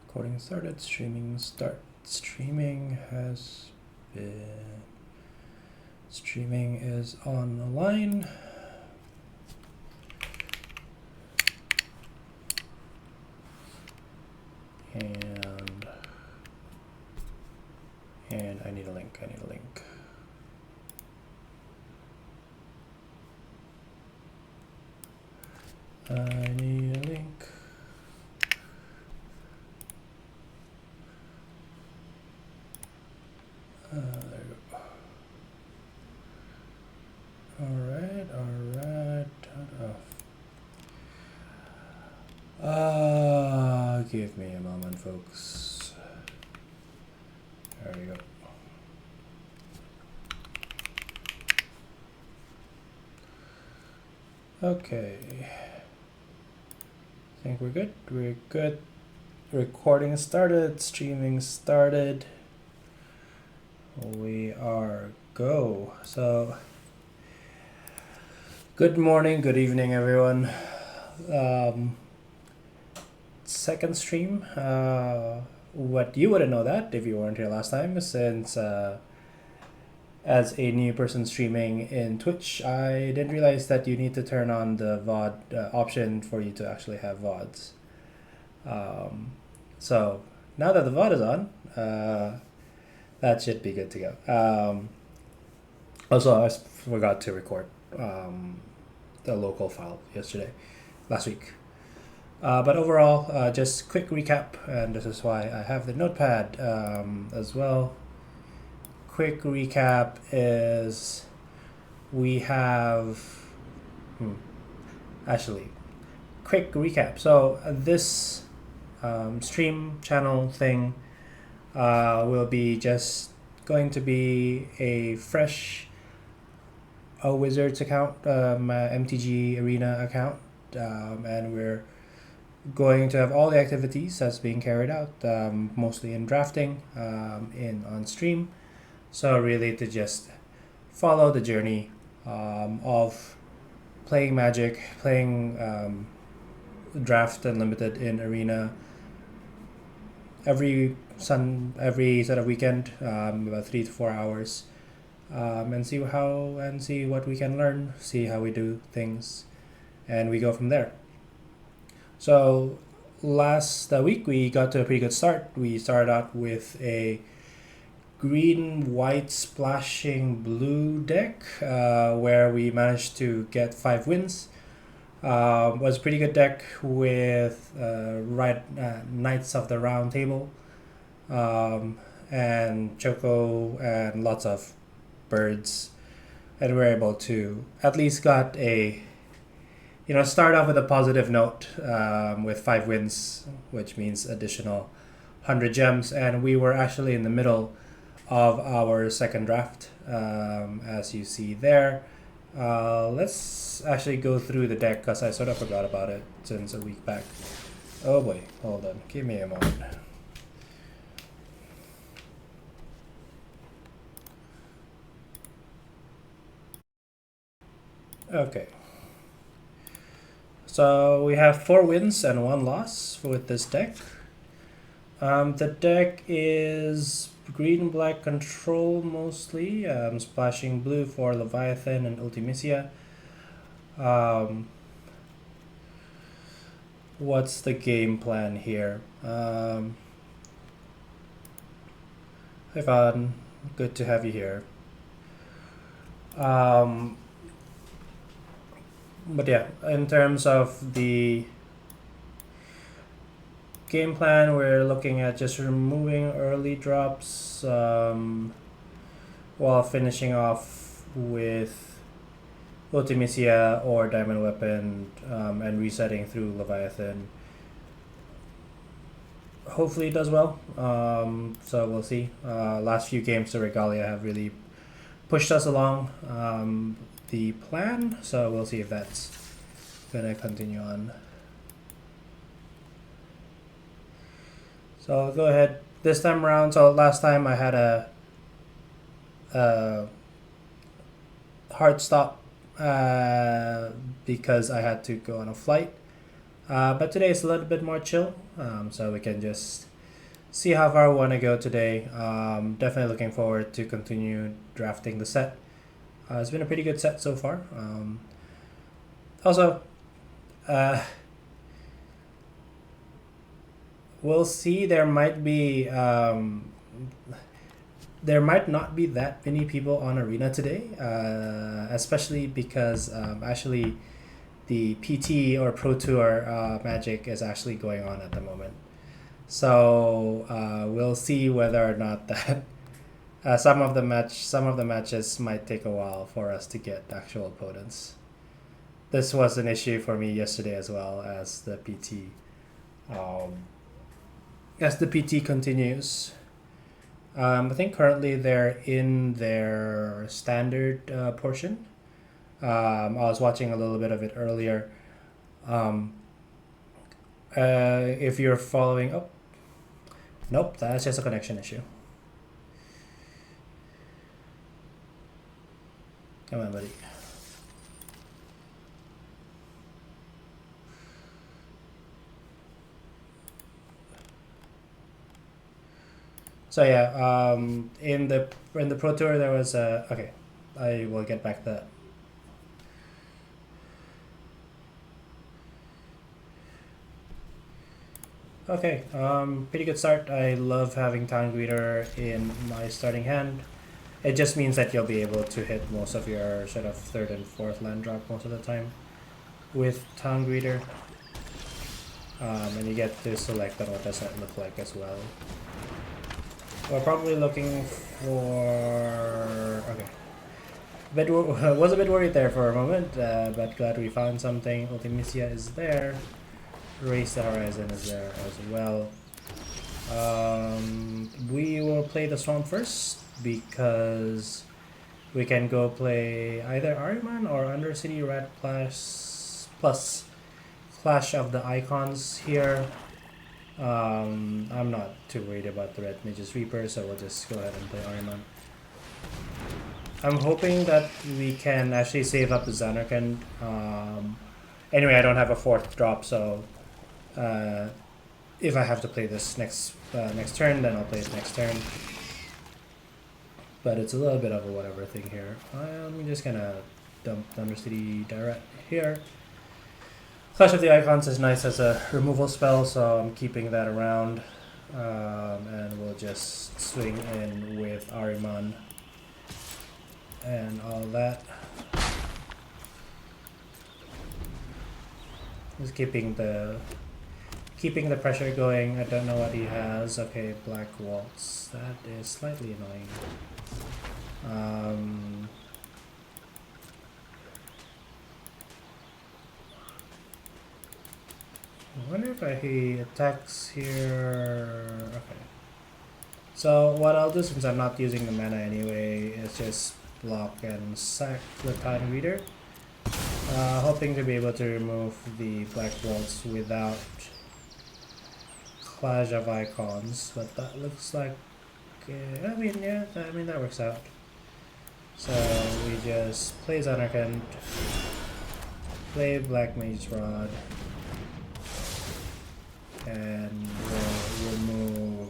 Recording started, streaming start. Streaming is on the line. And I need a link, I need a link. There you go. All right. Give me a moment, folks. There we go. Okay. I think we're good. We're good. Recording started, streaming started. We are go. So, good morning, good evening, everyone. Second stream. What you wouldn't know that if you weren't here last time, since as a new person streaming in Twitch, I didn't realize that you need to turn on the VOD option for you to actually have VODs. So now that the VOD is on, that should be good to go. Also, I forgot to record the local file last week. But overall, just quick recap, and this is why I have the notepad as well. Quick recap is we have quick recap. So this stream channel thing will be just going to be a fresh Wizards account, MTG Arena account, and we're going to have all the activities that's being carried out, mostly in drafting, on stream. So really to just follow the journey of playing Magic, playing Draft Unlimited in Arena every sort of weekend, about 3 to 4 hours, and see what we can learn, see how we do things, and we go from there. So last week we got to a pretty good start. We started out with a green, white, splashing blue deck, where we managed to get 5 wins. Was a pretty good deck with Knights of the Round Table, and Choco, and lots of birds, and we were able to at least got a start off with a positive note, with 5 wins, which means additional 100 gems, and we were actually in the middle of our second draft, as you see there. Let's actually go through the deck, because I sort of forgot about it since a week back. Oh boy, hold on, give me a moment. Okay. So we have 4 wins and 1 loss with this deck. The deck is green, black control mostly, splashing blue for Leviathan and Ultimisia. What's the game plan here? Hi Van, good to have you here. But yeah, in terms of the game plan, we're looking at just removing early drops, while finishing off with Ultimisia or Diamond Weapon, and resetting through Leviathan. Hopefully it does well, so we'll see. Last few games to Regalia have really pushed us along the plan, so we'll see if that's gonna continue on. So I'll go ahead this time around. So last time I had a hard stop because I had to go on a flight, but today is a little bit more chill, so we can just see how far we want to go today. Definitely looking forward to continue drafting the set. It's been a pretty good set so far. Also, we'll see. There might not be that many people on Arena today, especially because actually the PT or Pro Tour Magic is actually going on at the moment. So we'll see whether or not that some of the matches might take a while for us to get actual opponents. This was an issue for me yesterday as well as the PT. As the PT continues, I think currently they're in their standard portion. I was watching a little bit of it earlier. If you're following, oh, nope, that's just a connection issue. Come on, buddy. So yeah, in the Pro Tour there was okay, I will get back to that. Okay, pretty good start. I love having Town Greeter in my starting hand. It just means that you'll be able to hit most of your sort of third and fourth land drop most of the time with Town Greeter. And you get to select on what does that look like as well. We're probably looking for... okay. Was a bit worried there for a moment, but glad we found something. Ultimisia is there. Race the Horizon is there as well. We will play the Swamp first because we can go play either Ariman or Undercity Rat plus Clash of the Icons here. I'm not too worried about the Red Mage's Reaper, so we'll just go ahead and play Ariman. I'm hoping that we can actually save up the Xanarkand. Anyway, I don't have a fourth drop, so if I have to play this next turn, then I'll play it next turn. But it's a little bit of a whatever thing here. I'm just gonna dump Undercity direct here. Clash of the Icons is nice as a removal spell, so I'm keeping that around. And we'll just swing in with Ariman and all that. Just keeping the pressure going. I don't know what he has. Okay, Black Waltz. That is slightly annoying. I wonder if he attacks here. Okay. So what I'll do, since I'm not using the mana anyway, is just block and sack the Time Reader. Hoping to be able to remove the Black Waltz without Clash of Icons, but that looks like... I mean, yeah, that works out. So we just play Xanarkand, play Black Mage Rod, and we'll remove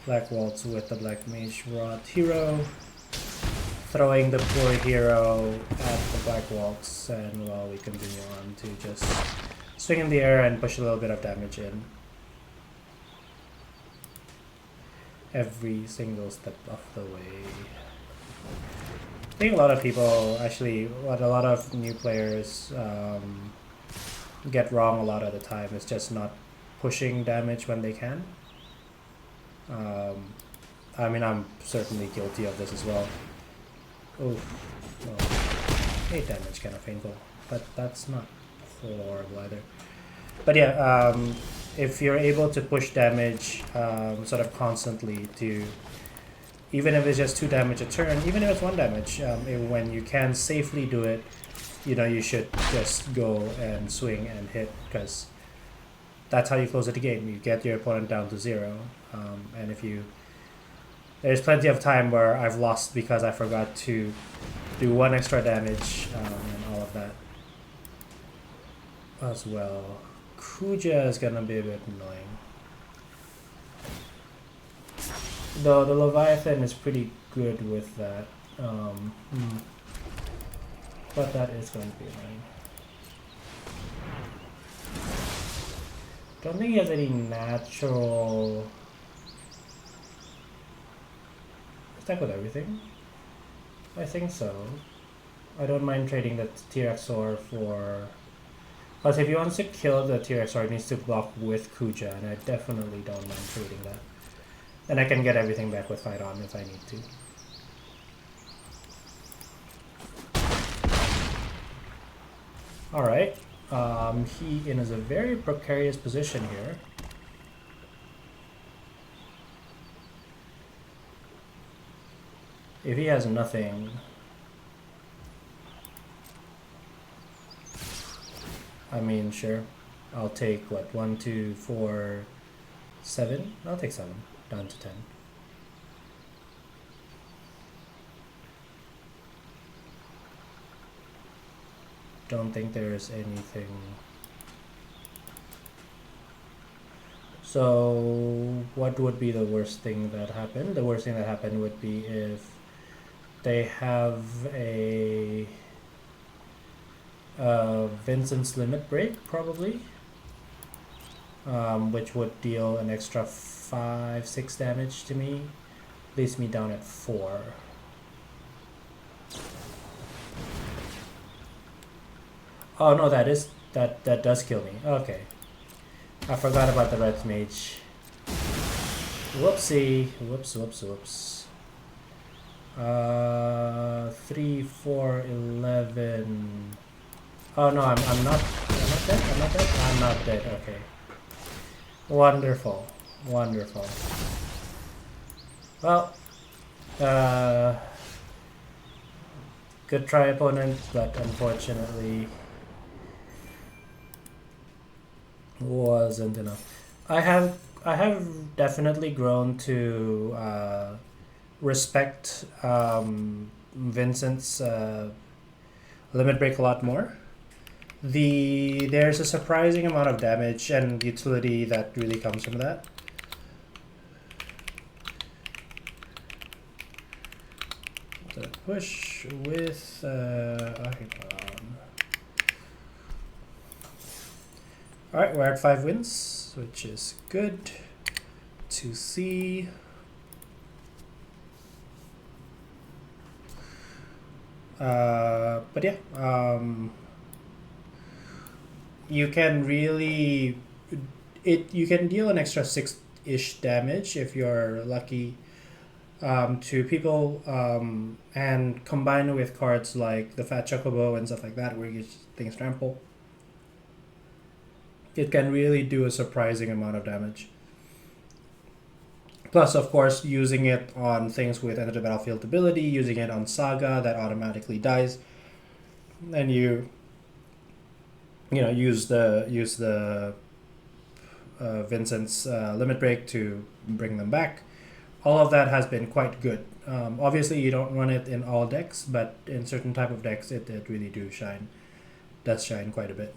Black Waltz with the Black Mage Rod hero, throwing the poor hero at the Black Waltz, and while we continue on to just swing in the air and push a little bit of damage in. Every single step of the way. I think a lot of people, actually, what a lot of new players get wrong a lot of the time is just not pushing damage when they can. I mean, I'm certainly guilty of this as well. Oh, well, 8 damage, kind of painful, but that's not horrible either. But yeah, if you're able to push damage sort of constantly to, even if it's just 2 damage a turn, even if it's 1 damage, when you can safely do it, you know, you should just go and swing and hit, because that's how you close the game. You get your opponent down to 0, and if you... There's plenty of time where I've lost because I forgot to do 1 extra damage and all of that as well. Kuja is gonna be a bit annoying. Though the Leviathan is pretty good with that. But that is going to be annoying. Don't think he has any natural attack with everything. I think so. I don't mind trading the T-Rex-Or for... Plus, if he wants to kill the T-Rex-Or, it needs to block with Kuja, and I definitely don't mind trading that. And I can get everything back with Fight On if I need to. Alright. He is a very precarious position here. If he has nothing... I mean, sure. I'll take, what, 1, 2, 4, 7? I'll take 7, down to 10. Don't think there's anything. So, what would be the worst thing that happened? The worst thing that happened would be if they have a Vincent's Limit Break, probably, which would deal an extra 5, 6 damage to me, leaves me down at 4. Oh no, that does kill me. Okay, I forgot about the Red Mage. Whoopsie, whoops. 3, 4, 11. Oh no, I'm not dead. I'm not dead. Okay. Wonderful. Well, good try, opponent, but unfortunately wasn't enough. I have definitely grown to respect Vincent's Limit Break a lot more. There's a surprising amount of damage and utility that really comes from that. The push with Alright, we're at 5 wins, which is good to see. But yeah, you can really you can deal an extra 6-ish damage if you're lucky to people, and combined with cards like the Fat Chocobo and stuff like that, where you get things trample, it can really do a surprising amount of damage. Plus, of course, using it on things with Enter the Battlefield ability, using it on Saga that automatically dies, and you know, use the Vincent's Limit Break to bring them back. All of that has been quite good. Obviously, you don't run it in all decks, but in certain type of decks, it really does shine quite a bit.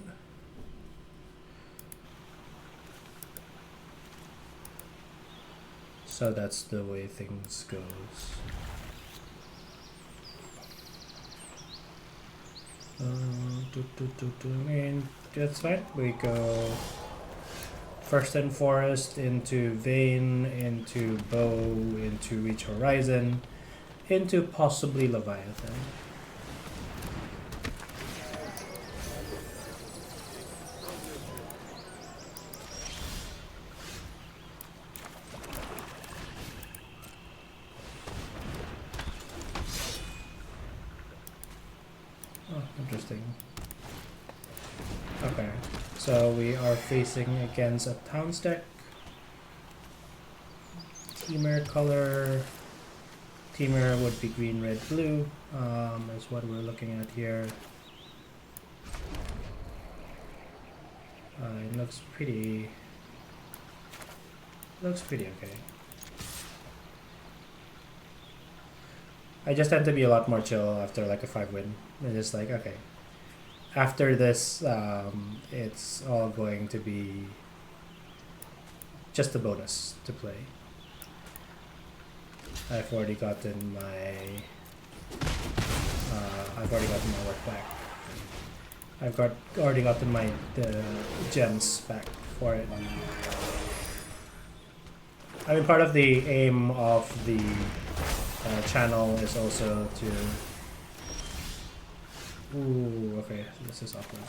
So that's the way things goes. I mean, that's fine. We go first in Forest, into Vein, into Bow, into Reach Horizon, into possibly Leviathan. Interesting. Okay, so we are facing against a Towns deck. Teamer color. Teamer would be green, red, blue. Is what we're looking at here. It looks pretty. Okay. I just tend to be a lot more chill after like a 5-win. I'm just like, okay, after this, it's all going to be just a bonus to play. I've already gotten my work back. Already gotten my gems back for it. I mean, part of the aim of the channel is also to. Ooh, okay, this is awkward.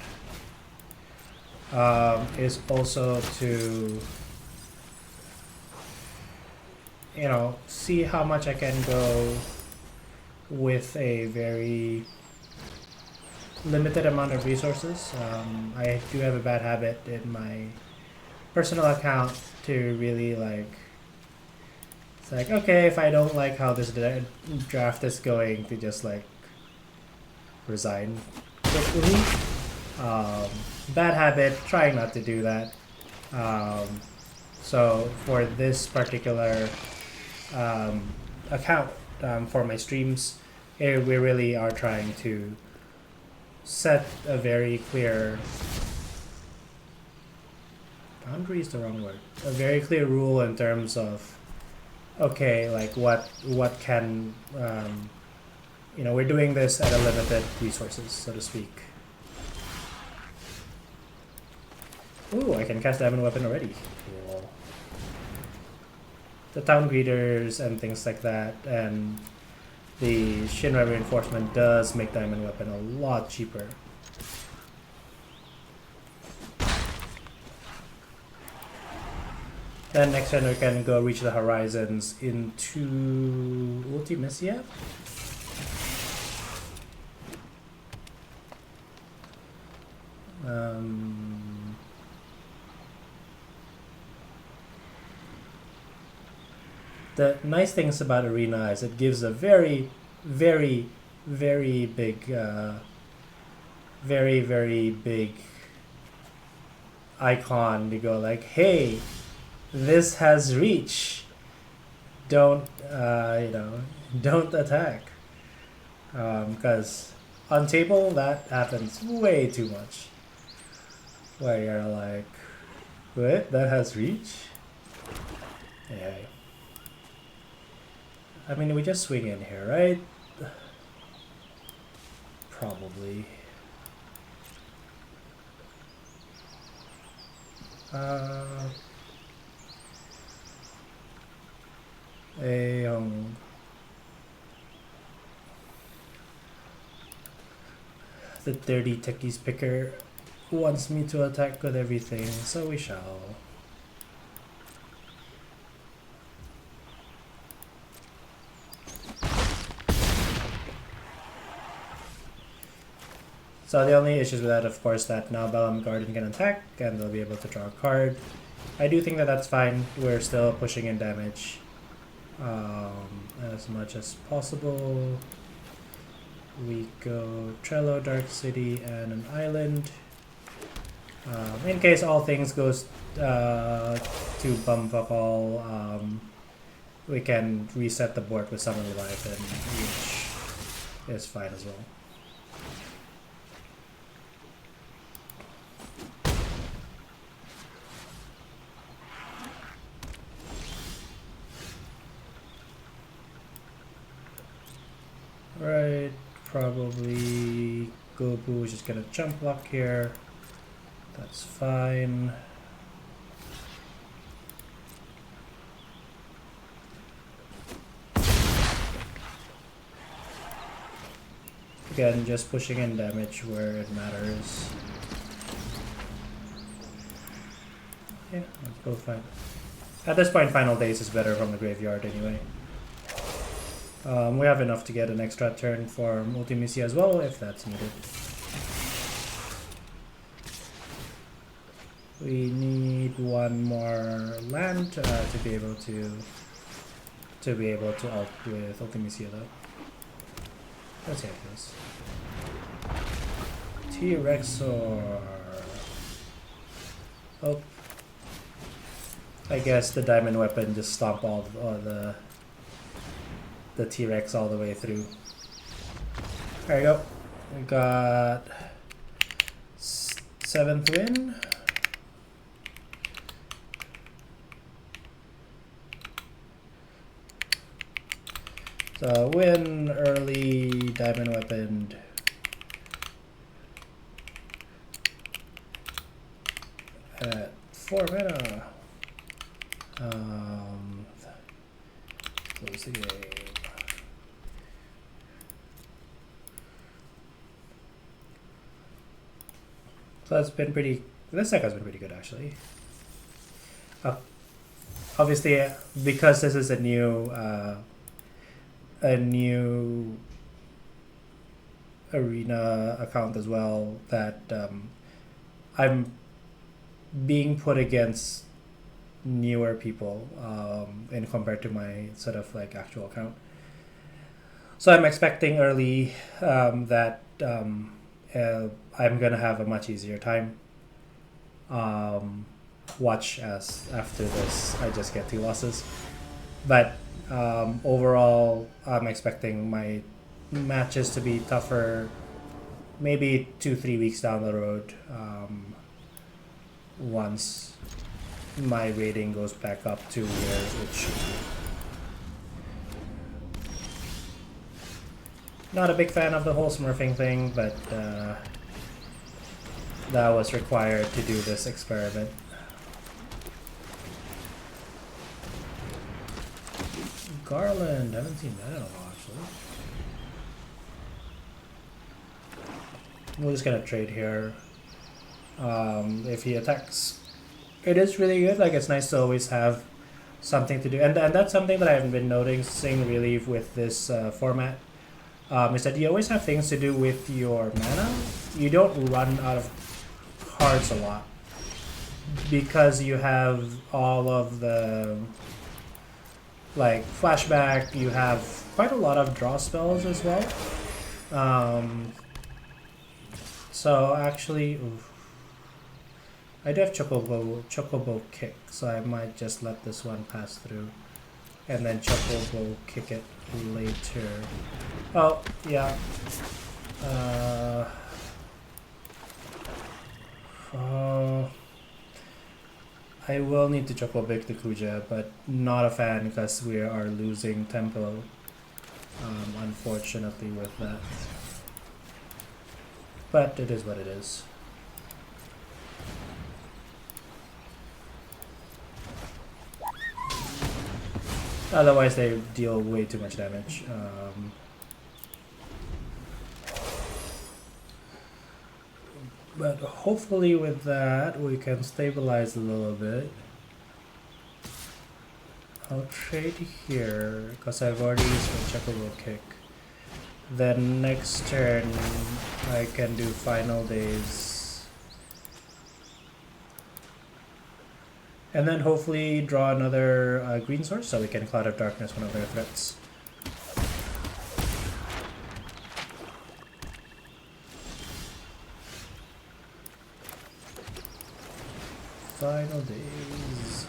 Is also to, you know, see how much I can go with a very limited amount of resources. I do have a bad habit in my personal account to really like. It's like, okay, if I don't like how this draft is going, to just like resign quickly. Bad habit, trying not to do that. So for this particular account, for my streams, we really are trying to set a very clear boundary is the wrong word. A very clear rule in terms of, okay, like what can you know, we're doing this at a limited resources, so to speak. Ooh, I can cast Diamond Weapon already. Cool. The Town Greeters and things like that, and the Shinra Reinforcement does make Diamond Weapon a lot cheaper. Then next turn we can go reach the horizons into Ultimecia. The nice things about Arena is it gives a very, very, very big, very, very big icon to go like, hey, this has reach. Don't, you know, don't attack. Because on table, that happens way too much. Where you're like, what? That has reach? Yeah. I mean, we just swing in here, right? Probably. The dirty techies picker wants me to attack with everything, so we shall. So the only issues with that, of course, that now Bellum Garden can attack, and they'll be able to draw a card. I do think that that's fine. We're still pushing in damage as much as possible. We go Trello, Dark City, and an island. In case all things goes to bumfuck, we can reset the board with Summon Leviathan, which is fine as well. Right, probably Gobu is just gonna jump block here. That's fine. Again, just pushing in damage where it matters. Yeah, let's go fine. At this point, Final Days is better from the graveyard anyway. We have enough to get an extra turn for Ultimecia as well, if that's needed. We need one more land to be able to ult with Ultimecia though. Let's see how it goes. T-Rexor. Oh. I guess the diamond weapon just stomped all the T-Rex all the way through. There you go. We got 7th win. So win early diamond weapon. At 4 mana. Close the game. So that's been pretty. This deck has been pretty good actually. Obviously, because this is a new arena account as well, that I'm being put against newer people in compared to my sort of like actual account. So I'm expecting early that I'm gonna have a much easier time. Watch as after this I just get 2 losses, but overall I'm expecting my matches to be tougher maybe 2-3 weeks down the road, once my rating goes back up to where it should be. Not a big fan of the whole smurfing thing, but that was required to do this experiment. Garland, I haven't seen that in a while actually. We're just gonna trade here. If he attacks, it is really good. Like, it's nice to always have something to do, and that's something that I've been noticing really with this format. Is that you always have things to do with your mana. You don't run out of cards a lot because you have all of the like flashback. You have quite a lot of draw spells as well. So actually, oof. I do have Chocobo Kick, so I might just let this one pass through and then Chocobo Kick it later. Oh, yeah. I will need to Chocobo Kick the Kuja, but not a fan because we are losing tempo, unfortunately, with that. But it is what it is. Otherwise, they deal way too much damage. But hopefully with that, we can stabilize a little bit. I'll trade here, because I've already used my Chocobo Kick. Then next turn, I can do Final Days. And then hopefully draw another green source so we can Cloud of Darkness one of their threats. Final Days.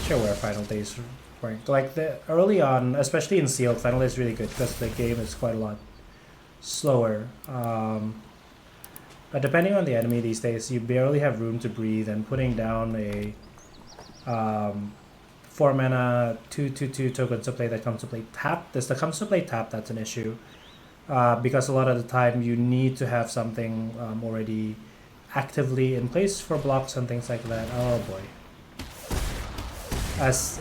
Sure, where Final Days rank. Like, the early on, especially in Sealed, Final Days is really good because the game is quite a lot slower. But depending on the enemy these days, you barely have room to breathe, and putting down a 4 mana 2/2/2 token to play that comes to play tap. This that comes to play tap, that's an issue. Because a lot of the time you need to have something already actively in place for blocks and things like that. Oh boy.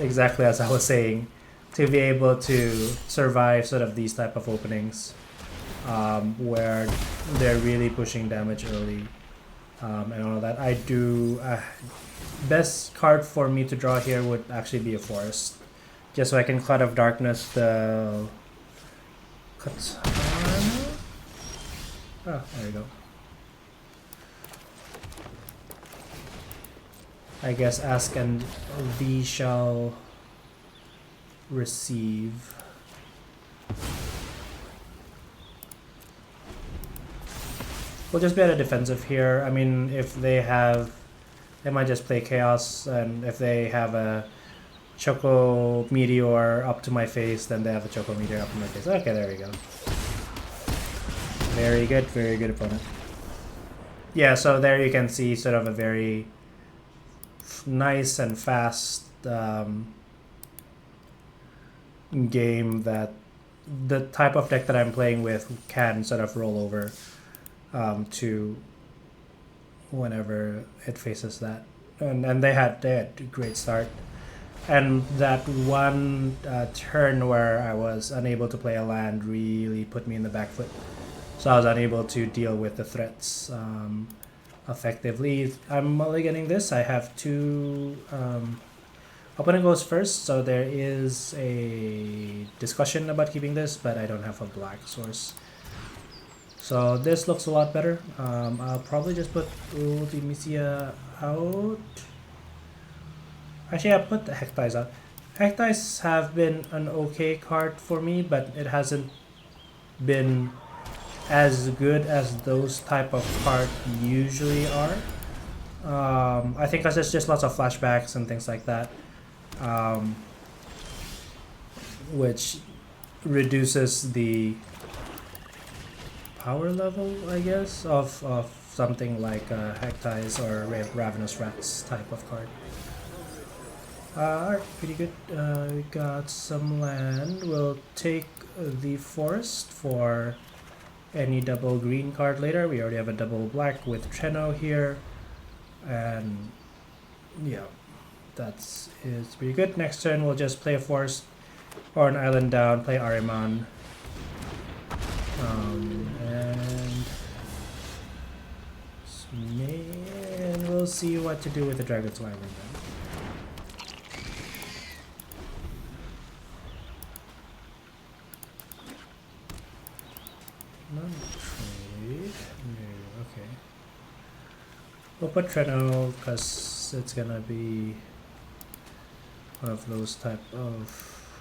Exactly as I was saying, to be able to survive sort of these type of openings. Where they're really pushing damage early, and all that. I do best card for me to draw here would actually be a forest, just so I can Cloud of Darkness the Katana. Oh, there you go. I guess ask and thee shall receive. We'll just be at a defensive here. I mean, if they have, they might just play Chaos, and if they have a Choco Meteor up to my face, then they have a Choco Meteor up to my face. Okay, there we go. Very good opponent. Yeah, so there you can see sort of a very nice and fast game that the type of deck that I'm playing with can sort of roll over to whenever it faces that. And they had a great start. And that one turn where I was unable to play a land really put me in the back foot. So I was unable to deal with the threats effectively. I'm mulliganing this. I have two... opponent goes first, so there is a discussion about keeping this, but I don't have a black source. So this looks a lot better. I'll probably just put Ultimisia out. Actually, I'll put the Hectice out. Hectice have been an okay card for me, but it hasn't been as good as those type of cards usually are. I think because there's just lots of flashbacks and things like that, which reduces the power level, I guess, of something like Hectice or Ravenous Rats type of card. Alright, pretty good. We got some land. We'll take the forest for any double green card later. We already have a double black with Treno here. And yeah, that's is pretty good. Next turn we'll just play a forest or an island down, play Ariman. And we'll see what to do with the Dragon's Wyvern then. Non-trade. No, okay. We'll put Treno because it's gonna be one of those type of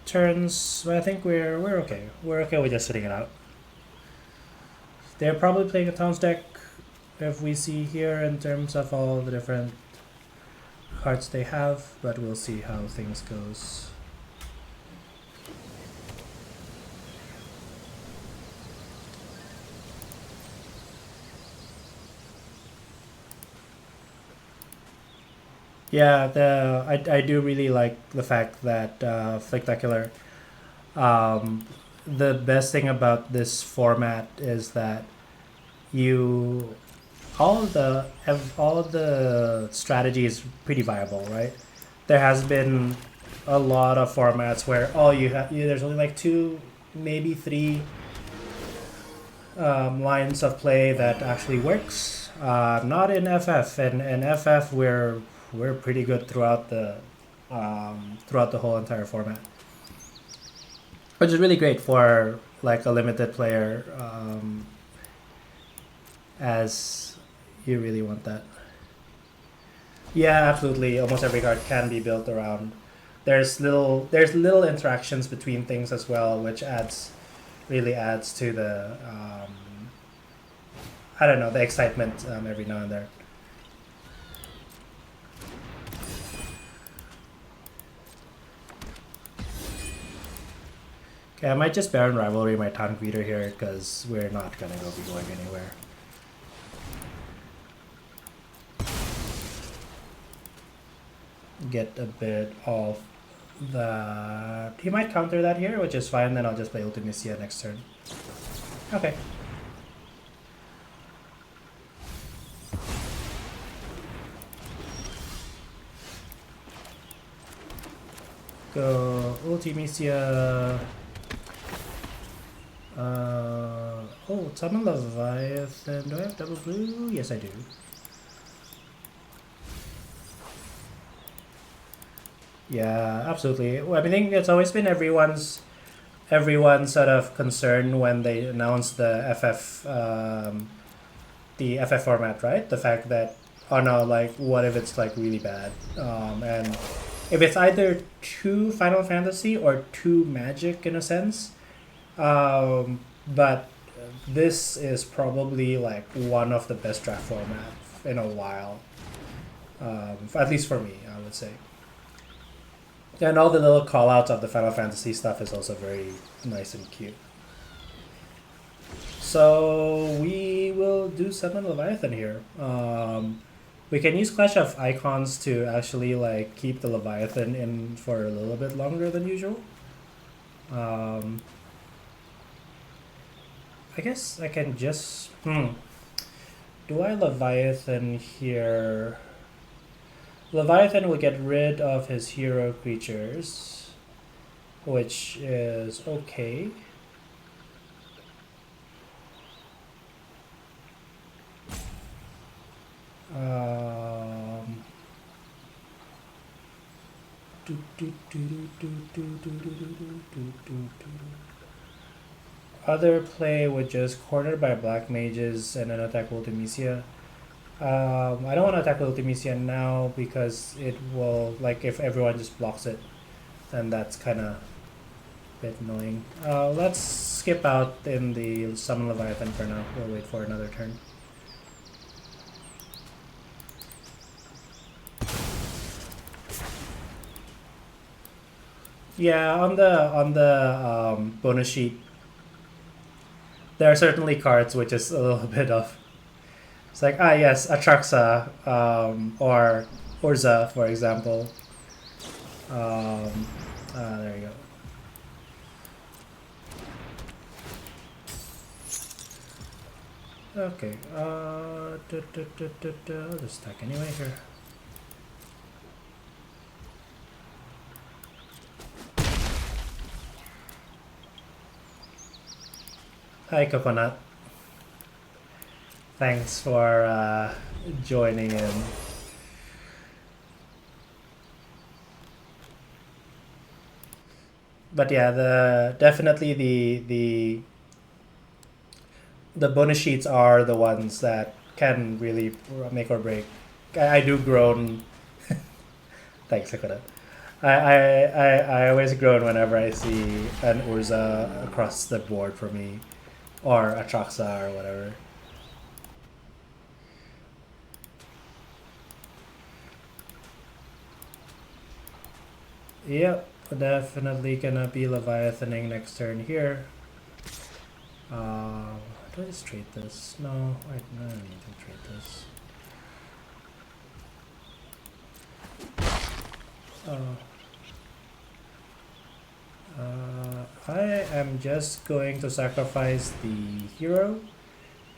turns. But I think we're okay. We're okay with just sitting it out. They're probably playing a Towns deck if we see here in terms of all the different cards they have, but we'll see how things goes. Yeah, I do really like the fact that Flictacular, the best thing about this format is that all of the strategy is pretty viable, right? There has been a lot of formats where there's only like 2, maybe 3 lines of play that actually works. Not in FF. In FF, we're pretty good throughout the whole entire format, which is really great for like a limited player, as you really want that. Yeah, absolutely. Almost every card can be built around. There's little interactions between things as well, which really adds to the I don't know, the excitement every now and then. Okay, I might just Baron Rivalry my Town Greeter here because we're not gonna be going anywhere. Get a bit of that. He might counter that here, which is fine. Then I'll just play Ultimisia next turn. Okay. Go Ultimisia. Oh, summon Leviathan. Do I have double blue? Yes, I do. Yeah, absolutely. Well, I think it's always been everyone's sort of concern when they announced the FF format, right? The fact that, oh no, like, what if it's like really bad? And if it's either too Final Fantasy or too Magic in a sense, but this is probably like one of the best draft formats in a while, at least for me, I would say. And all the little callouts of the Final Fantasy stuff is also very nice and cute. So we will do summon Leviathan here. We can use Clash of Icons to actually like keep the Leviathan in for a little bit longer than usual. I guess I can just... Do I Leviathan here? Leviathan will get rid of his hero creatures, which is okay. Other play would just corner by black mages and then attack Ultimisia. I don't want to attack Ultimisia now because it will, like, if everyone just blocks it, then that's kind of a bit annoying. Let's skip out in the Summon Leviathan for now. We'll wait for another turn. Yeah, on the bonus sheet, there are certainly cards which is a little bit of... It's like, yes, Atraxa, or Urza, for example. There you go. Okay, I'll just stack anyway here. Hi, Coconut. Thanks for joining in. But yeah, definitely the bonus sheets are the ones that can really make or break. I do groan. Thanks, Coconut. I always groan whenever I see an Urza across the board for me, or a Atraxa or whatever. Yep, definitely gonna be Leviathaning next turn here. Do I just trade this? No, I don't need to trade this. I am just going to sacrifice the hero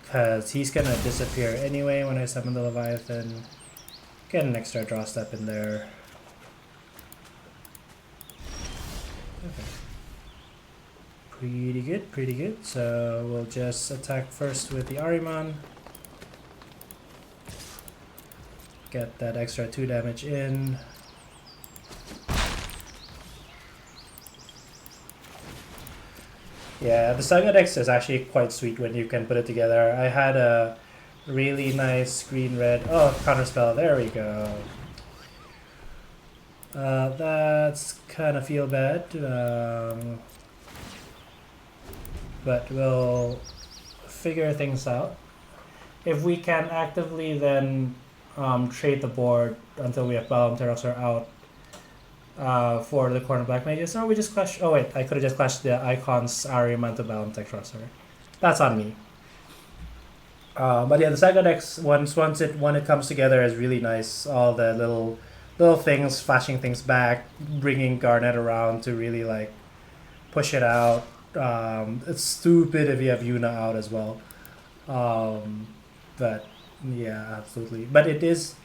because he's gonna disappear anyway when I summon the Leviathan. Get an extra draw step in there. Okay. Pretty good, pretty good. So we'll just attack first with the Ahriman. Get that extra 2 damage in. Yeah, the Saga Dex is actually quite sweet when you can put it together. I had a really nice green-red... Oh, counterspell, there we go. That's kind of feel bad. But we'll figure things out. If we can actively then trade the board until we have Balam Terraxor out for the corner black mages, or we just clash... Oh wait, I could have just clashed the icons Ahriman to Balam Terraxor. That's on me. But yeah, the Saga Dex when it comes together is really nice. All the little things, flashing things back, bringing Garnet around to really like push it out. It's stupid if you have Yuna out as well. But yeah, absolutely. But it is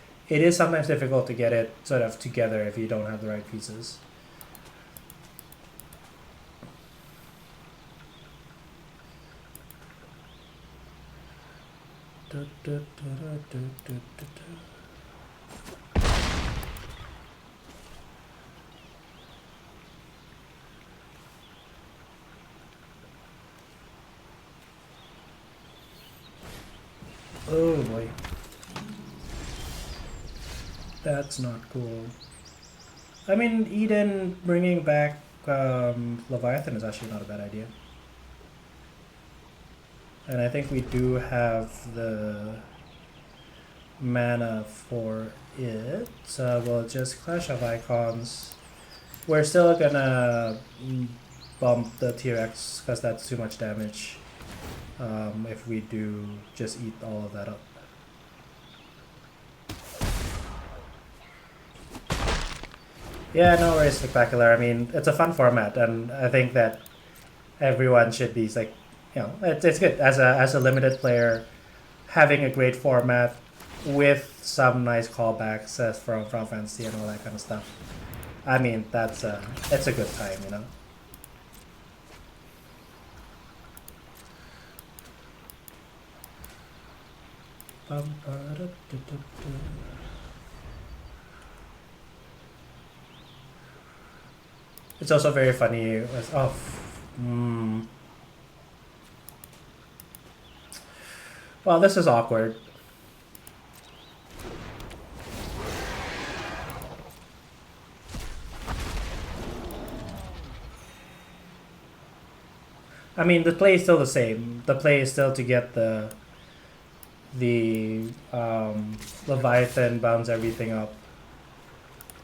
sometimes difficult to get it sort of together if you don't have the right pieces. Oh boy. That's not cool. I mean, Eden bringing back Leviathan is actually not a bad idea. And I think we do have the mana for it. So we'll just Clash of Icons. We're still gonna bump the T-Rex because that's too much damage. If we do just eat all of that up. Yeah, no worries, spectacular. I mean, it's a fun format, and I think that everyone should be like, it's good as a limited player having a great format with some nice callbacks as from Final Fantasy and all that kind of stuff. I mean, it's a good time, you know. It's also very funny. Well, this is awkward. I mean, the play is still the same. The play is still to get the Leviathan bounce everything up.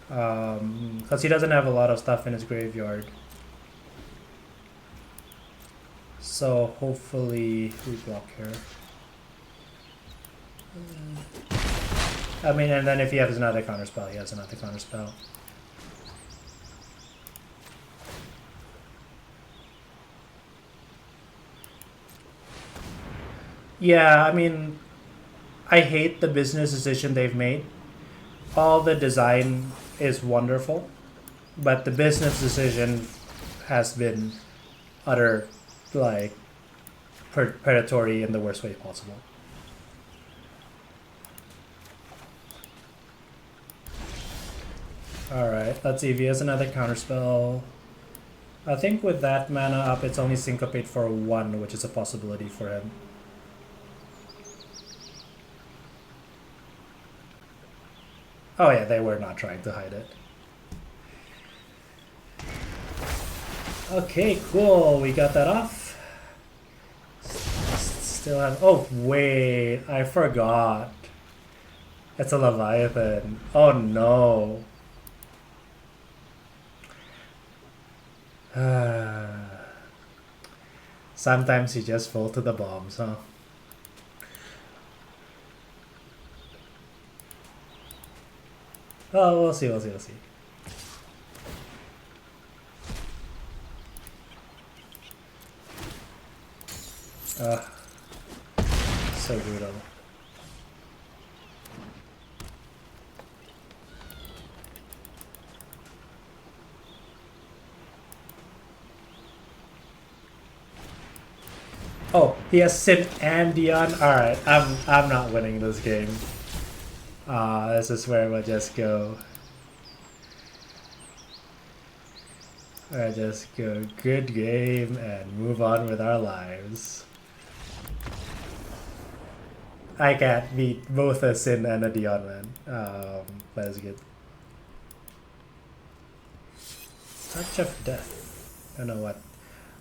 Because he doesn't have a lot of stuff in his graveyard. So hopefully we block here. I mean, and then if he has another counterspell, he has another counterspell. Yeah, I mean, I hate the business decision they've made. All the design is wonderful, but the business decision has been utter, like, predatory in the worst way possible. Alright, let's see if he has another counterspell. I think with that mana up, it's only syncopate for 1, which is a possibility for him. Oh yeah, they were not trying to hide it. Okay, cool. We got that off. Still have... Oh, wait. I forgot. It's a Leviathan. Oh, no. Sometimes you just fall to the bombs, huh? Oh, we'll see. So brutal. Oh, he has Sin and Dion. All right, I'm not winning this game. This is where we'll just go. I just go good game and move on with our lives. I can't beat both a Sin and a Dion, man. That is good. Touch of Death. I don't know what.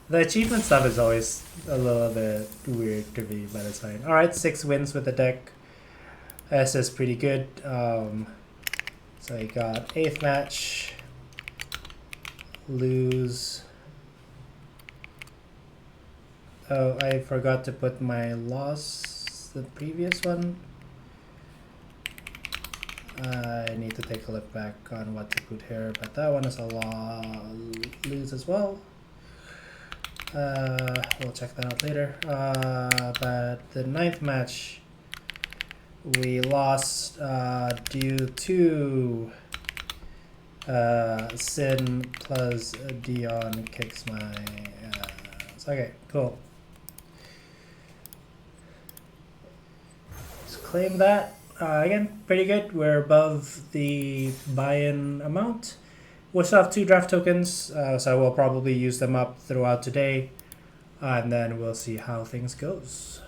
The achievement stuff is always a little bit weird to me, but it's fine. Alright, 6 wins with the deck. S is pretty good. So I got 8th match. Lose. Oh, I forgot to put my loss, the previous one. I need to take a look back on what to put here, but that one is a lose as well. We'll check that out later. But the 9th match, we lost due to Sin plus Dion kicks my ass. Okay, cool. Let's claim that. Again, pretty good. We're above the buy-in amount. We still have 2 draft tokens, so we'll probably use them up throughout today, and then we'll see how things goes.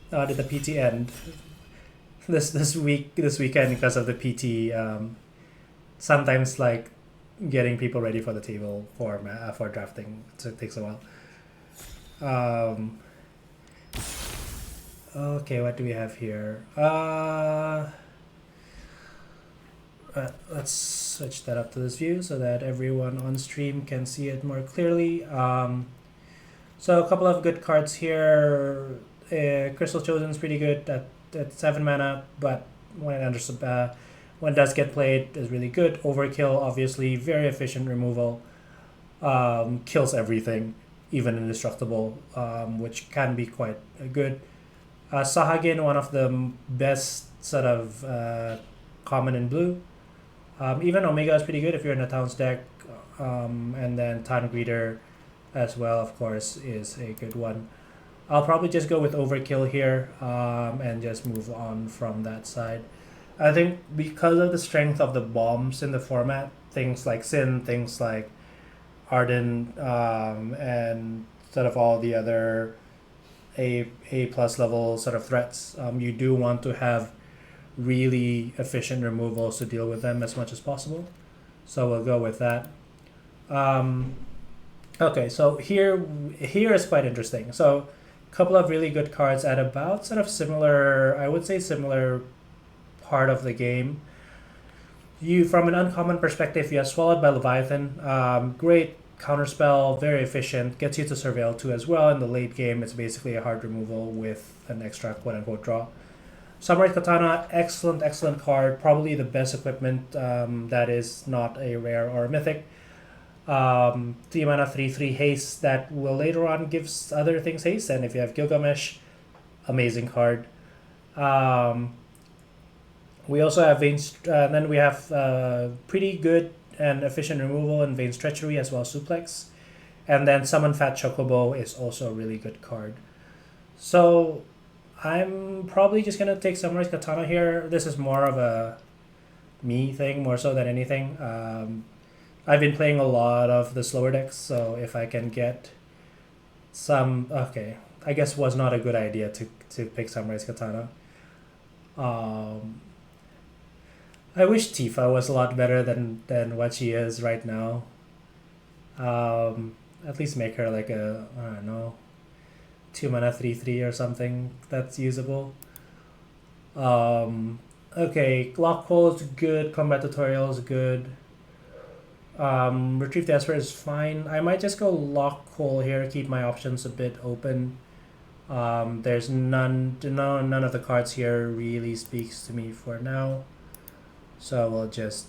Did the PT end? This weekend, because of the PT, sometimes like getting people ready for the table for drafting, so it takes a while. Okay, what do we have here? Let's switch that up to this view so that everyone on stream can see it more clearly. So a couple of good cards here. Crystal Chosen's pretty good at at 7 mana, but when it does get played, is really good. Overkill, obviously, very efficient removal. Kills everything, even indestructible, which can be quite good. Sahagin, one of the best sort of common in blue. Even Omega is pretty good if you're in a Town's deck. And then Town Greeter as well, of course, is a good one. I'll probably just go with Overkill here and just move on from that side. I think because of the strength of the bombs in the format, things like Sin, things like Arden, and sort of all the other A plus level sort of threats, you do want to have really efficient removals to deal with them as much as possible. So we'll go with that. Okay, so here is quite interesting. So a couple of really good cards at about sort of similar, I would say similar part of the game. You, from an uncommon perspective, you have Swallowed by Leviathan. Great counterspell, very efficient, gets you to Surveil 2 as well. In the late game, it's basically a hard removal with an extra quote-unquote draw. Samurai Katana, excellent card. Probably the best equipment that is not a rare or a mythic. 3 mana 3/3 haste that will later on gives other things haste, and if you have Gilgamesh, amazing card. We also have Veins, then we have pretty good and efficient removal in Veins Treachery as well as Suplex. And then Summon Fat Chocobo is also a really good card. So I'm probably just going to take Samurai's Katana here. This is more of a me thing, more so than anything. I've been playing a lot of the slower decks, so if I can get some... Okay, I guess was not a good idea to pick Samurai's Katana. I wish Tifa was a lot better than what she is right now. At least make her like a, I don't know, 2 mana 3/3 or something that's usable. Okay, Lockpool is good, Combat Tutorial is good. Retrieve the Esper is fine. I might just go Lockpool here, keep my options a bit open. There's none of the cards here really speaks to me for now. So we'll just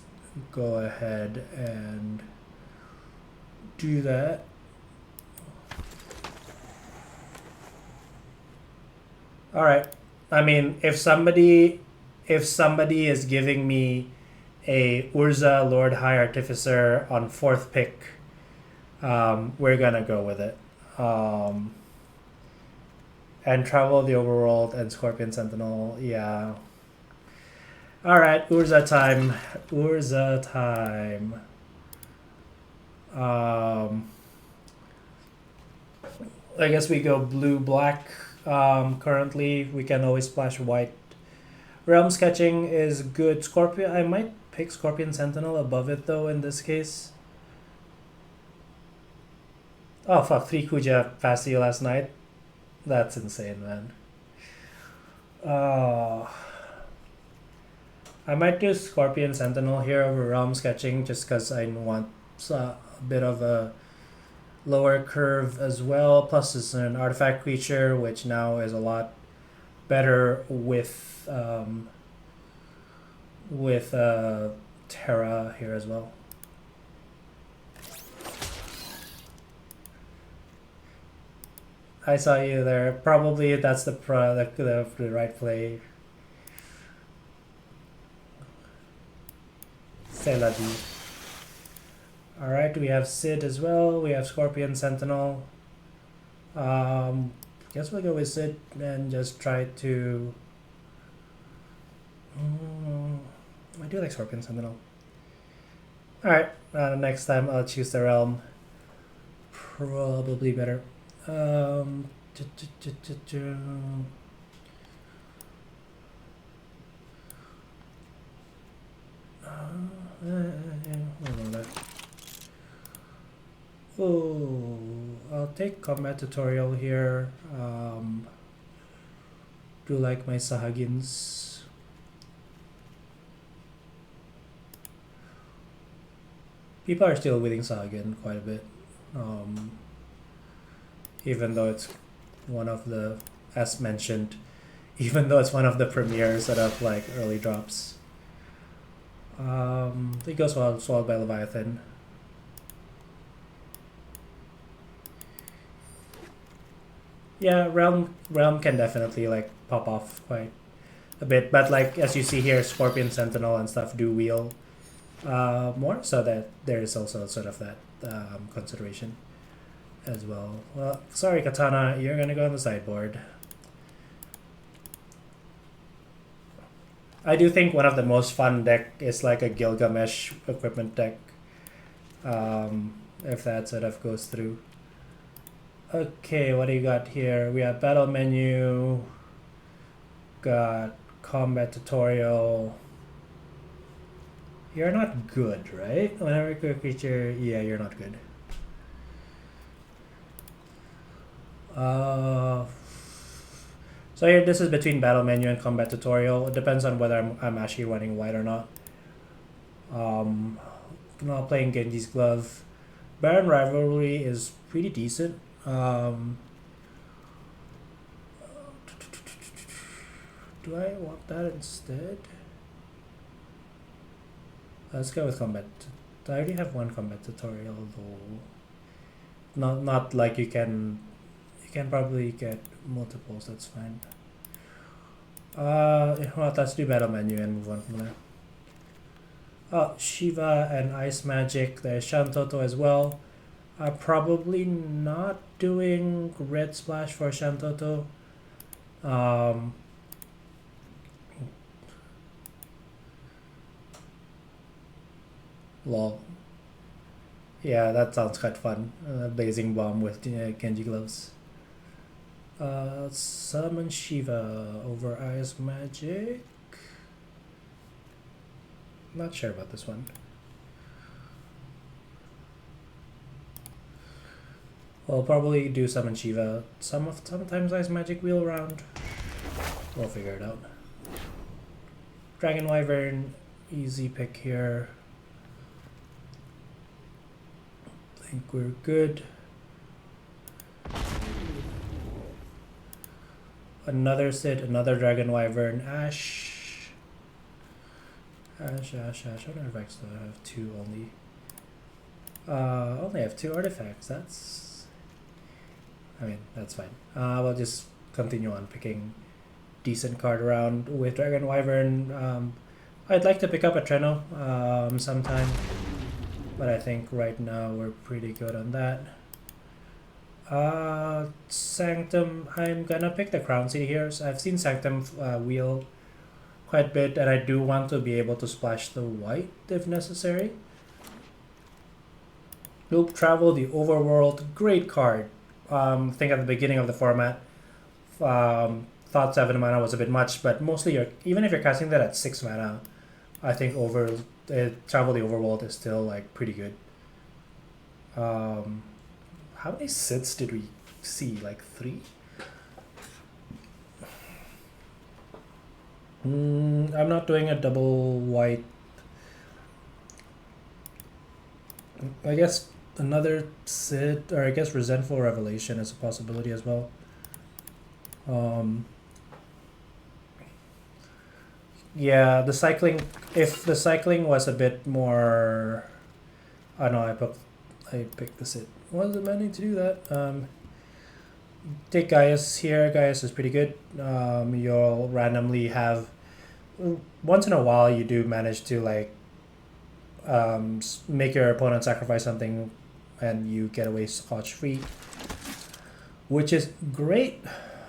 go ahead and do that. All right. I mean, if somebody is giving me a Urza Lord High Artificer on 4th pick, we're gonna go with it. And Travel the Overworld and Scorpion Sentinel, yeah. Alright, Urza time. Urza time. I guess we go blue-black. Currently, we can always splash white. Realm Sketching is good. Scorpion, I might pick Scorpion Sentinel above it though in this case. Oh fuck, 3 Kuja past you last night. That's insane, man. I might do Scorpion Sentinel here over Realm Sketching just because I want a bit of a lower curve as well. Plus it's an artifact creature, which now is a lot better with Terra here as well. I saw you there. Probably that's the right play. C'est la vie. Alright, we have Sid as well. We have Scorpion Sentinel. Guess we'll go with Sid and just try to... I do like Scorpion Sentinel. Alright, next time I'll choose the Realm. Probably better. Oh, I'll take Combat Tutorial here. Do like my Sahagins. People are still winning Sahagin quite a bit. Even though it's one of the, as mentioned, even though it's one of the premier sort of like early drops. It goes well, swallowed by Leviathan. Yeah, realm can definitely like pop off quite a bit, but like as you see here, Scorpion Sentinel and stuff do wheel more, so that there is also sort of that consideration as well. Well, sorry Katana, you're gonna go on the sideboard. I do think one of the most fun deck is like a Gilgamesh equipment deck, if that sort of goes through. Okay, what do you got here? We have battle menu, got combat tutorial. You're not good, right? Whenever a creature, yeah, you're not good. So here, this is between battle menu and combat tutorial. It depends on whether I'm actually running white or not. Not playing Genji's Glove. Baron Rivalry is pretty decent. Do I want that instead? Let's go with combat. I already have one combat tutorial though. Not like you can probably get multiples, that's fine. Well, let's do battle menu and move on from there. Oh, Shiva and Ice Magic. There's Shantoto as well. Probably not doing Red Splash for Shantoto. Lol. Yeah, that sounds quite fun. Blazing Bomb with Genji Gloves. Summon Shiva over Ice Magic. Not sure about this one. We'll probably do Summon Shiva. Sometimes Ice Magic wheel around. We'll figure it out. Dragon Wyvern, easy pick here. I think we're good. Another Sid, another Dragon Wyvern, Ash. Ash. I wonder if I still have two only. Only have two artifacts. That's fine. We'll just continue on picking decent card around with Dragon Wyvern. I'd like to pick up a Treno sometime, but I think right now we're pretty good on that. Sanctum, I'm gonna pick the Crown City here. So I've seen Sanctum wheel quite a bit, and I do want to be able to splash the white if necessary. Loop Travel, the Overworld, great card. Think at the beginning of the format, thought 7 mana was a bit much, but mostly even if you're casting that at 6 mana, I think Travel the Overworld is still like pretty good. How many sits did we see? Like 3? I'm not doing a double white. I guess another sit, or I guess Resentful Revelation is a possibility as well. Yeah, the cycling. If the cycling was a bit more, oh no, I picked the sit. Wasn't meaning to do that. Take Gaius here. Gaius is pretty good. You'll randomly have, once in a while you do manage to like make your opponent sacrifice something and you get away scotch-free, which is great.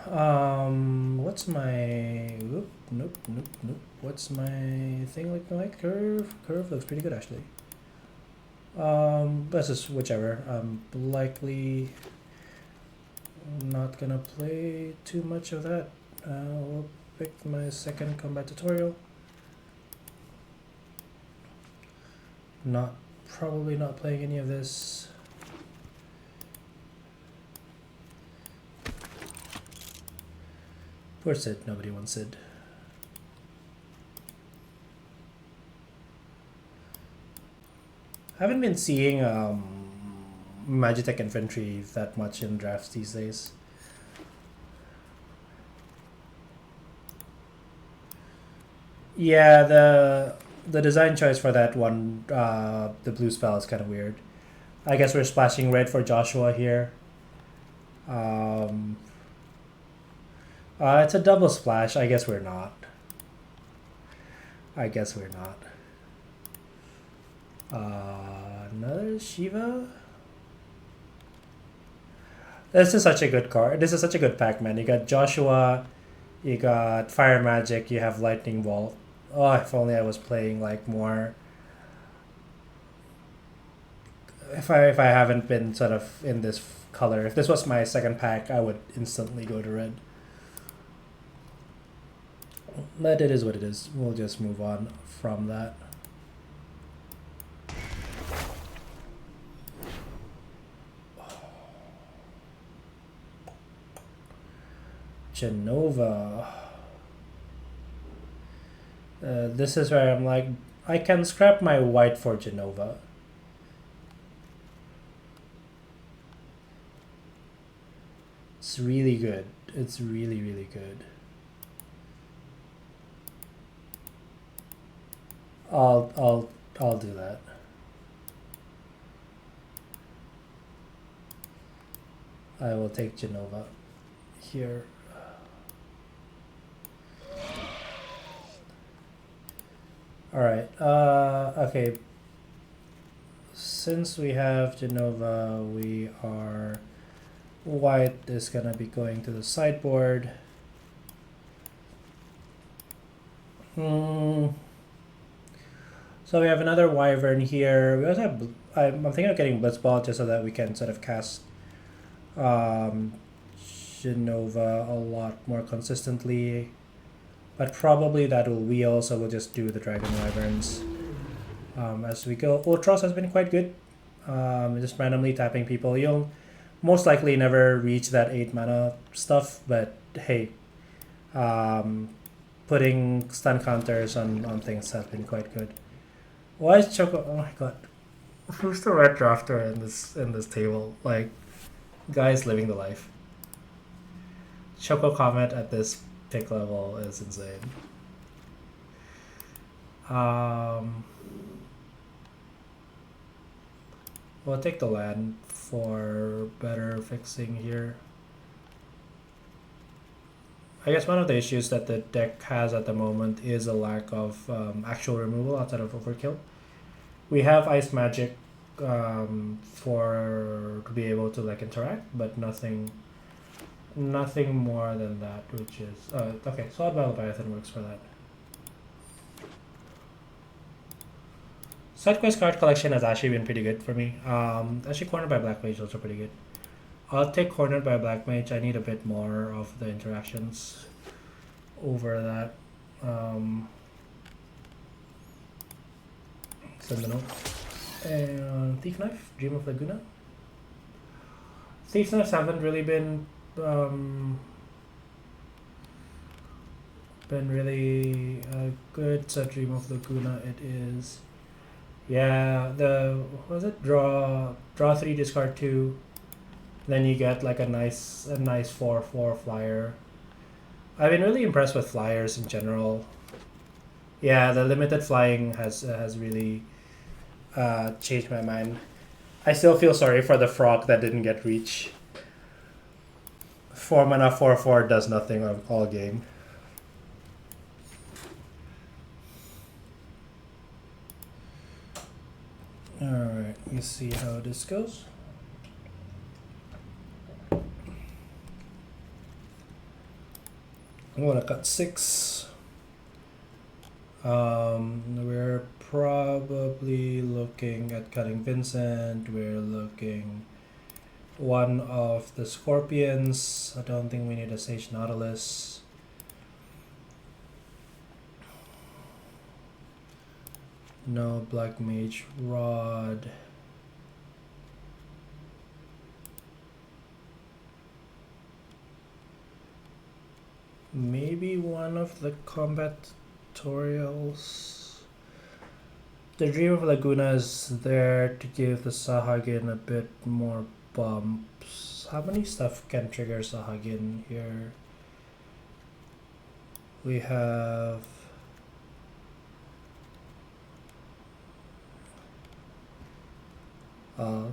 What's my nope. What's my thing looking like? Curve looks pretty good actually. This is whichever. I'm likely not gonna play too much of that. We'll pick my second combat tutorial. Probably not playing any of this. Poor Sid, nobody wants Sid. I haven't been seeing Magitech Infantry that much in drafts these days. Yeah, the design choice for that one, the blue spell is kind of weird. I guess we're splashing red for Joshua here. Um, it's a double splash. I guess we're not. I guess we're not. Another Shiva? This is such a good card. This is such a good pack, man. You got Joshua, you got Fire Magic, you have Lightning Bolt. Oh, if only I was playing like more. If I haven't been sort of in this color, if this was my second pack, I would instantly go to red. But it is what it is. We'll just move on from that. Genova. This is where I'm like, I can scrap my white for Genova. It's really good. It's really, really good. I'll do that. I will take Genova here. All right. Okay. Since we have Genova, we are white is gonna be going to the sideboard. So we have another Wyvern here. We also have. I'm thinking of getting Blitzball just so that we can sort of cast Genova a lot more consistently. But probably that will wheel, so we'll just do the Dragon Wyverns as we go. Ultros has been quite good. Just randomly tapping people. You'll most likely never reach that 8 mana stuff, but hey, putting stun counters on things has been quite good. Why is Choco? Oh my god, who's the red drafter in this table? Like, guys living the life. Choco comment at this pick level is insane. We'll take the land for better fixing here. I guess one of the issues that the deck has at the moment is a lack of actual removal outside of overkill. We have Ice Magic for to be able to like interact, but nothing more than that, which is okay. Solid by Leviathan works for that. Side quest card collection has actually been pretty good for me. Actually, Cornered by Black Mage is also pretty good. I'll take Cornered by Black Mage. I need a bit more of the interactions over that. Send the note. And Thief Knife, Dream of Laguna. Thief Knives haven't really been really good. So Dream of Laguna it is. Yeah, what was it? Draw 3, discard 2. Then you get like a nice 4/4 flyer. I've been really impressed with flyers in general. Yeah, the limited flying has really changed my mind. I still feel sorry for the frog that didn't get reach. 4 mana 4/4 does nothing all game. Alright, let's see how this goes. I'm gonna cut 6. We're probably looking at cutting Vincent. We're looking one of the Scorpions. I don't think we need a Sage Nautilus. No Black Mage Rod. Maybe one of the combat tutorials. The Dream of Laguna is there to give the Sahagin a bit more bumps. How many stuff can trigger Sahagin here? We have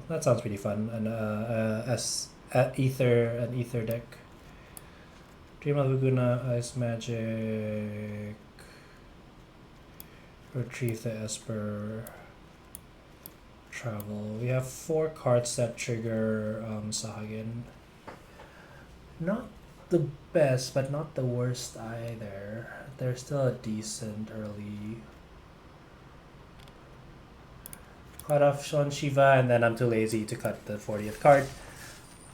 That sounds pretty fun. And as an ether deck. Dream of Laguna, Ice Magic, Retrieve the Esper, Travel. We have 4 cards that trigger Sahagin. Not the best, but not the worst either. They're still a decent early. Cut off Sean Shiva, and then I'm too lazy to cut the 40th card.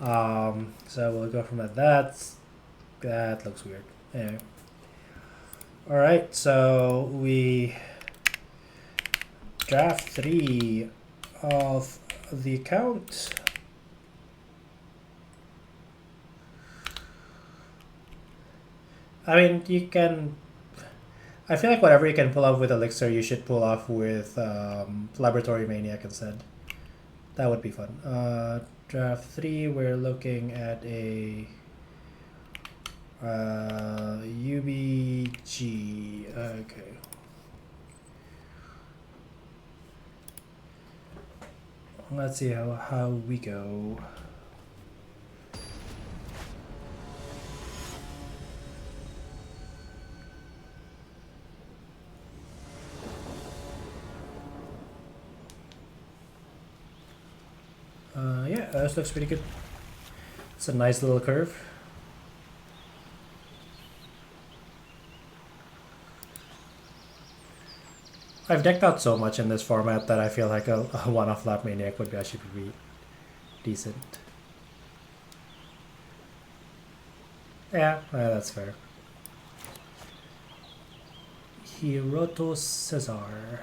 So we'll go from that. That looks weird. Anyway. Alright, so we draft 3 of the account. I mean, you can... I feel like whatever you can pull off with Elixir, you should pull off with Laboratory Maniac instead. That would be fun. Draft 3, we're looking at a... UBG. Okay. Let's see how we go. Yeah, this looks pretty good. It's a nice little curve. I've decked out so much in this format that I feel like a one-off Lap Maniac would actually be decent. Yeah, that's fair. Hiroto Cesar.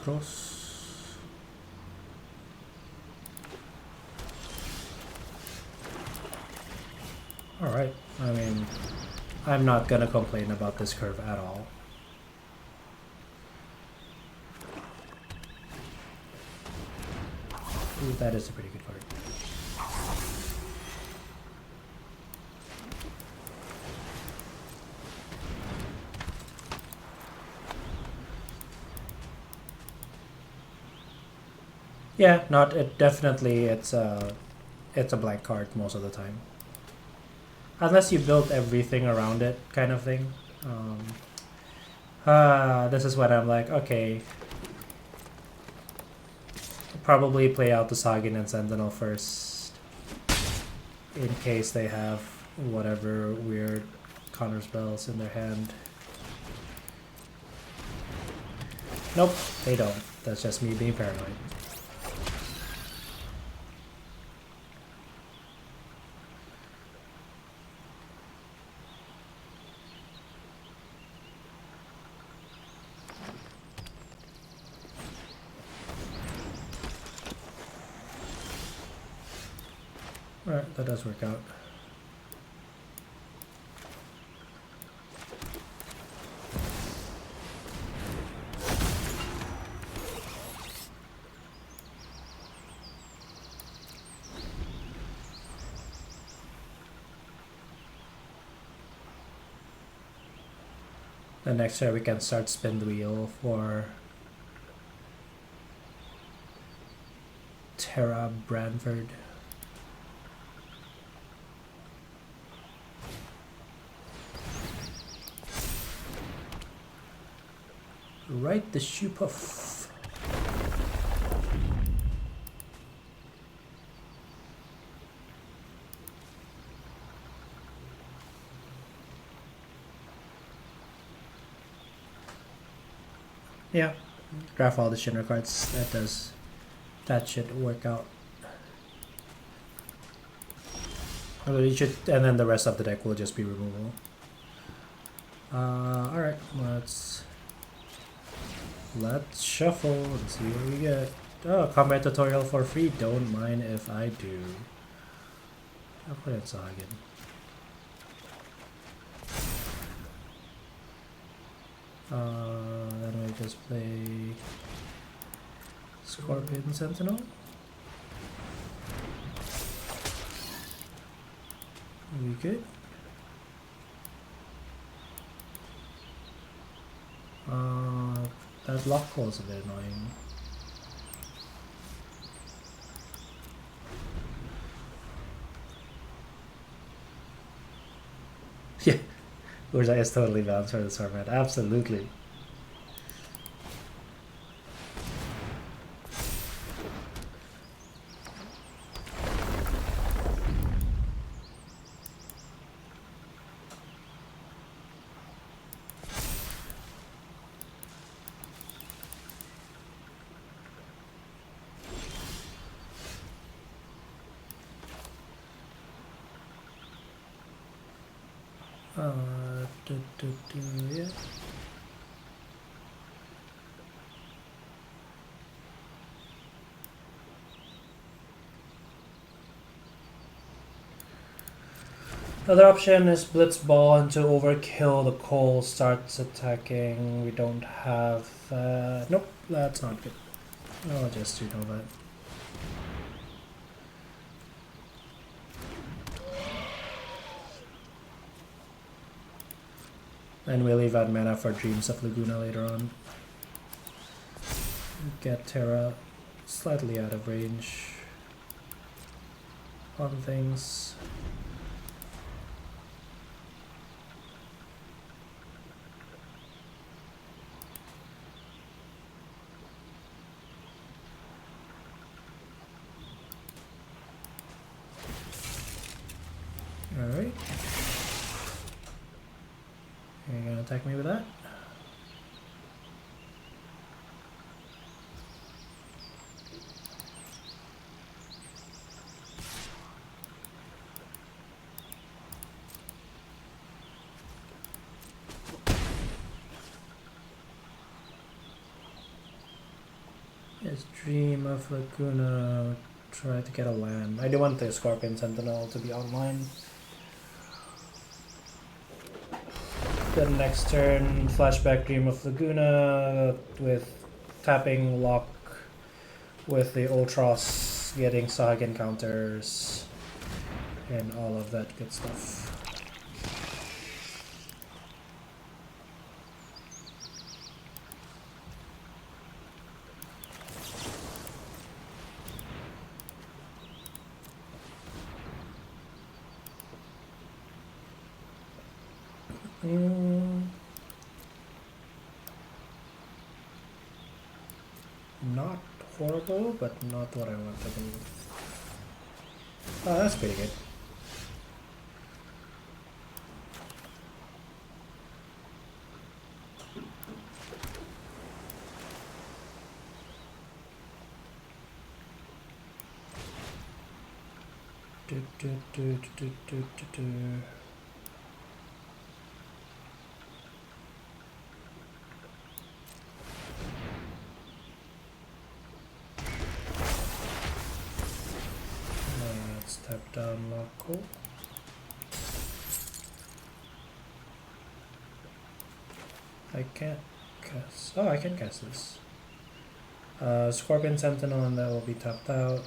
Outros. Alright, I mean, I'm not gonna complain about this curve at all. Ooh, that is a pretty good card. Yeah, not it. Definitely, it's a blank card most of the time, unless you build everything around it, kind of thing. This is when I'm like, okay, probably play out the Sagin and Sentinel first, in case they have whatever weird counter spells in their hand. Nope, they don't. That's just me being paranoid. Alright, that does work out. The next year we can start spin the wheel for Tara Branford. Right, the shoe puff. Yeah, draft all the Shinra cards. That should work out. You should, and then the rest of the deck will just be removal. All right, let's shuffle and see what we get. Oh, combat tutorial for free. Don't mind if I do. I'll put it Sagan. Then we just play Scorpion Sentinel. Are we good? That lock call is a bit annoying. Yeah, Urza is totally balanced for this format. Absolutely. Yeah. Another option is blitz ball into overkill. The Cole starts attacking. We don't have. Nope, that's not good. I'll just do that. And we leave out mana for Dreams of Laguna later on. Get Terra slightly out of range on things. Alright. You're gonna attack me with that? Yes, Dream of Laguna. Try to get a land. I do want the Scorpion Sentinel to be online. Then next turn, flashback Dream of Laguna with tapping lock with the Ultros, getting Sahuagin counters, and all of that good stuff. Not horrible, but not what I want to do. Oh, that's pretty good. Let's tap down Marco. I can't cast. Oh, I can cast this. Scorpion Sentinel, and that will be tapped out.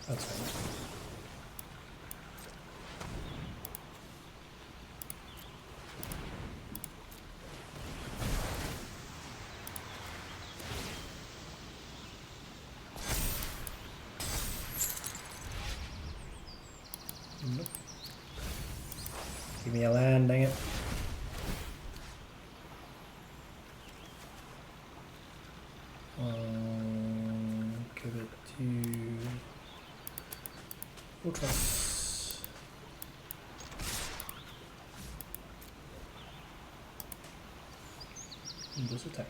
That's fine. Nope. Give me a land, dang it. Give it to Ultras. And this attack.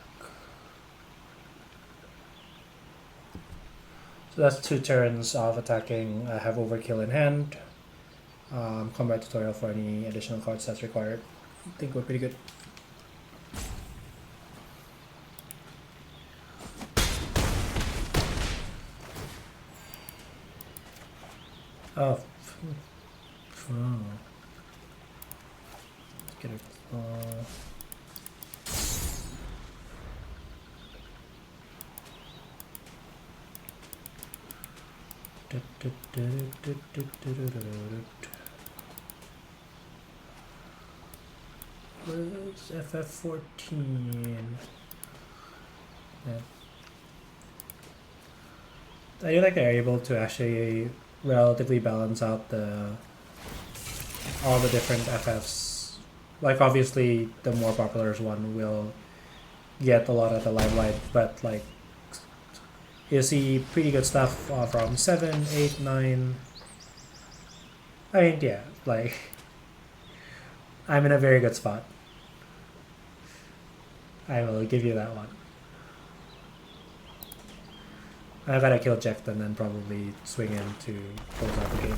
So that's 2 turns of attacking. I have Overkill in hand. Combat tutorial for any additional cards that's required. I think we're pretty good. Oh. Let's get it. Where's FF14? Yeah. I do like they're able to actually relatively balance out all the different FFs. Like obviously the more popular one will get a lot of the limelight, but like you see pretty good stuff from 7, 8, 9. I mean, yeah, like I'm in a very good spot. I will give you that one. I gotta kill Jecht and then probably swing in to close out the game.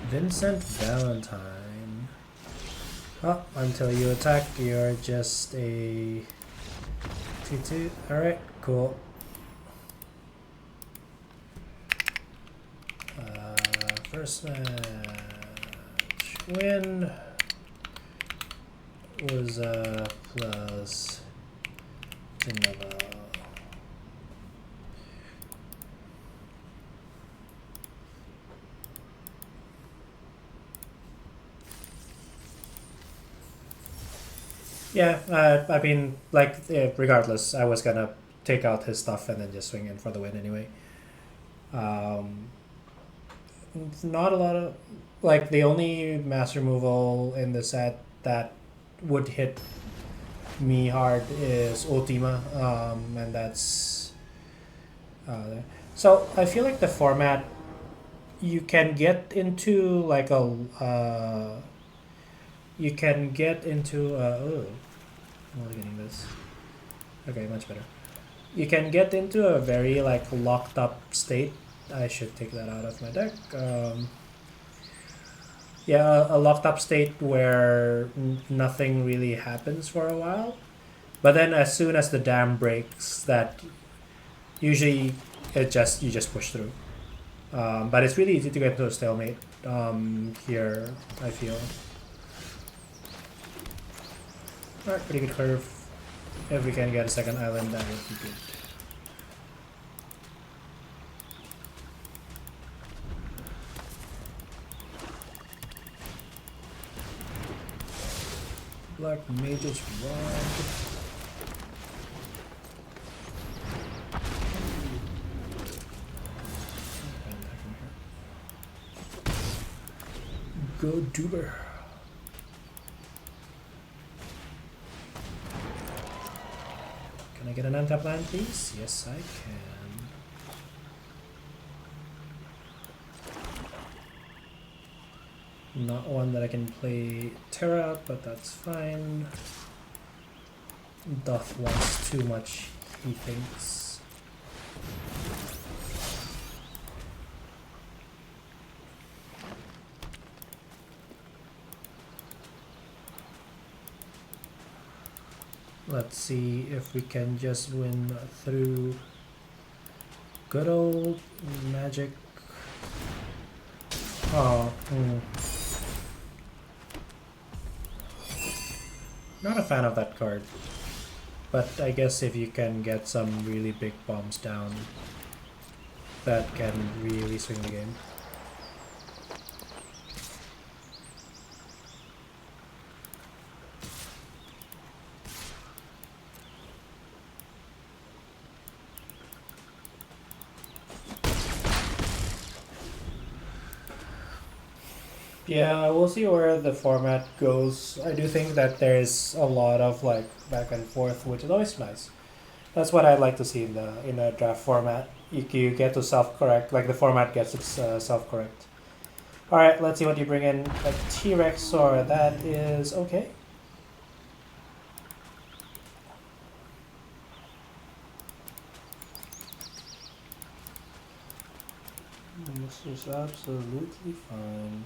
Vincent Valentine. Oh, until you attack, you're just a 2-2. Alright, cool. First match win was plus Geneva. Yeah, I mean, like, regardless, I was gonna take out his stuff and then just swing in for the win anyway. Not a lot of, like, the only mass removal in the set that would hit me hard is Ultima, and that's so I feel like the format you can get into like a you can get into oh, I'm only getting this. Okay, much better. You can get into a very like locked up state. I should take that out of my deck. Yeah, a locked up state where nothing really happens for a while, but then as soon as the dam breaks, that usually you just push through. But it's really easy to get to a stalemate here, I feel. Alright, pretty good curve. If we can get a second island, that would be good. Black Mage's Rod. Go Duber. Can I get an untap land, please? Yes, I can. Not one that I can play Terra out, but that's fine. Doth wants too much, he thinks. Let's see if we can just win through good old magic. Oh, not a fan of that card. But I guess if you can get some really big bombs down, that can really swing the game. Yeah, we'll see where the format goes. I do think that there's a lot of like back and forth, which is always nice. That's what I'd like to see in a draft format. You get to self-correct, like the format gets its self-correct. All right, let's see what you bring in. A T-Rex, or that is okay. This is absolutely fine.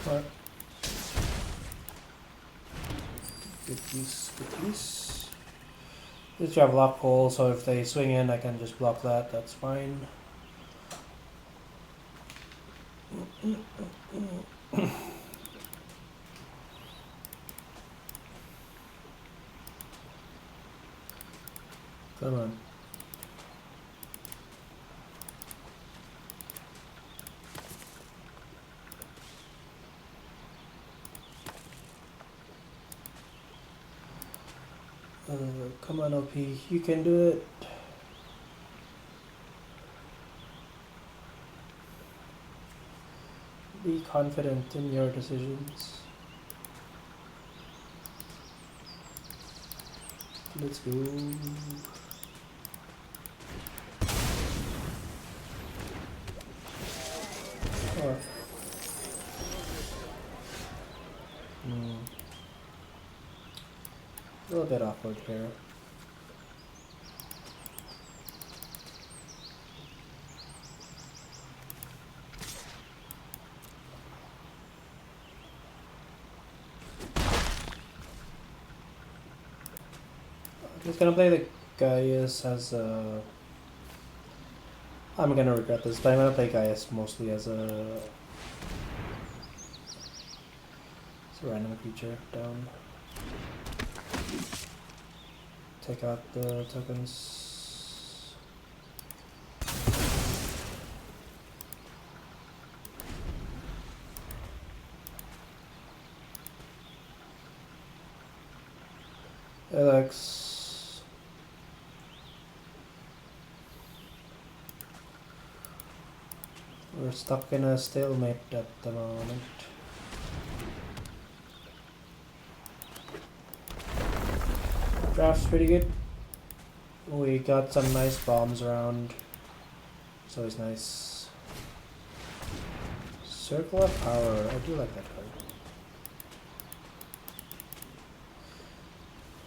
What? Good piece, good piece. Just have lock hole, so if they swing in, I can just block that. That's fine. Come on. Come on, OP. You can do it. Be confident in your decisions. Let's go. Oh. A little bit awkward here. I'm just gonna play the Gaius as a... I'm gonna regret this, but I'm gonna play Gaius mostly as a random creature down. Take out the tokens. Alex. We're stuck in a stalemate at the moment. Draft's pretty good. We got some nice bombs around. It's always nice. Circle of Power. I do like that card.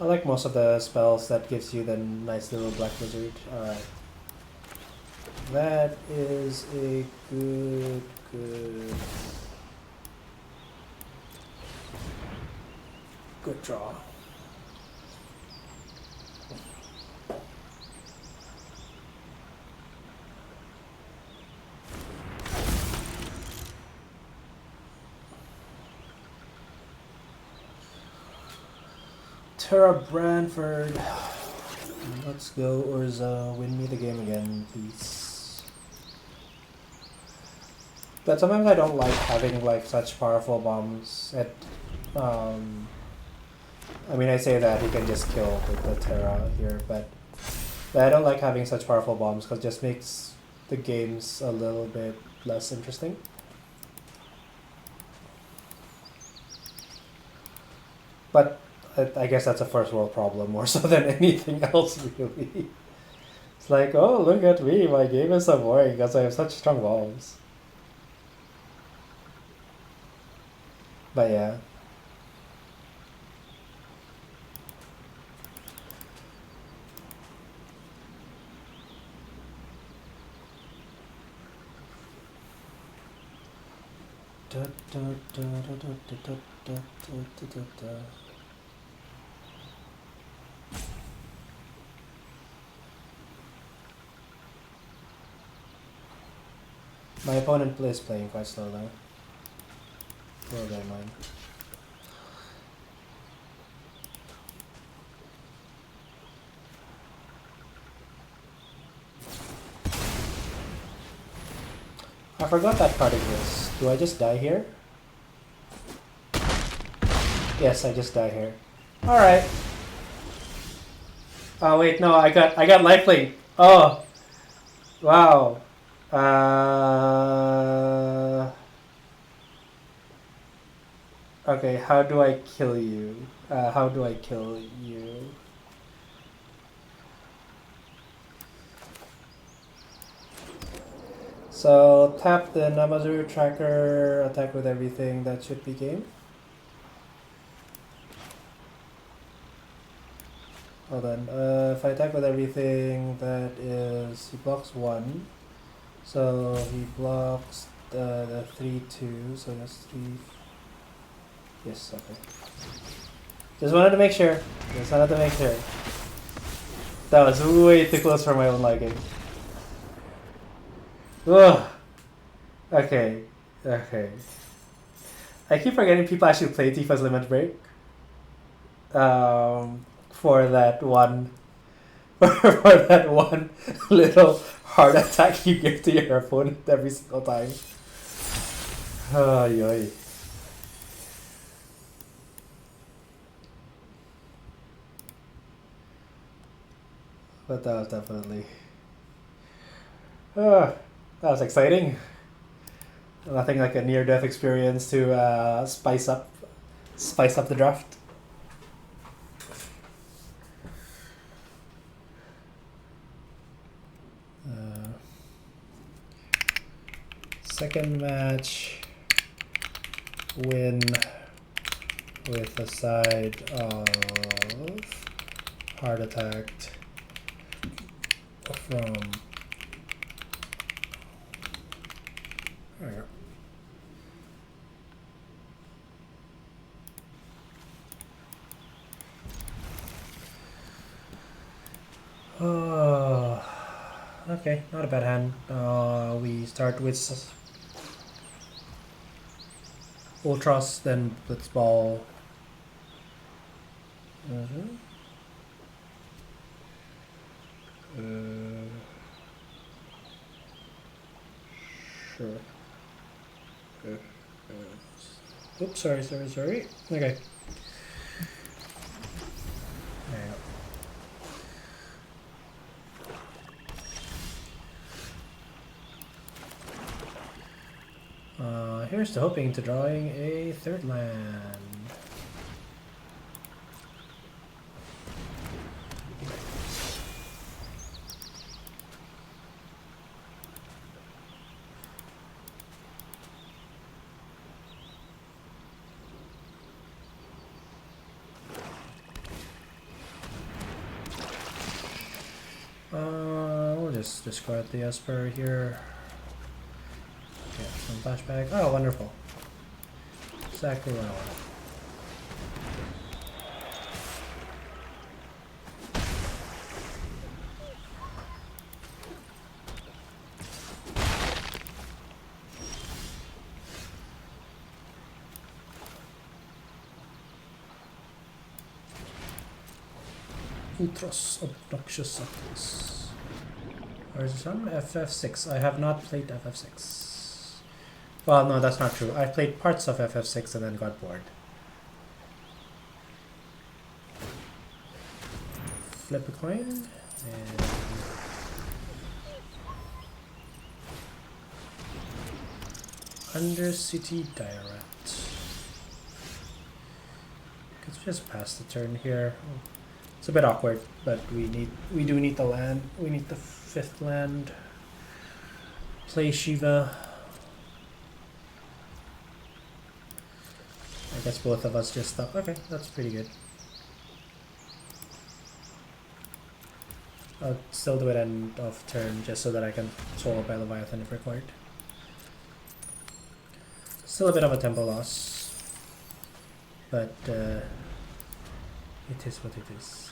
I like most of the spells that gives you the nice little black wizard. Alright. That is a good draw. Tara Branford. Let's go, Urza. Win me the game again, please. But sometimes I don't like having like such powerful bombs. I mean, I say that he can just kill the Terra here, but I don't like having such powerful bombs because it just makes the games a little bit less interesting. But I guess that's a first world problem more so than anything else, really. It's like, oh, look at me, my game is so boring because I have such strong bombs. But yeah. My opponent is playing quite slow though. Bear that in mind. I forgot that card exists. Do I just die here? Yes, I just die here. Alright. Oh wait, no, I got lifelink. Oh. Wow. Okay, how do I kill you? How do I kill you? So tap the Namazu tracker, attack with everything, that should be game. Hold on, if I attack with everything, that is, he blocks 1. So he blocks the 3-2, so that's 3. Yes, okay. Just wanted to make sure. That was way too close for my own liking. Ugh. Okay. Okay. I keep forgetting people actually play Tifa's Limit Break. For that one for that one little heart attack you give to your opponent every single time. Ay, ay. But that was definitely that was exciting. Nothing like a near-death experience to spice up the draft. Second match, win with a side of heart attacked from. There we go. Oh, okay, not a bad hand. We start with Ultros, then Blitzball. Sure. Oops, sorry. Okay. There you go. Here's to hoping to drawing a third land. We'll just discard the Esper here. Get some flashback. Oh, wonderful. Exactly what I wanted. Ultros Obnoxious Substance. Where is this from? FF6. I have not played FF6. Well, no, that's not true. I played parts of FF6 and then got bored. Flip a coin. And Undercity Direct. Let's just pass the turn here. It's a bit awkward, but we do need the land. We need the 5th land. Play Shiva. I guess both of us just thought, okay, that's pretty good. I'll still do it end of turn just so that I can solo by Leviathan if required. Still a bit of a tempo loss, but it is what it is.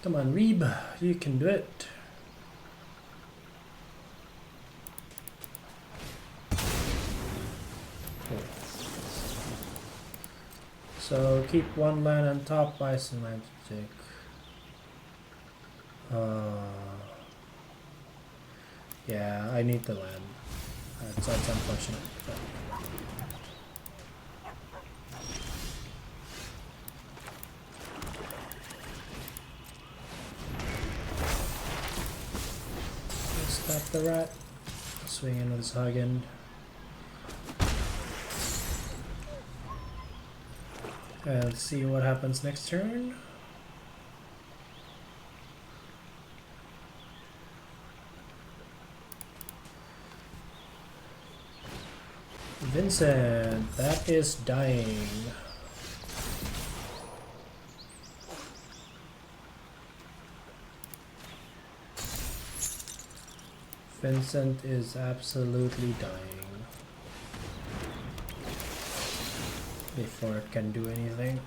Come on, Reeb, you can do it. Okay. So keep one land on top, buy some magic. Yeah, I need the land. That's unfortunate. But stop the rat. Swing in with his Hagen. Let's see what happens next turn. Vincent, that is dying. Vincent is absolutely dying before it can do anything.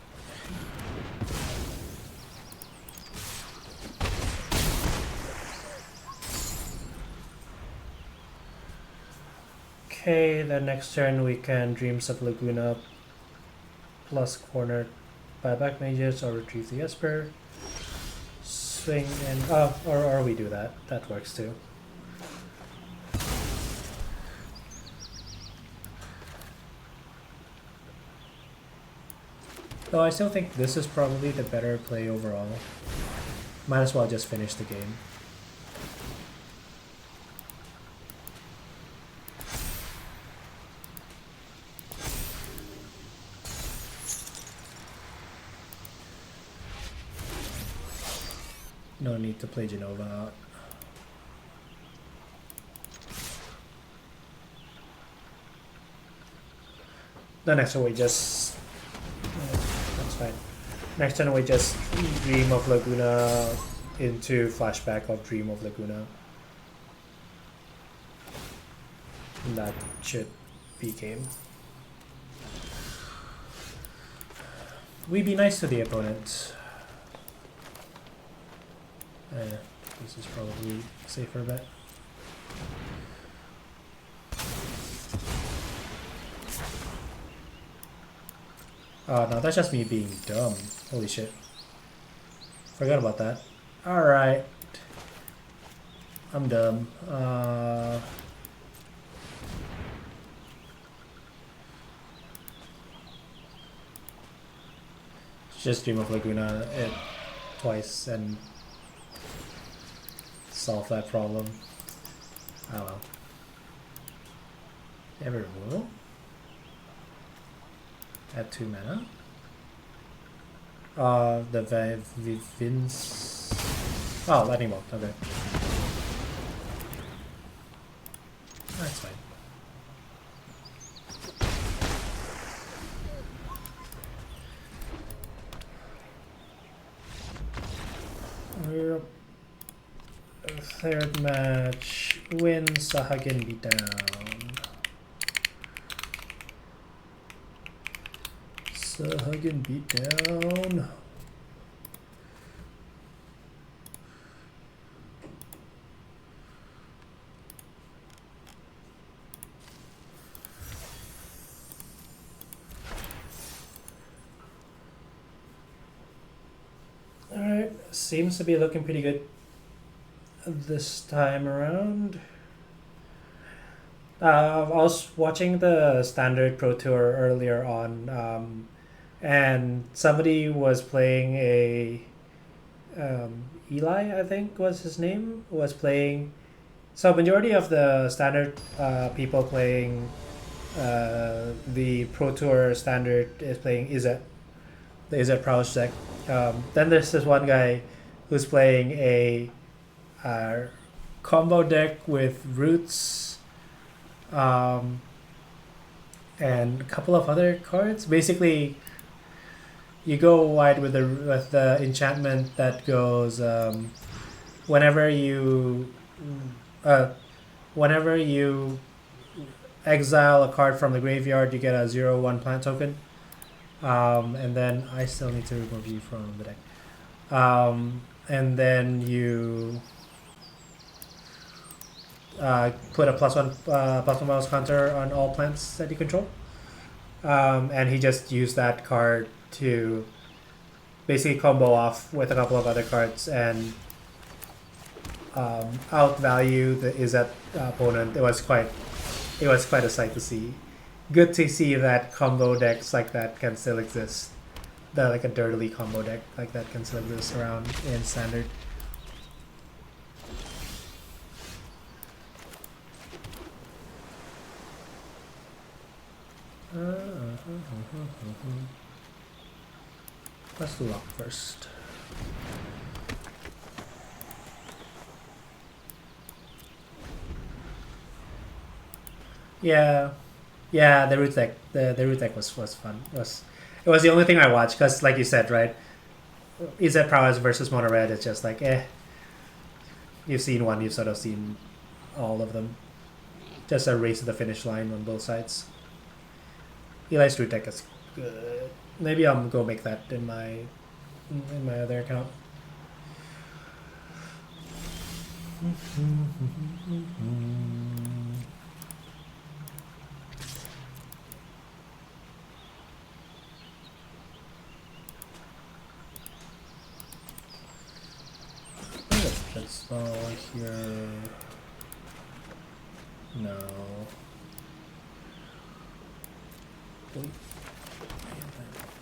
Okay, the next turn we can Dreams of Laguna plus corner buyback mages or retrieve the Esper. Swing and or we do that. That works too. Though I still think this is probably the better play overall. Might as well just finish the game. No need to play Genova out. The next one we just... that's fine. Next turn we just Dream of Laguna into flashback of Dream of Laguna. And that should be game. We be nice to the opponent. This is probably a safer bet. Oh no, that's just me being dumb. Holy shit. Forgot about that. Alright. I'm dumb. Just Dream of Laguna it twice and solve that problem. Oh well. Ever removal? Add 2 mana. The Vince. Oh, lightning bolt. Okay. That's fine. Third match. Win Sahagin beatdown. Sahagin beatdown. Alright, seems to be looking pretty good this time around. I was watching the Standard Pro Tour earlier on, and somebody was playing a Eli, I think was his name, was playing. So majority of the Standard people playing the Pro Tour Standard is playing Izzet, the Izzet Prowess deck. Then there's this one guy who's playing a combo deck with Roots and a couple of other cards. Basically, you go wide with the enchantment that goes whenever you exile a card from the graveyard, you get a 0/1 plant token. And then I still need to remove you from the deck. And then you put a +1 mouse counter on all plants that you control. And he just used that card to basically combo off with a couple of other cards and outvalue the Izzet opponent. It was quite a sight to see. Good to see that combo decks like that can still exist. Like a dirtily combo deck like that can still exist around in Standard. Let's do lock first. Yeah, the root deck. The root deck was fun. It was the only thing I watched because, like you said, right? Izzet Prowess versus Mono Red. It's just like, You've seen one, you've sort of seen all of them. Just a race to the finish line on both sides. Eli's True Tech is good. Maybe I'll go make that in my other account. That's all here. No. Wait.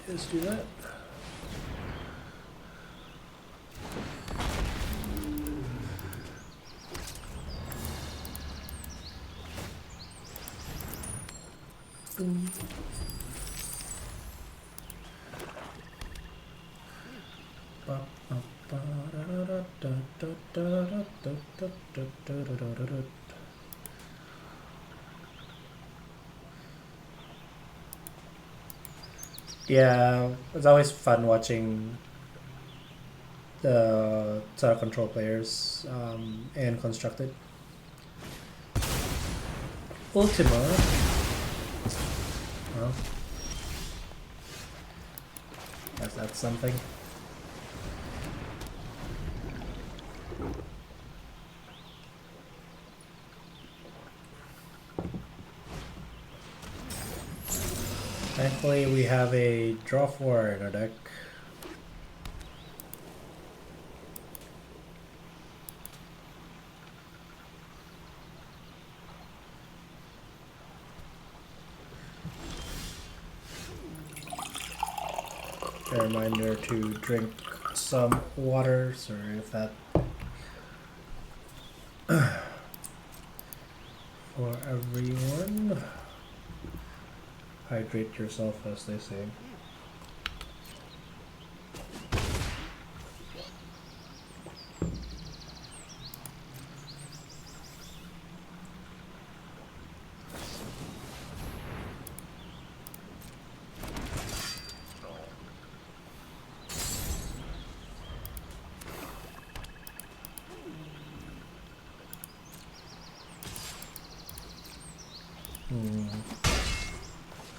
Let's do that. Boom. Yeah, it's always fun watching the Tower Control players and Constructed. Ultima. Well, that's something. Thankfully, we have a draw 4 in our deck. A reminder to drink some water. Sorry if that. For everyone. Hydrate yourself, as they say.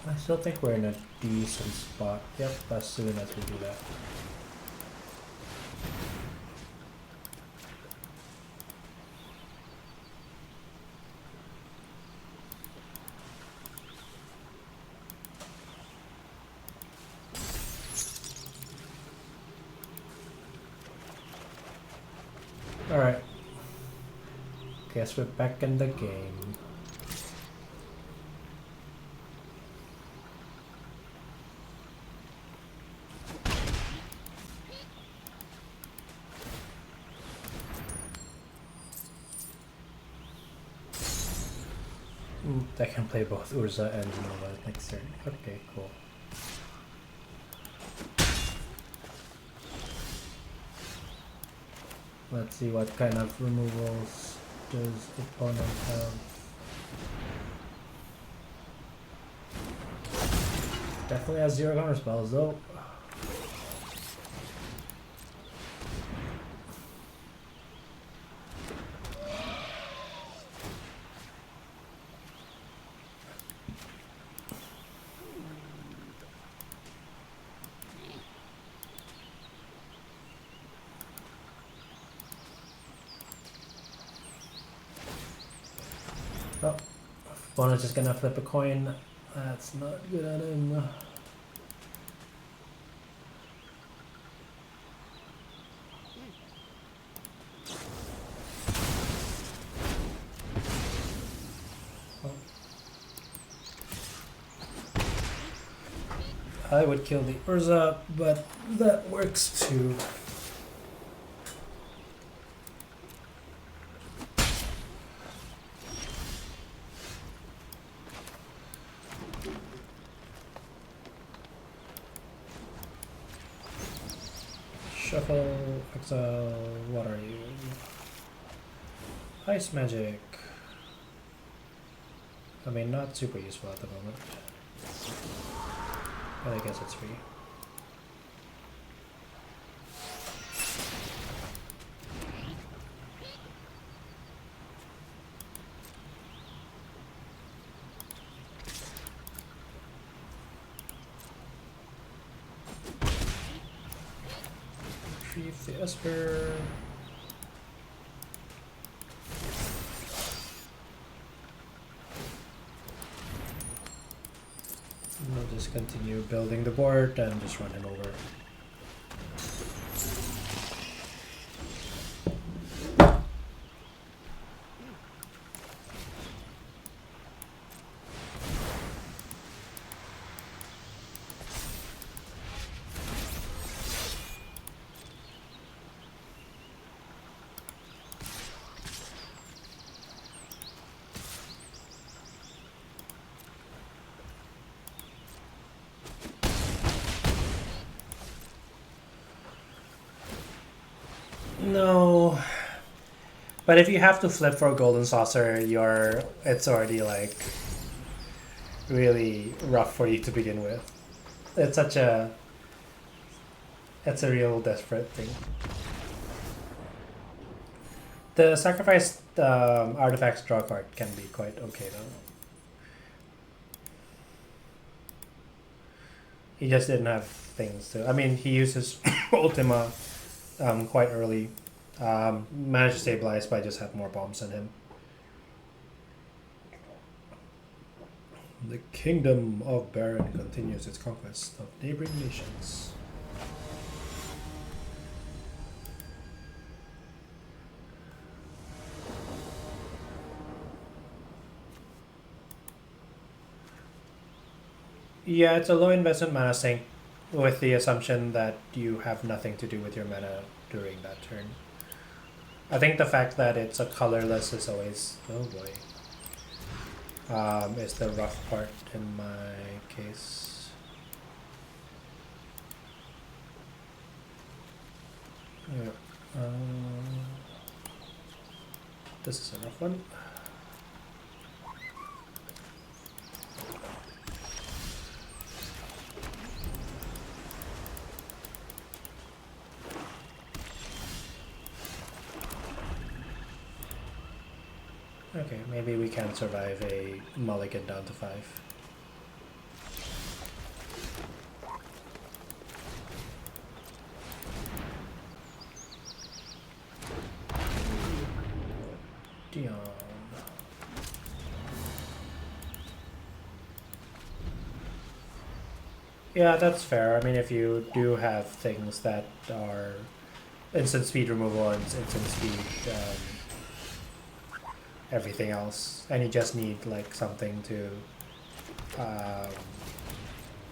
I still think we're in a decent spot. Yep, as soon as we do that. Alright. Guess we're back in the game. I can play both Urza and Nova next turn. Okay, cool. Let's see what kind of removals does opponent have. Definitely has 0 counter spells though. Oh, opponent's just gonna flip a coin. That's not good at him. I would kill the Urza, but that works too. Shuffle, exile, what are you? Ice magic. I mean, not super useful at the moment. But I guess it's free. Retrieve the Esper. We'll just continue building the board and just run him over. No, but if you have to flip for a golden saucer, it's already like really rough for you to begin with. It's a real desperate thing. The sacrificed artifacts draw card can be quite okay though. He just didn't have things to. I mean, he uses Ultima quite early. Managed to stabilize, but I just had more bombs than him. The Kingdom of Baron continues its conquest of neighboring nations. Yeah, it's a low investment mana sink with the assumption that you have nothing to do with your mana during that turn. I think the fact that it's a colorless is always, oh boy, is the rough part in my case. Yeah. This is a rough one. Okay, maybe we can survive a mulligan down to 5. Dion. Yeah, that's fair. I mean, if you do have things that are instant speed removal and instant speed everything else, and you just need like something to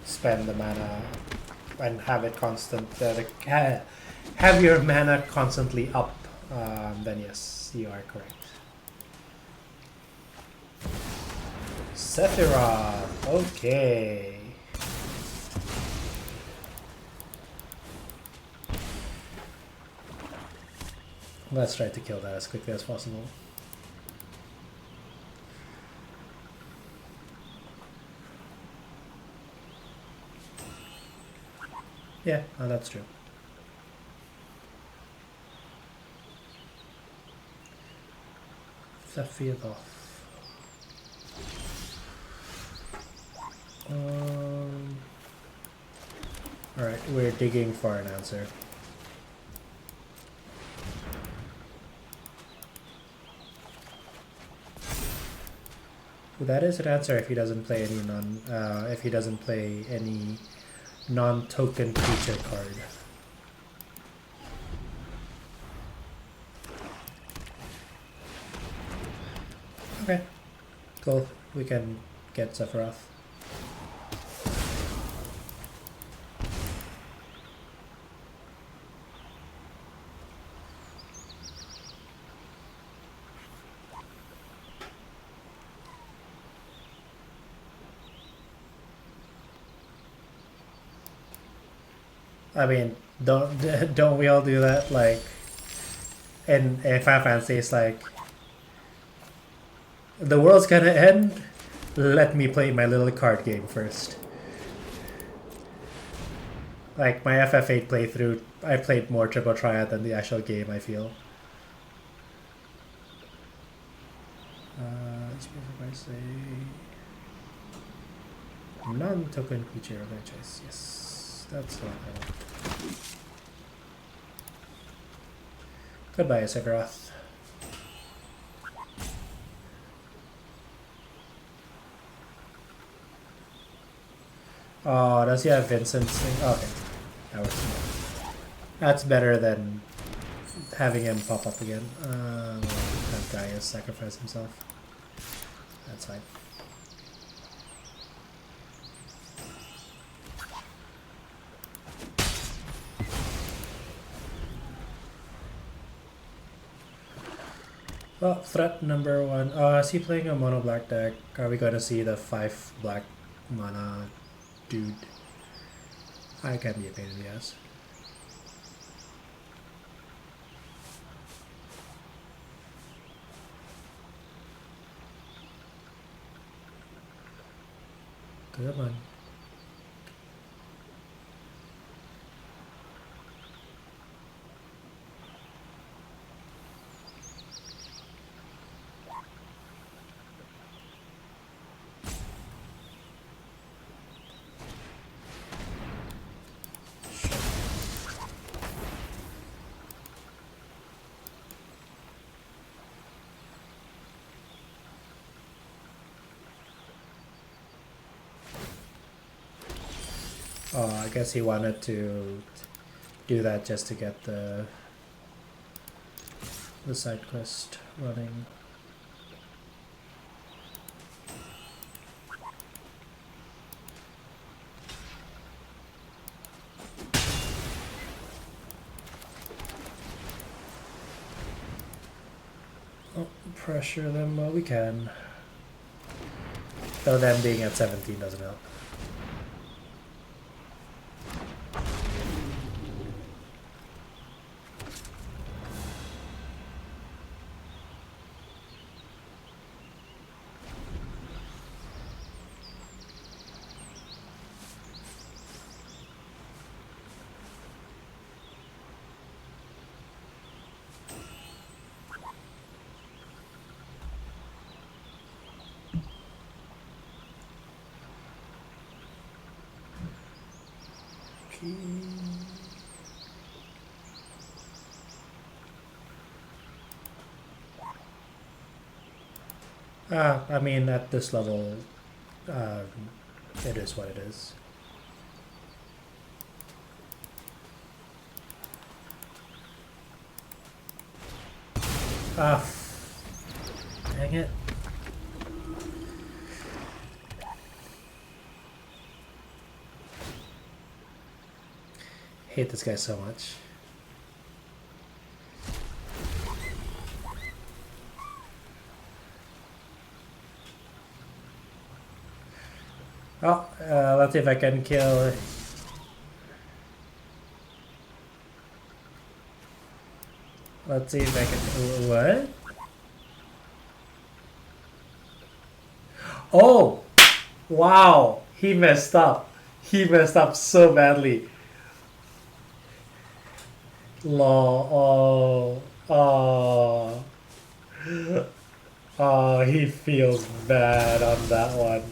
spend the mana and have it constant, have your mana constantly up, then yes, you are correct. Sephiroth, okay. Let's try to kill that as quickly as possible. Yeah, oh, that's true. Sephiroth. Alright, we're digging for an answer. Well, that is an answer if he doesn't play any non-token creature card. Okay, cool. We can get Sephiroth. I mean, don't we all do that? Like, in Final Fantasy, it's like, the world's gonna end, let me play my little card game first. Like, my FF8 playthrough, I played more Triple Triad than the actual game, I feel. If I say non-token creature of their choice, yes. That's what I want. Goodbye, Sephiroth. Oh, does he have Vincent's thing? Oh, okay. That's better than having him pop up again. That guy has sacrificed himself. That's fine. Well, threat number 1. Is he playing a mono black deck? Are we going to see the 5 black mana dude? I can be a pain in the ass. Come on. Oh, I guess he wanted to do that just to get the side quest running. Oh, pressure them while we can. Though them being at 17 doesn't help. I mean, at this level, it is what it is. Dang it. Hate this guy so much. Oh, let's see if I can kill. Let's see if I can. What? Oh! Wow! He messed up. He messed up so badly. Lol. Oh. Oh. Oh, he feels bad on that one.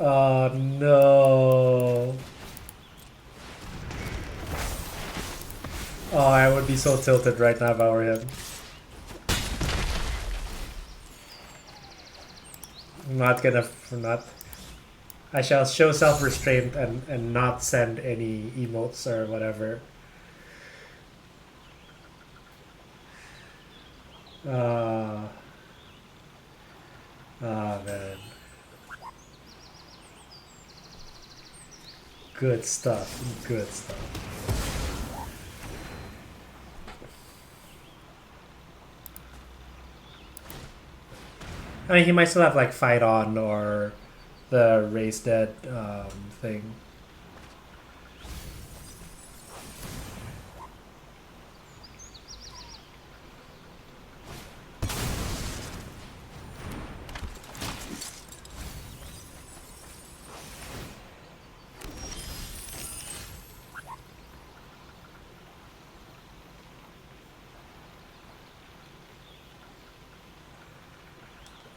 Oh no. Oh, I would be so tilted right now if I were him. I'm not gonna not. I shall show self-restraint and not send any emotes or whatever. Ah, man. Good stuff. Good stuff. I mean, he might still have like Fight On or the Raise Dead thing.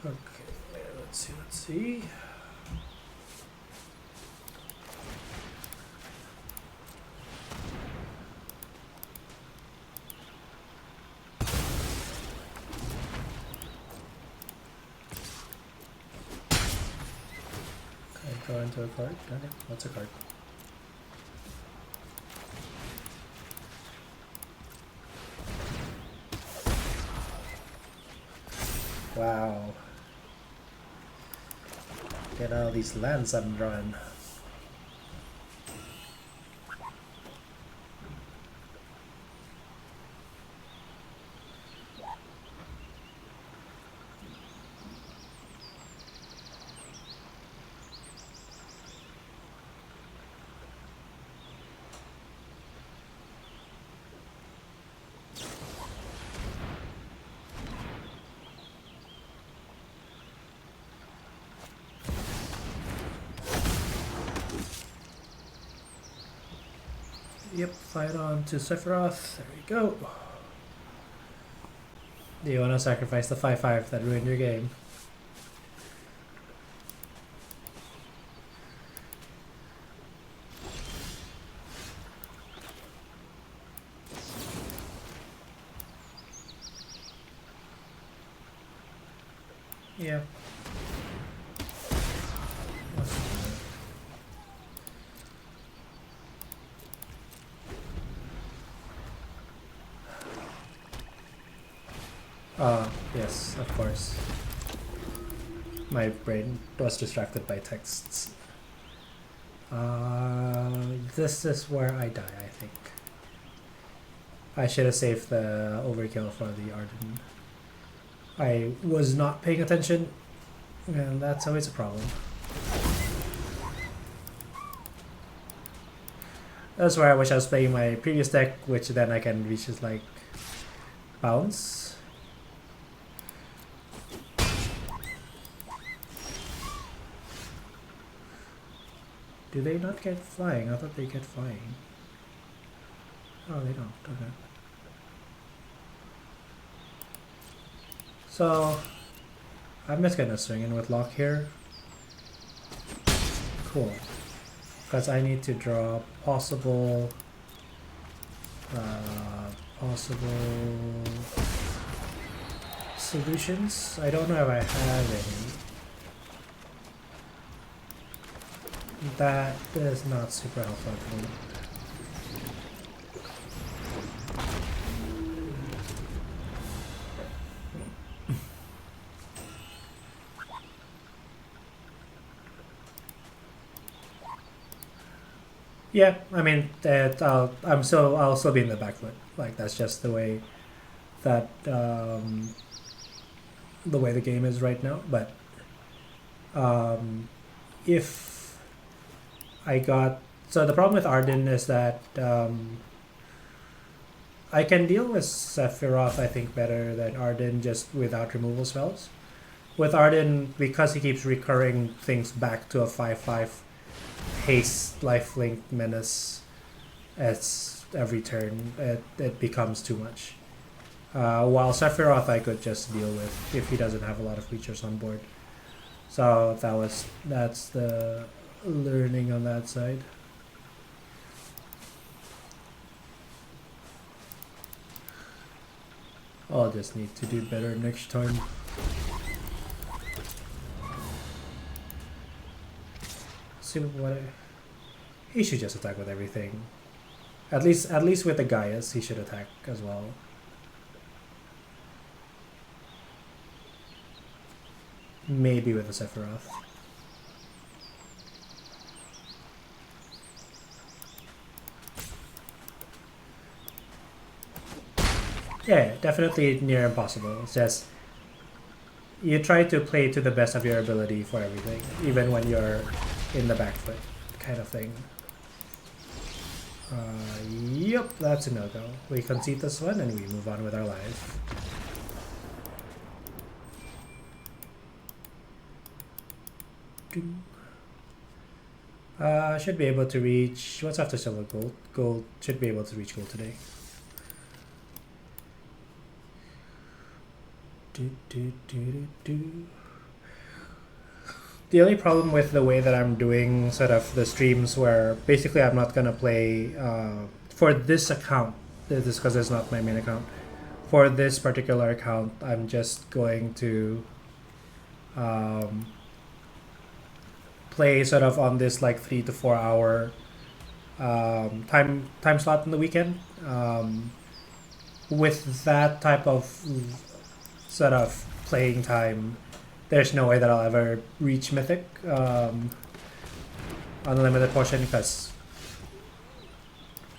Okay, let's see. go into a card. Okay, what's a card? Wow. Get all these lands I'm drawing. Yep, fight on to Sephiroth. There we go. Do you want to sacrifice the 5/5 that ruined your game? Yeah. Yes, of course. My brain was distracted by texts. This is where I die, I think. I should have saved the overkill for the Arden. I was not paying attention, and that's always a problem. That's why I wish I was playing my previous deck, which then I can reach is like bounce. Do they not get flying? I thought they get flying. Oh, they don't. Okay. So, I'm just gonna swing in with lock here. Cool. Because I need to draw possible solutions. I don't know if I have any. That is not super helpful for me. Yeah, I mean that I'll still be in the back foot. Like that's just the way that the way the game is right now. But if I got the problem with Arden is that I can deal with Sephiroth I think better than Arden just without removal spells. With Arden, because he keeps recurring things back to a 5/5 haste lifelink menace as every turn, it becomes too much. While Sephiroth I could just deal with if he doesn't have a lot of creatures on board. So that's the learning on that side. I'll just need to do better next time. See what he should just attack with everything. At least with the Gaius he should attack as well. Maybe with the Sephiroth. Yeah, definitely near impossible. It's just you try to play to the best of your ability for everything, even when you're in the back foot kind of thing. Yep, that's a no-go. We concede this one and we move on with our life. Should be able to reach... What's after silver? Gold? Gold should be able to reach gold today. The only problem with the way that I'm doing sort of the streams where basically I'm not going to play for this account, this is because it's not my main account, for this particular account I'm just going to play sort of on this like 3 to 4 hour time slot in the weekend. With that type of sort of playing time, there's no way that I'll ever reach Mythic unlimited portion because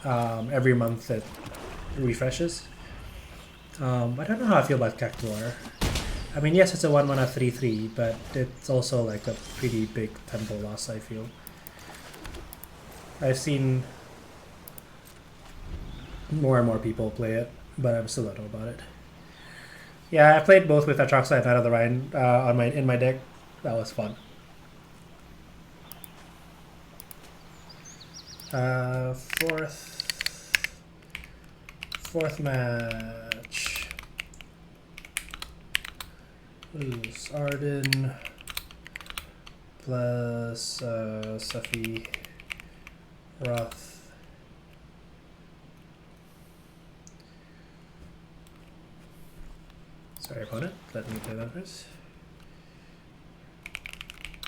every month it refreshes. I don't know how I feel about Cactuar. I mean, yes, it's a 1-mana 3/3, but it's also like a pretty big tempo loss, I feel. I've seen more and more people play it, but I'm still not know about it. Yeah, I played both with Atraxa and Knight of the Rhine in my deck. That was fun. Fourth match. Ooze Arden plus Safi Roth. Sorry, opponent. Let me play that first.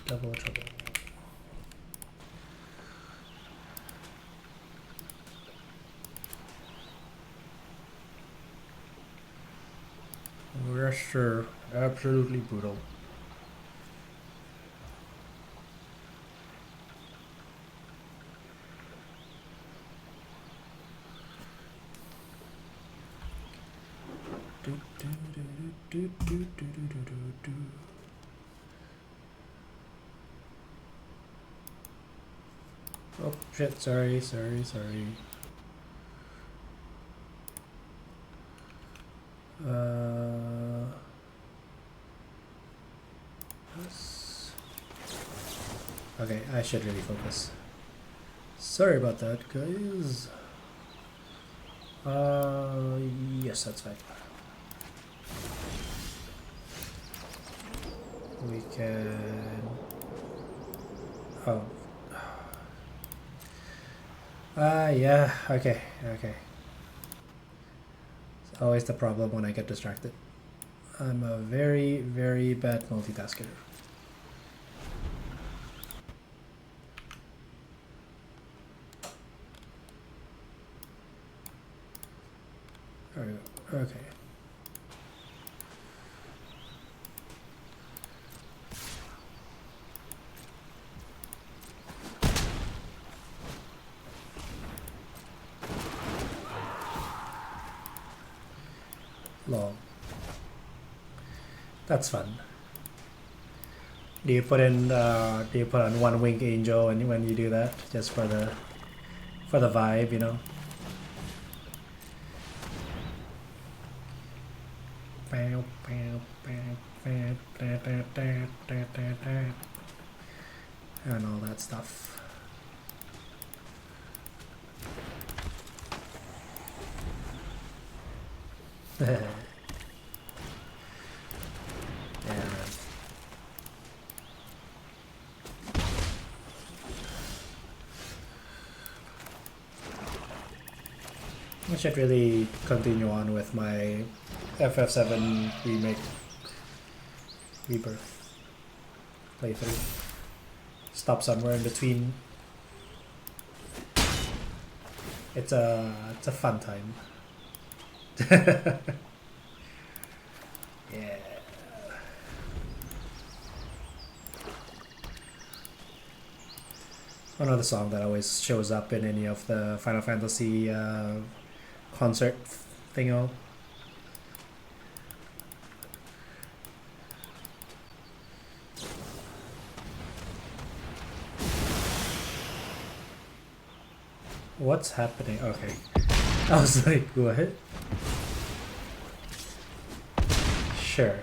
Double trouble. We're sure. Absolutely brutal. Oh shit, sorry. Yes. Okay, I should really focus. Sorry about that, guys. Yes, that's fine. We can... Oh. Yeah, okay. It's always the problem when I get distracted. I'm a very, very bad multitasker. Okay. Long. That's fun. Do you put on one winged angel when you do that just for the vibe, you know? And all that stuff. Yeah. I should really continue on with my FF7 remake rebirth playthrough. Stop somewhere in between. It's a fun time. Yeah. Another song that always shows up in any of the Final Fantasy concert thingo. What's happening? Okay. I was like, what? Sure.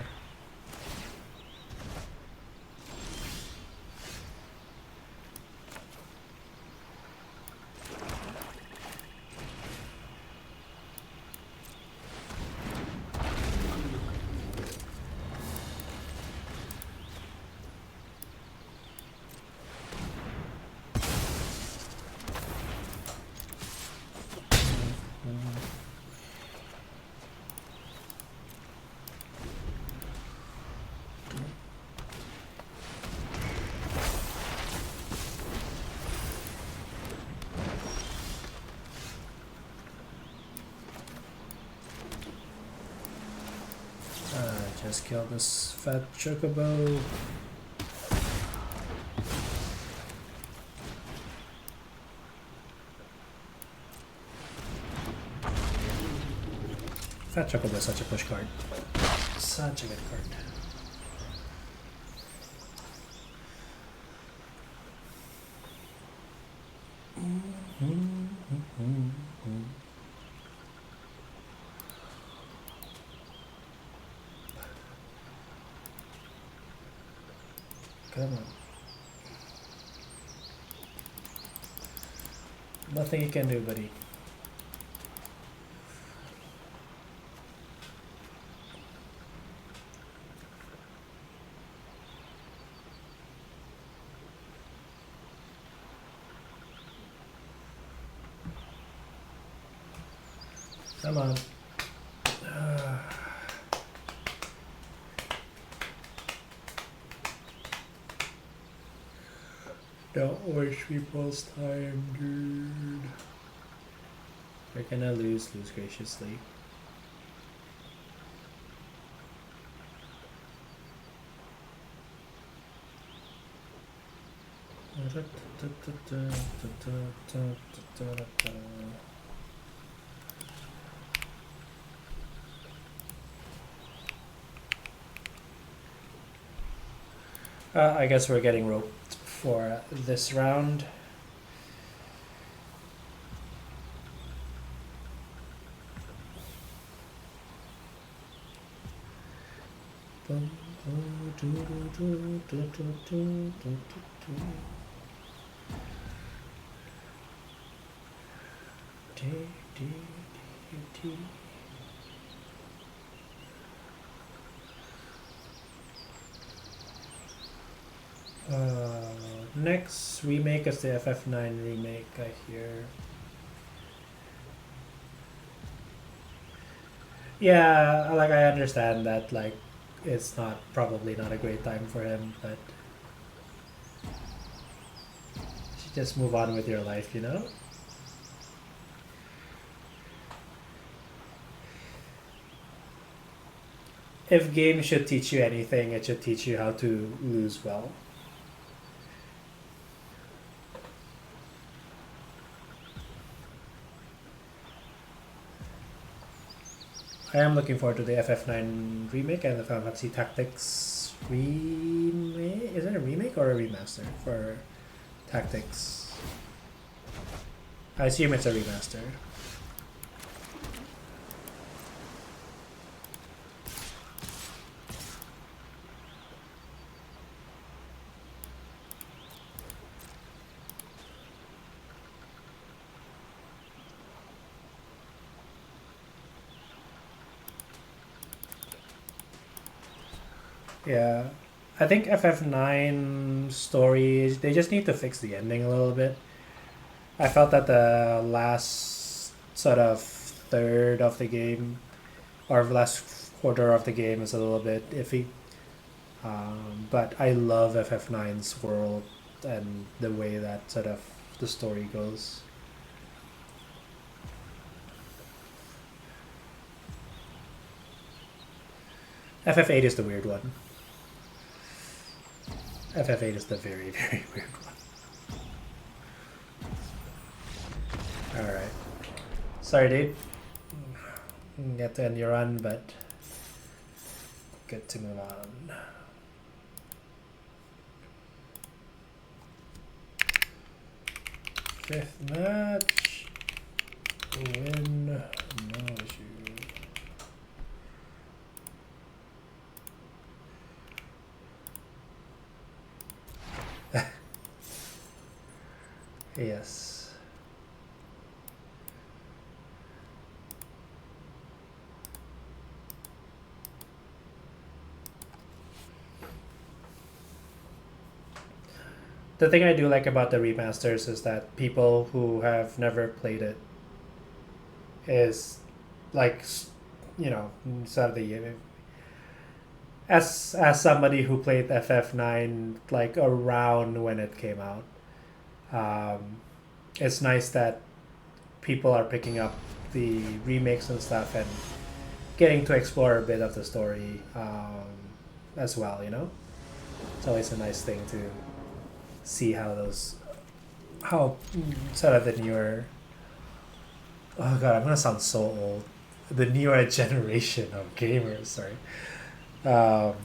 just kill this fat chocobo. Fat chocobo is such a push card. Such a good card. Come on. Nothing you can do, buddy. Come on. Don't waste people's time, dude. We're gonna lose graciously. I guess we're getting roped for this round. Next remake is the FF9 remake, I hear. Yeah, like I understand that like it's probably not a great time for him, but you should just move on with your life, you know? If games should teach you anything, it should teach you how to lose well. I am looking forward to the FF9 remake and the Final Fantasy Tactics remake. Is it a remake or a remaster for Tactics? I assume it's a remaster. Yeah, I think FF9 story, they just need to fix the ending a little bit. I felt that the last sort of third of the game, or last quarter of the game, is a little bit iffy. But I love FF9's world and the way that sort of the story goes. FF8 is the weird one. FF8 is the very, very weird one. Alright. Sorry, dude. You get to end your run, but good to move on. Fifth match. Win. No issue. Yes. The thing I do like about the remasters is that people who have never played it is like, you know, sort of the as somebody who played FF9 like around when it came out. It's nice that people are picking up the remakes and stuff and getting to explore a bit of the story as well. You know, it's always a nice thing to see how sort of the newer. Oh god, I'm gonna sound so old. The newer generation of gamers, sorry, um,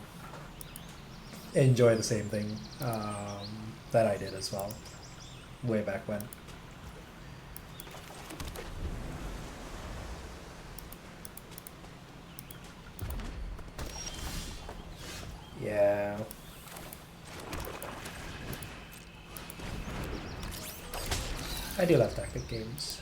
enjoy the same thing that I did as well, way back when. Yeah. I do love tactic games.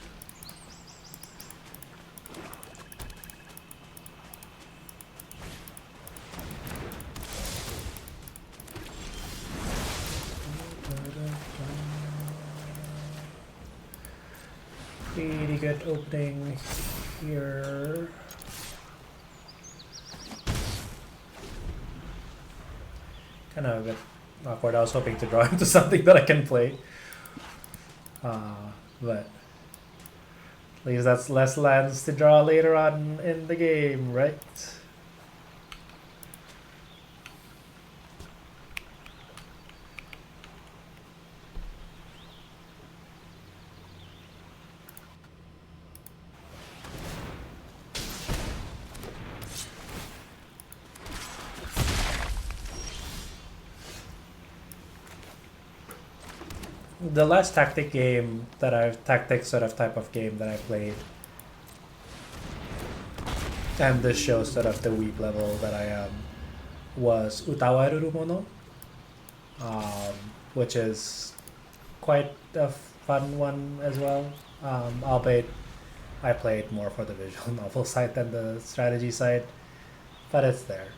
Pretty good opening here. Kind of a bit awkward. I was hoping to draw into something that I can play. But at least that's less lands to draw later on in the game, right? The last tactic sort of type of game that I played, and this shows sort of the weeb level that I am, was Utawaru Mono, which is quite a fun one as well. Albeit I played more for the visual novel side than the strategy side, but it's there.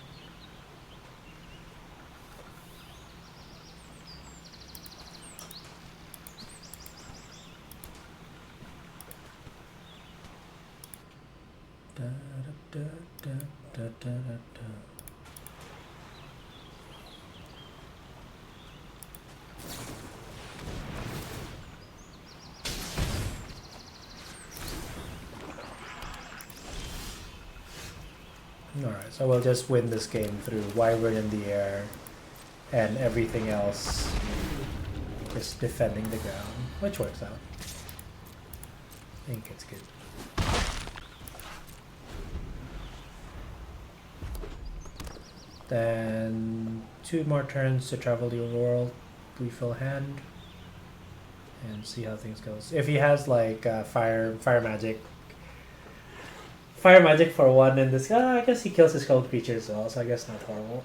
Alright, so we'll just win this game through Wyvern in the air and everything else just defending the ground, which works out. I think it's good. Then 2 more turns to travel your world, refill hand, and see how things goes. If he has like fire magic for 1 in this, I guess he kills his cold creature as well, so I guess not horrible.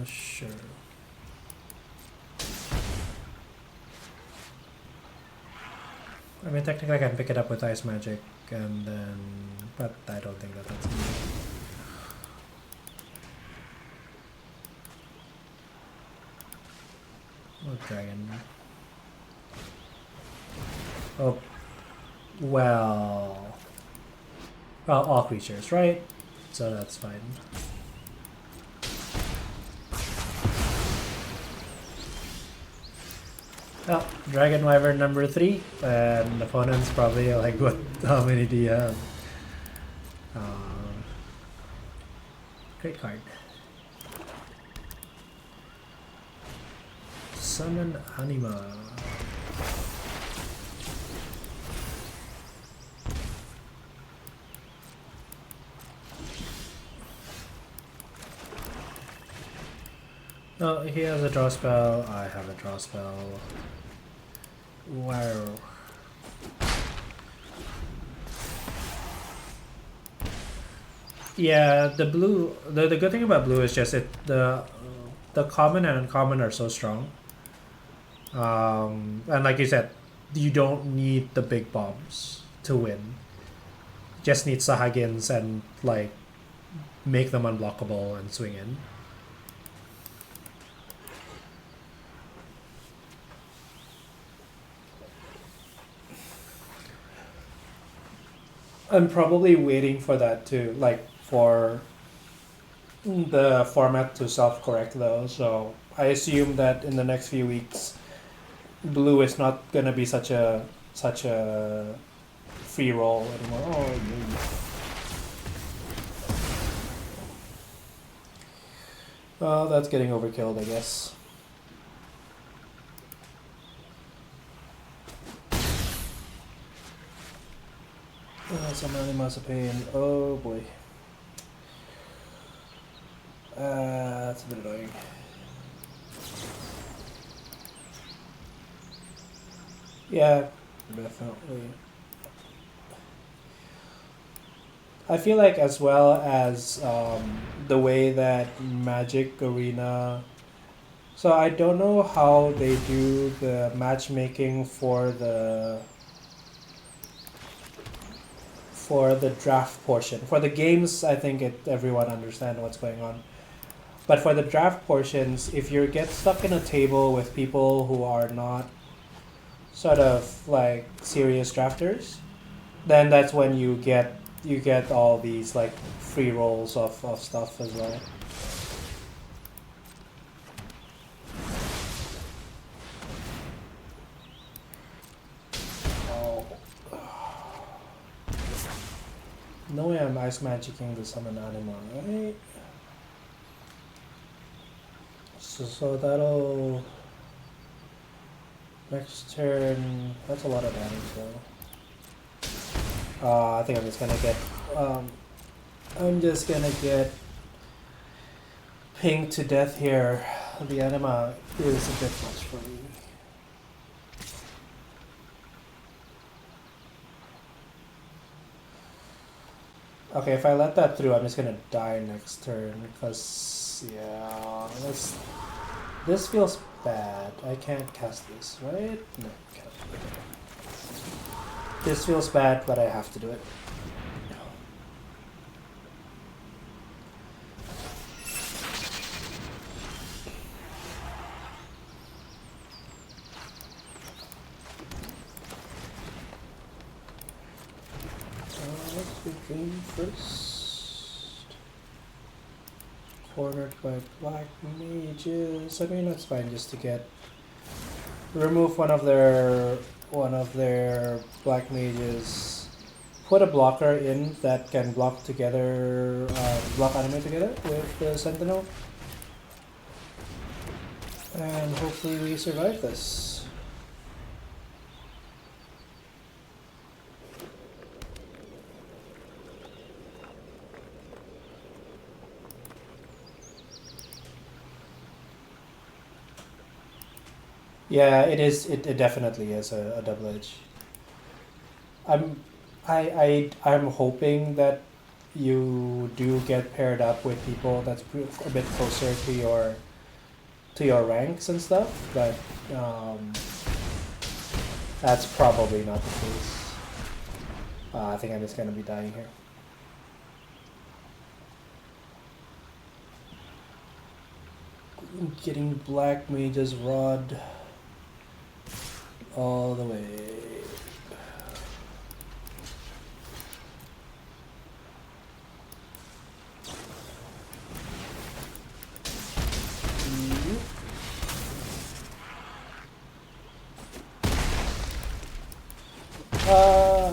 Sure. I mean, technically I can pick it up with ice magic, and then, but I don't think that that's easy. Oh, dragon. Oh, well, all creatures, right? So that's fine. Oh, Dragon Wyvern number 3, and opponents probably like, what? How many do you have? Great card. Summon Anima. Oh, he has a draw spell. I have a draw spell. Wow. Yeah, the blue. The good thing about blue is just the common and uncommon are so strong. And like you said, you don't need the big bombs to win. Just need Sahagins and like make them unblockable and swing in. I'm probably waiting for that to like for the format to self-correct though. So I assume that in the next few weeks, blue is not gonna be such a free roll anymore. Oh, yeah. Well, that's getting overkilled, I guess. Some animals are pain. Oh boy. That's a bit annoying. Yeah, definitely. I feel like as well as the way that Magic Arena. So I don't know how they do the matchmaking for the draft portion. For the games, I think everyone understands what's going on. But for the draft portions, if you get stuck in a table with people who are not sort of like serious drafters, then that's when you get all these like free rolls of stuff as well. Oh. No way I'm ice magicking the summon animal, right? So that'll next turn. That's a lot of damage though. I think I'm just gonna get. I'm just gonna get pinged to death here. The anima is a bit much for me. Okay, if I let that through, I'm just gonna die next turn because yeah, this feels bad. I can't cast this, right? No, I can't. This feels bad, but I have to do it. Let's do dream first. Cornered by black mages. I mean, that's fine just to get remove one of their black mages. Put a blocker in that can block together, block anime together with the sentinel, and hopefully we survive this. Yeah, it is. It definitely is a double edge. I'm I'm hoping that you do get paired up with people that's a bit closer to your ranks and stuff, but that's probably not the case. I think I'm just gonna be dying here. Getting black mage's rod all the way.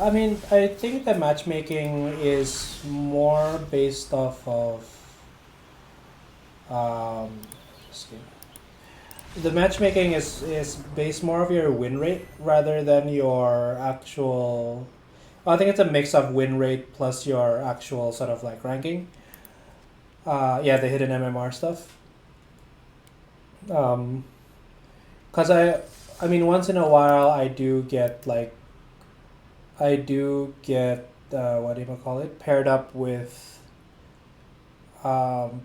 I mean, I think the matchmaking is more based off of the matchmaking is based more of your win rate rather than your actual. I think it's a mix of win rate plus your actual sort of like ranking. Yeah, the hidden MMR stuff. Cause I mean, once in a while I do get what do you call it, paired up with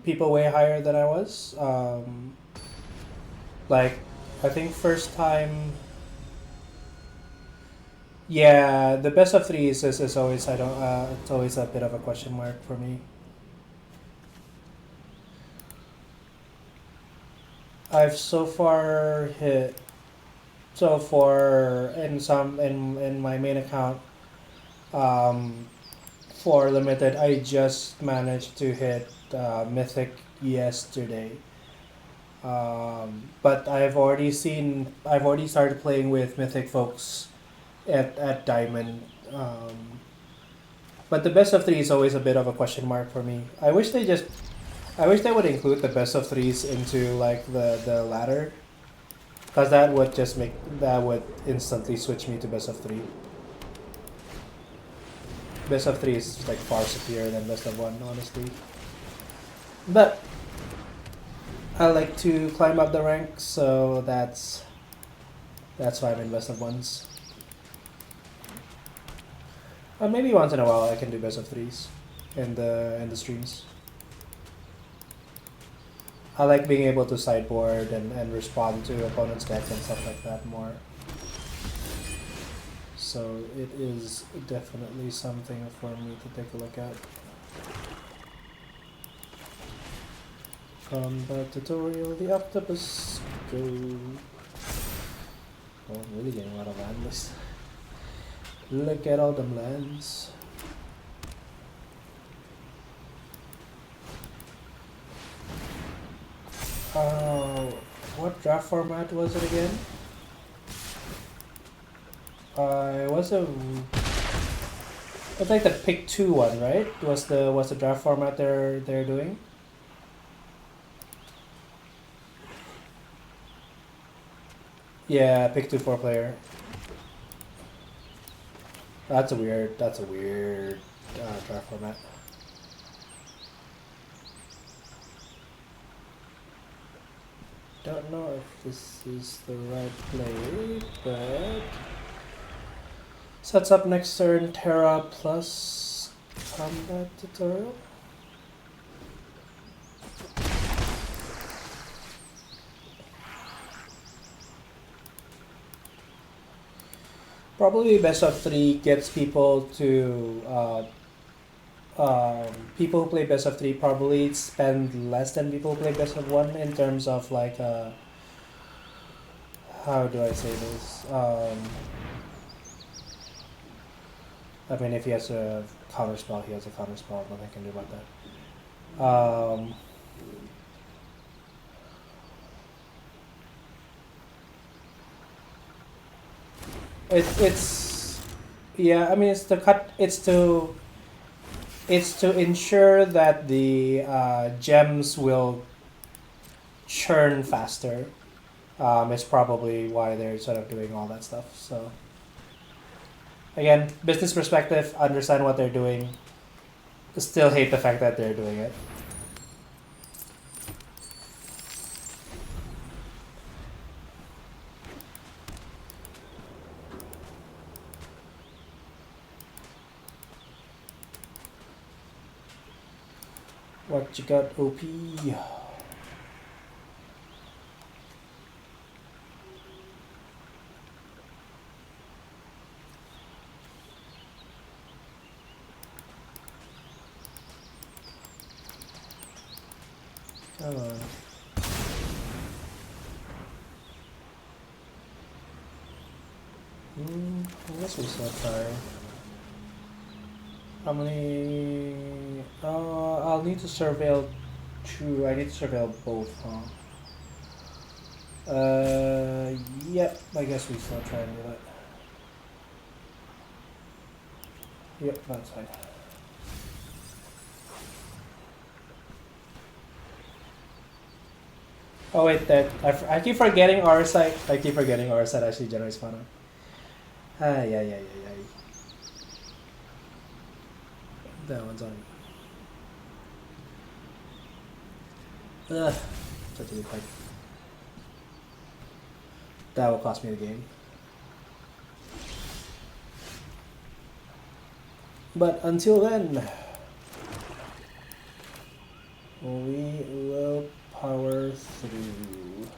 people way higher than I was. Like, I think first time. Yeah, the best of three is always I don't. It's always a bit of a question mark for me. I've so far hit. So for in my main account, um, for limited, I just managed to hit Mythic yesterday. But I've already started playing with Mythic folks at Diamond. But the best of three is always a bit of a question mark for me. I wish they would include the best of threes into like the ladder, because that would instantly switch me to best of three. Best of three is like far superior than best of one, honestly. But I like to climb up the ranks, so that's why I'm in best of ones. Maybe once in a while I can do best of threes in the streams. I like being able to sideboard and respond to opponents' decks and stuff like that more. So it is definitely something for me to take a look at. Combat tutorial, the octopus go. Oh, I'm really getting a lot of land list. Look at all them lands. What draft format was it again? It was it's like the pick 2 one, right? Was the draft format they're doing? Yeah, pick 2 4-player. That's a weird draft format. Don't know if this is the right play, but sets up next turn Terra plus combat tutorial. Probably best of 3 gets people to people who play best of 3 probably spend less than people who play best of 1 in terms of like how do I say this? I mean, if he has a counter spell, he has a counter spell. Nothing I can do about that. It's yeah. I mean, it's to ensure that the gems will churn faster. It's probably why they're sort of doing all that stuff. So again, business perspective, understand what they're doing. Still hate the fact that they're doing it. What you got, OP? Come on. I guess we still try. How many? I'll need to surveil 2. I need to surveil both, huh? Yep. I guess we still try and do that. Yep, that's fine. Oh wait, I keep forgetting Arsite. I keep forgetting Arsite actually generates mana. Yeah. That one's on me. Ugh, such a good fight. That will cost me the game. But until then, we will power through.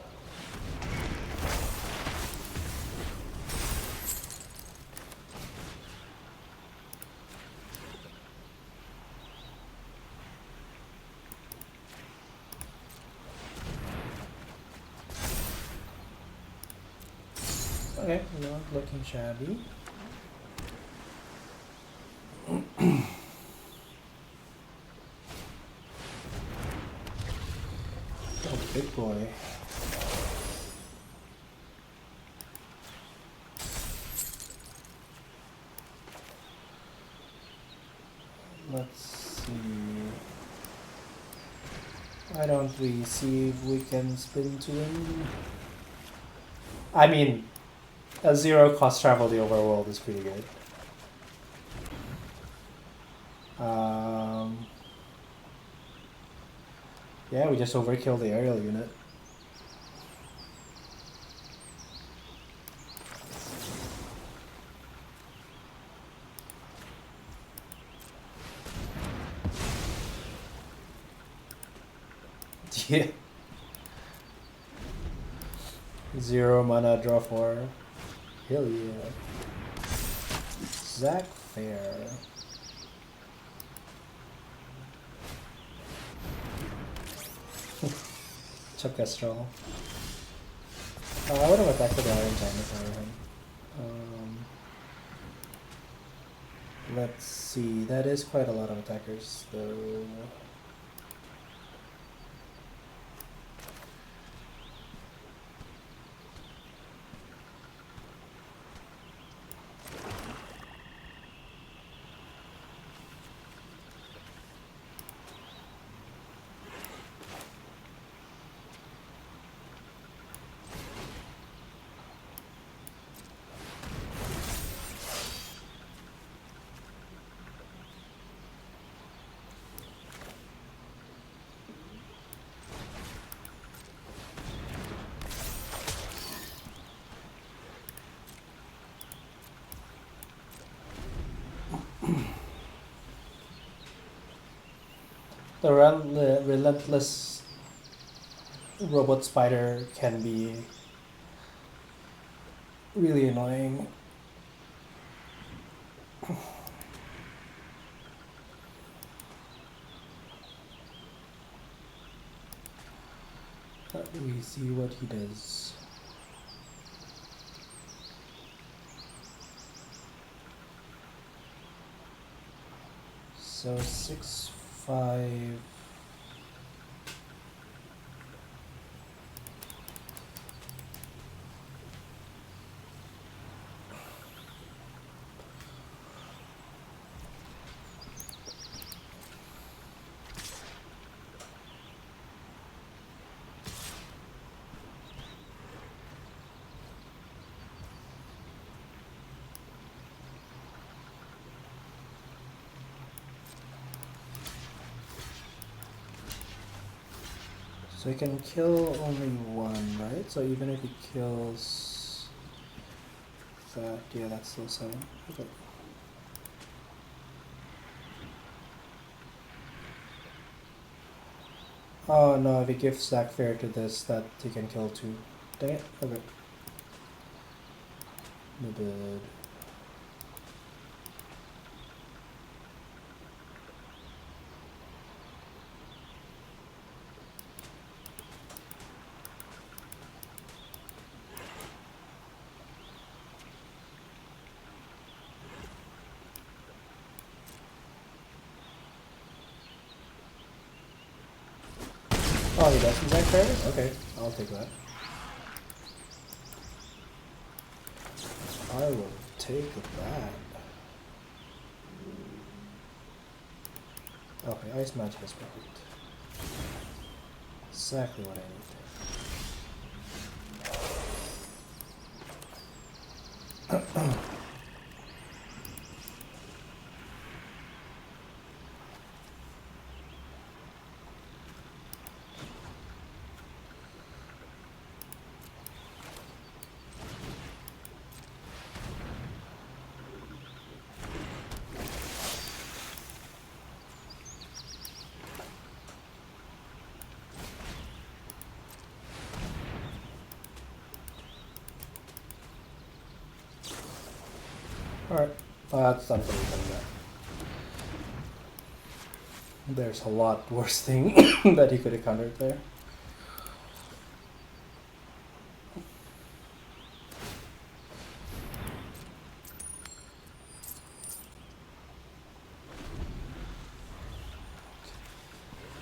Okay, not looking shabby. Big boy. Let's see. Why don't we see if we can spin to win? I mean, a zero cost travel the overworld is pretty good. Yeah, we just overkill the aerial unit. Yeah. 0 mana, draw 4. Hell yeah. Zach Fair. Chuck Kestrel. I would have attacked the Iron Giant if I were him. Let's see. That is quite a lot of attackers, though. The relentless robot spider can be really annoying. Let me see what he does. So 6/5. So he can kill only one, right? So even if he kills that, yeah, that's still 7. Okay. Oh no, if he gives Zach Fair to this, that he can kill 2. Dang it. Okay. No good. Oh, he does Zach Fair? Okay, I'll take that. I will take that. Okay, Ice Magic is perfect. Exactly what I need. Alright, that's something that. There's a lot worse thing that he could have countered there.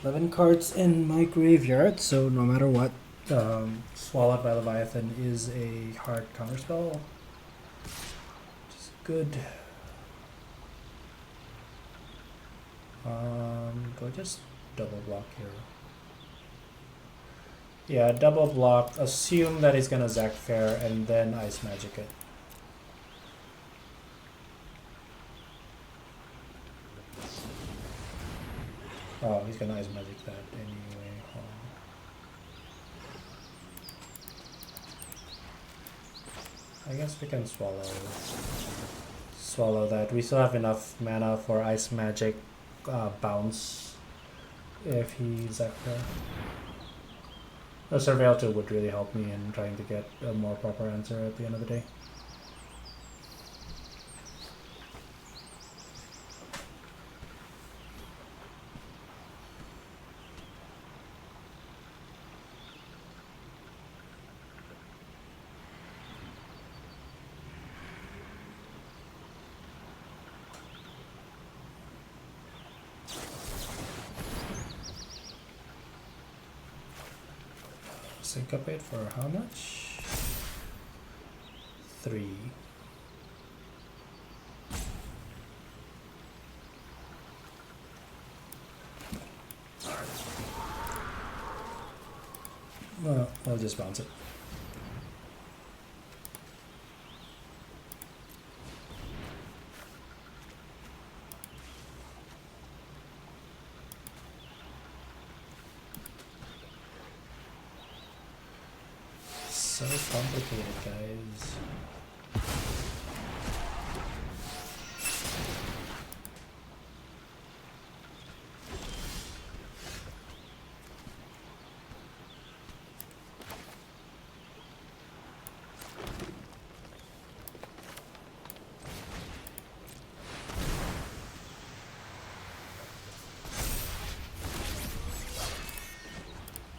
11 cards in my graveyard, so no matter what, Swallowed by Leviathan is a hard counterspell, which is good. Do I just double block here? Yeah, double block, assume that he's gonna Zac Fair and then Ice Magic it. Oh, he's gonna Ice Magic that anyway. I guess we can swallow that. We still have enough mana for Ice Magic bounce if he's Zac Fair. A Surveil 2 would really help me in trying to get a more proper answer at the end of the day. Syncopate for how much? 3. Well, I'll just bounce it. So complicated, guys.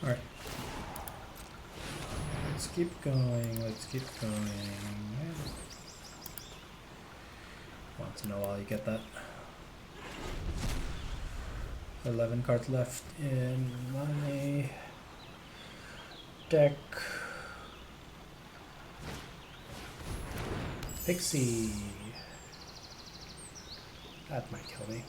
All right. Let's keep going, let's keep going. Once in a while you get that. 11 cards left in my deck. Pixie. That might kill me.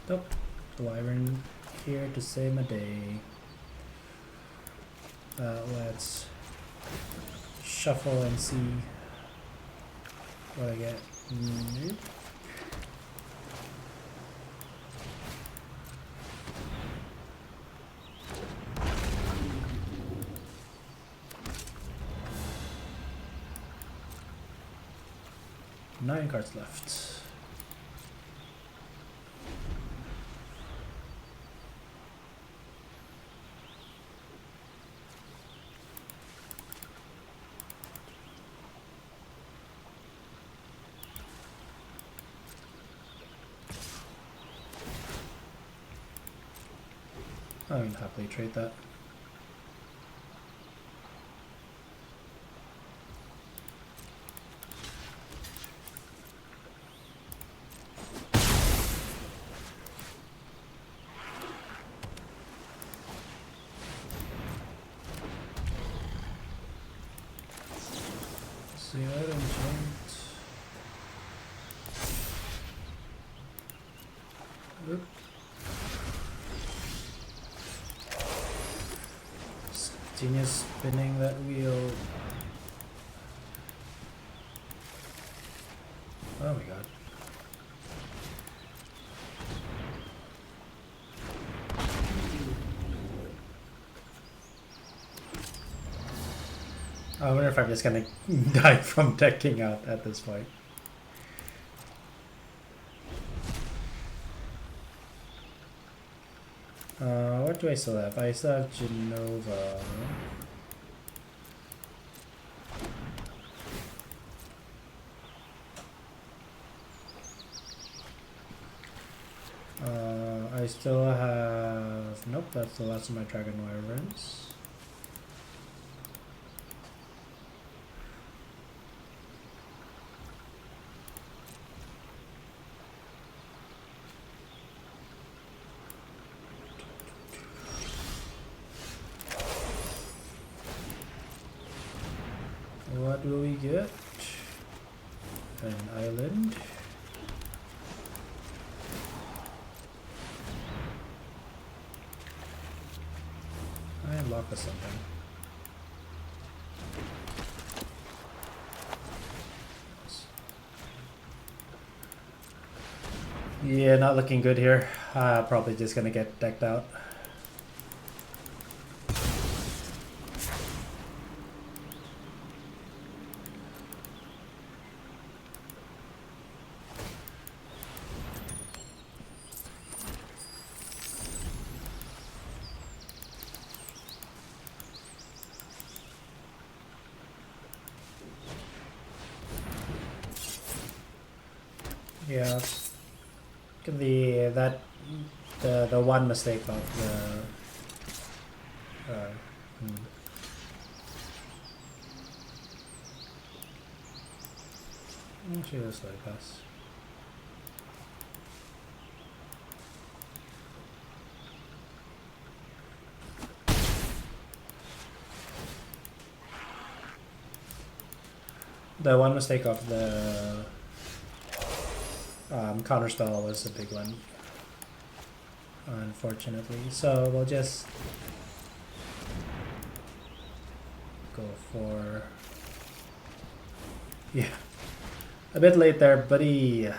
Nope. Wyvern here to save my day. Let's shuffle and see what I get. Nope. Nine cards left. I would happily trade that. See, I don't want. Oop. Genius spinning that wheel. Oh my god. I wonder if I'm just gonna die from decking out at this point. What do I still have? I still have Genova. I still have... Nope, that's the last of my Dragon Wyverns. What will we get? An island. I unlock or something. Yeah, not looking good here. Probably just gonna get decked out. Yeah, the one mistake of the actually let's let it pass. The one mistake of the counterspell was a big one, unfortunately. So we'll just go for, yeah, a bit late there, buddy.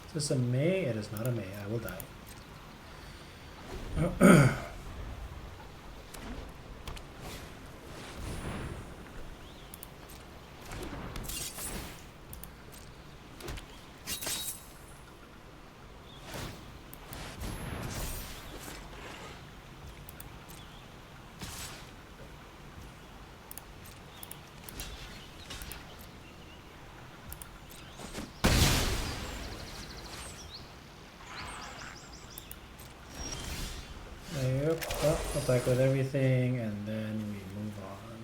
Is this a May? It is not a May. I will die. Yep, attack with everything, and then we move on.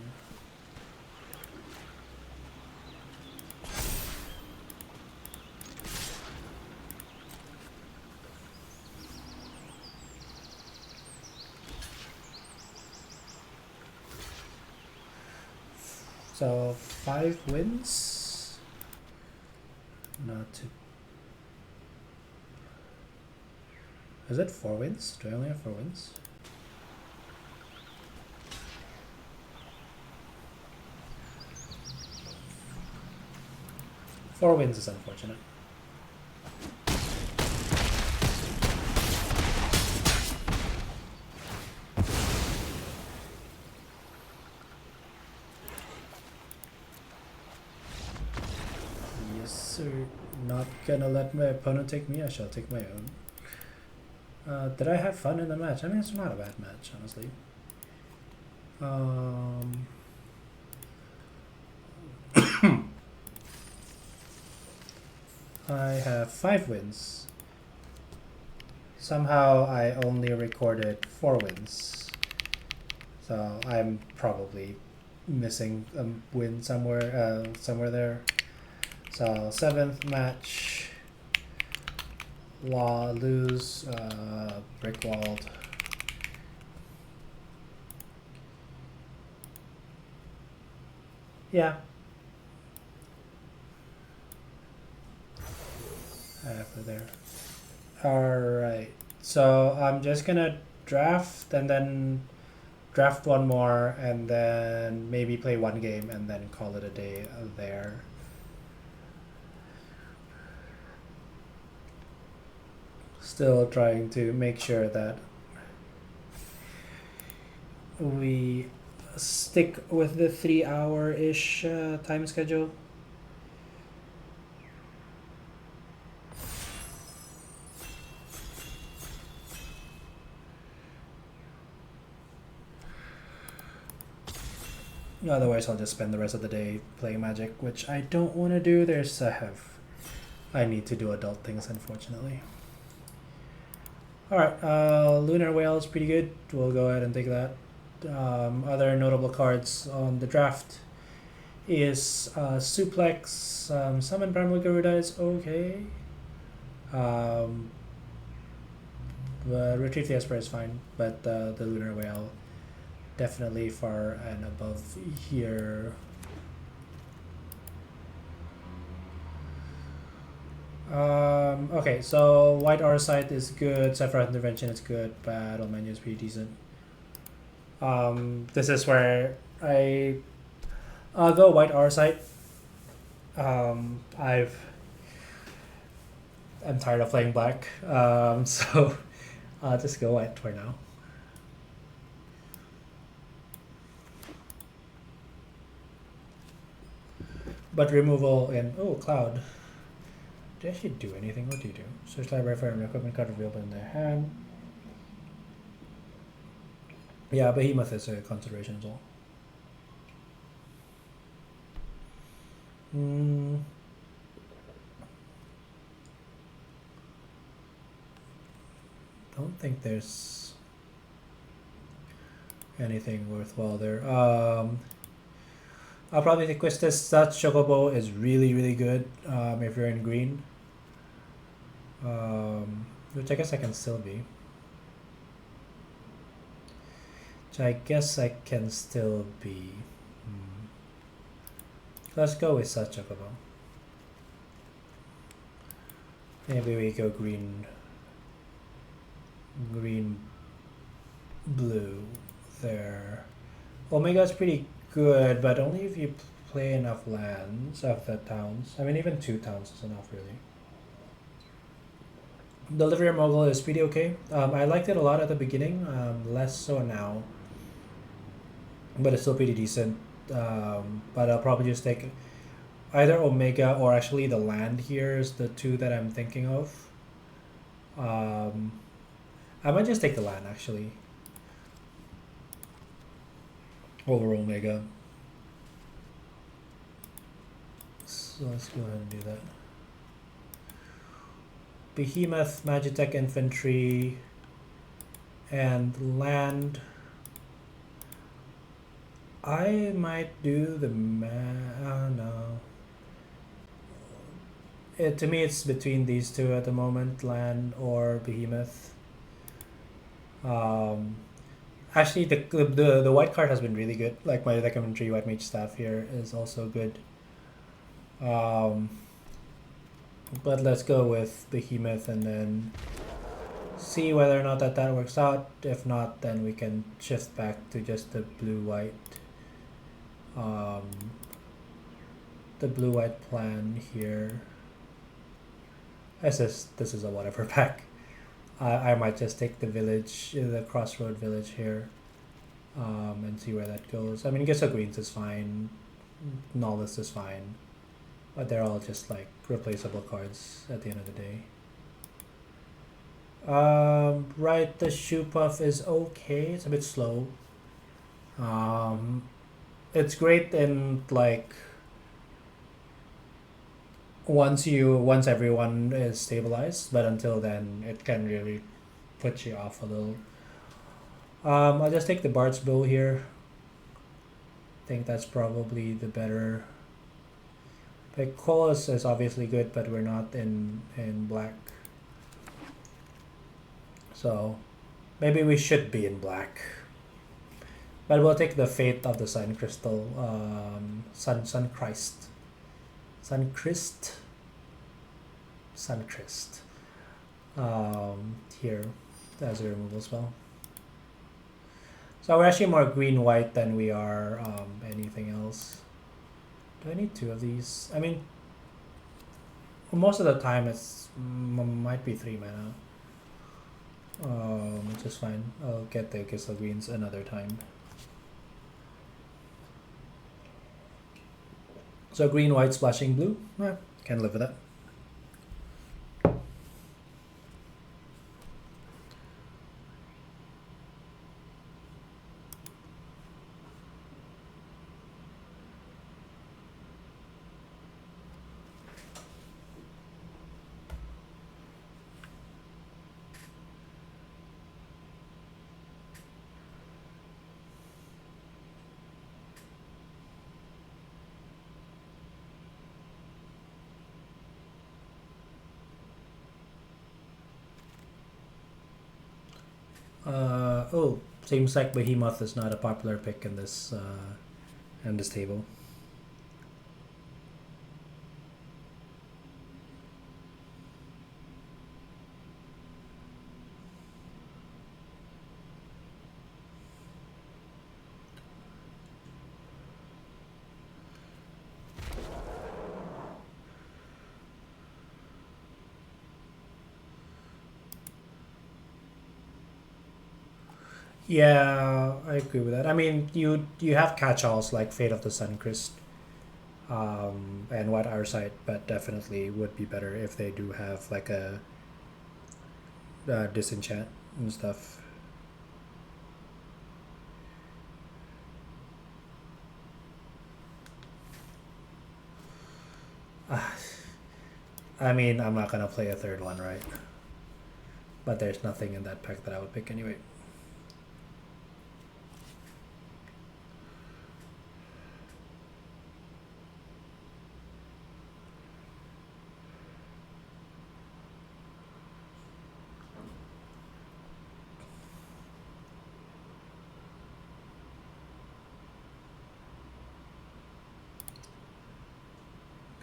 So 5 wins. Not too. Is it 4 wins? Do I only have 4 wins? Four wins is unfortunate. Yes, sir. Not gonna let my opponent take me. I shall take my own. Did I have fun in the match? I mean, it's not a bad match, honestly. I have 5 wins. Somehow I only recorded 4 wins. So I'm probably missing a win somewhere there. So 7th match. Lose, brick walled. Yeah. After there. Alright. So I'm just gonna draft and then draft one more and then maybe play one game and then call it a day there. Still trying to make sure that we stick with the 3-hour-ish time schedule. Otherwise I'll just spend the rest of the day playing Magic, which I don't want to do. I need to do adult things, unfortunately. Alright, Lunar Whale is pretty good. We'll go ahead and take that. Other notable cards on the draft is Suplex, Summon Primal Garuda is okay. But Retrieve the Esper is fine, but the Lunar Whale definitely far and above here. Okay, so White Auracite is good, Sephiroth Intervention is good, Battle Menu is pretty decent. This is where I'll go White Auracite. I'm tired of playing black, so I'll just go white for now. But removal and Cloud. Do you actually do anything? What do you do? Search library for an equipment card available in their hand. Yeah, Behemoth is a consideration as well. Don't think there's anything worthwhile there. I'll probably take Quistis. That Chocobo is really good if you're in green. Which I guess I can still be. Let's go with such Chocobo. Maybe we go green, blue there. Omega's pretty good, but only if you play enough lands of the towns. I mean, even 2 towns is enough, really. Delivery Mogul is pretty okay. I liked it a lot at the beginning, less so now. But it's still pretty decent. But I'll probably just take either Omega or actually the land here is the 2 that I'm thinking of. I might just take the land, actually. Over Omega. So let's go ahead and do that. Behemoth, Magitech Infantry, and land. I might do the no. To me, it's between these 2 at the moment, land or Behemoth. Actually, the white card has been really good. Like my Infantry White Mage Staff here is also good. But let's go with Behemoth and then see whether or not that works out. If not, then we can shift back to just the blue-white. The blue-white plan here. This is a whatever pack. I might just take the village, the Crossroad Village here, and see where that goes. I mean, Gissa Greens is fine, Nollis is fine, but they're all just like replaceable cards at the end of the day. Right, the Shoe Puff is okay. It's a bit slow. It's great in like once everyone is stabilized, but until then it can really put you off a little. I'll just take the Bard's Bow here. I think that's probably the better. Like Colas is obviously good, but we're not in black. So maybe we should be in black. But we'll take the Fate of the Sun Crystal, Suncrest here as a removal spell. So we're actually more green-white than we are anything else. Do I need 2 of these? I mean, most of the time it's might be 3 mana. Which is fine. I'll get the Gissel Greens another time. So green, white, splashing blue. Can live with that. Oh, seems like Behemoth is not a popular pick in this table. Yeah, I agree with that. I mean, you have catch-alls like Fate of the Suncrest, and White Arcite, but definitely would be better if they do have like a disenchant and stuff. I mean, I'm not gonna play a third one, right? But there's nothing in that pack that I would pick anyway.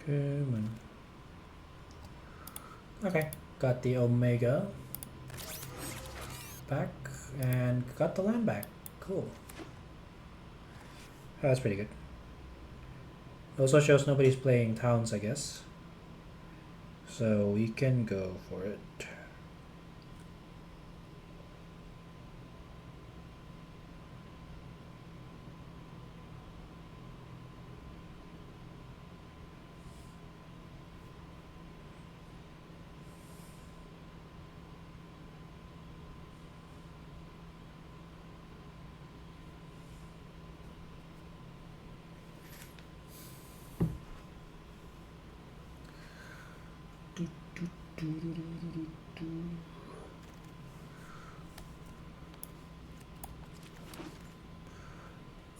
Come on. Okay, got the Omega back and got the land back. Cool. That's pretty good. Also shows nobody's playing towns, I guess. So we can go for it.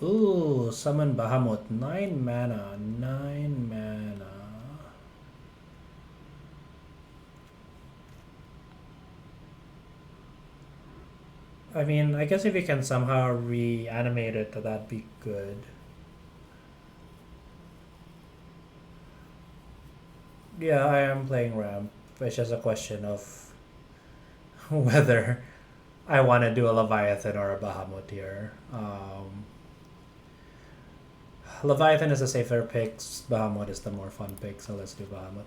Ooh, summon Bahamut. 9 mana. 9 mana. I mean, I guess if you can somehow reanimate it, that'd be good. Yeah, I am playing ramp. It's just a question of whether I want to do a Leviathan or a Bahamut here. Leviathan is a safer pick. Bahamut is the more fun pick, so let's do Bahamut.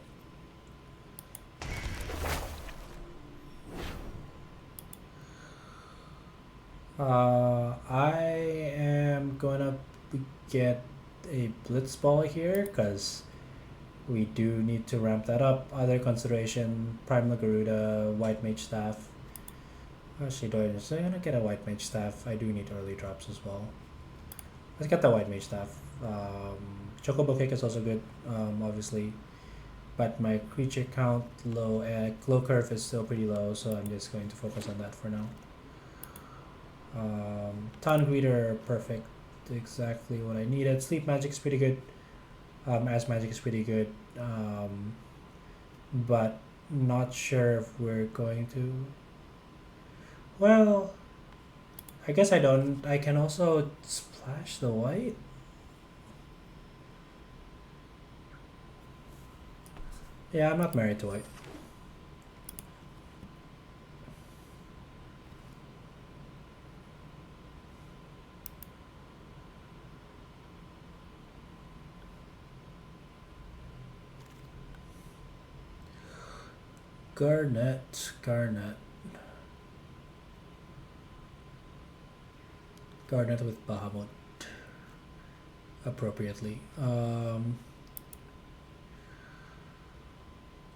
I am gonna get a Blitzball here because we do need to ramp that up. Other consideration: Primal Garuda, White Mage Staff. Actually, do I gonna get a White Mage Staff? I do need early drops as well. Let's get the White Mage Staff. Chocobo Cake is also good, obviously, but my creature count low and glow curve is still pretty low, so I'm just going to focus on that for now. Town Greeter, perfect, exactly what I needed. Sleep Magic is pretty good. As Magic is pretty good, but not sure if we're going to. Well, I guess I don't. I can also splash the white. Yeah, I'm not married to white. Garnet. Garnet with Bahamut. Appropriately.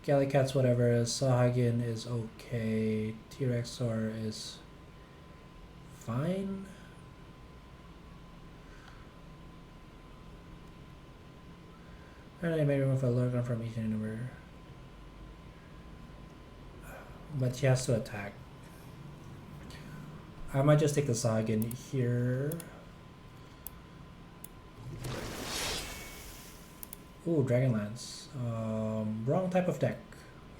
Gallicats, whatever. Sahagin is okay. T-Rexor is fine. And I may remove a Lurgon from each number. But she has to attack. I might just take the Sahagin here. Ooh, Dragonlance. Wrong type of deck,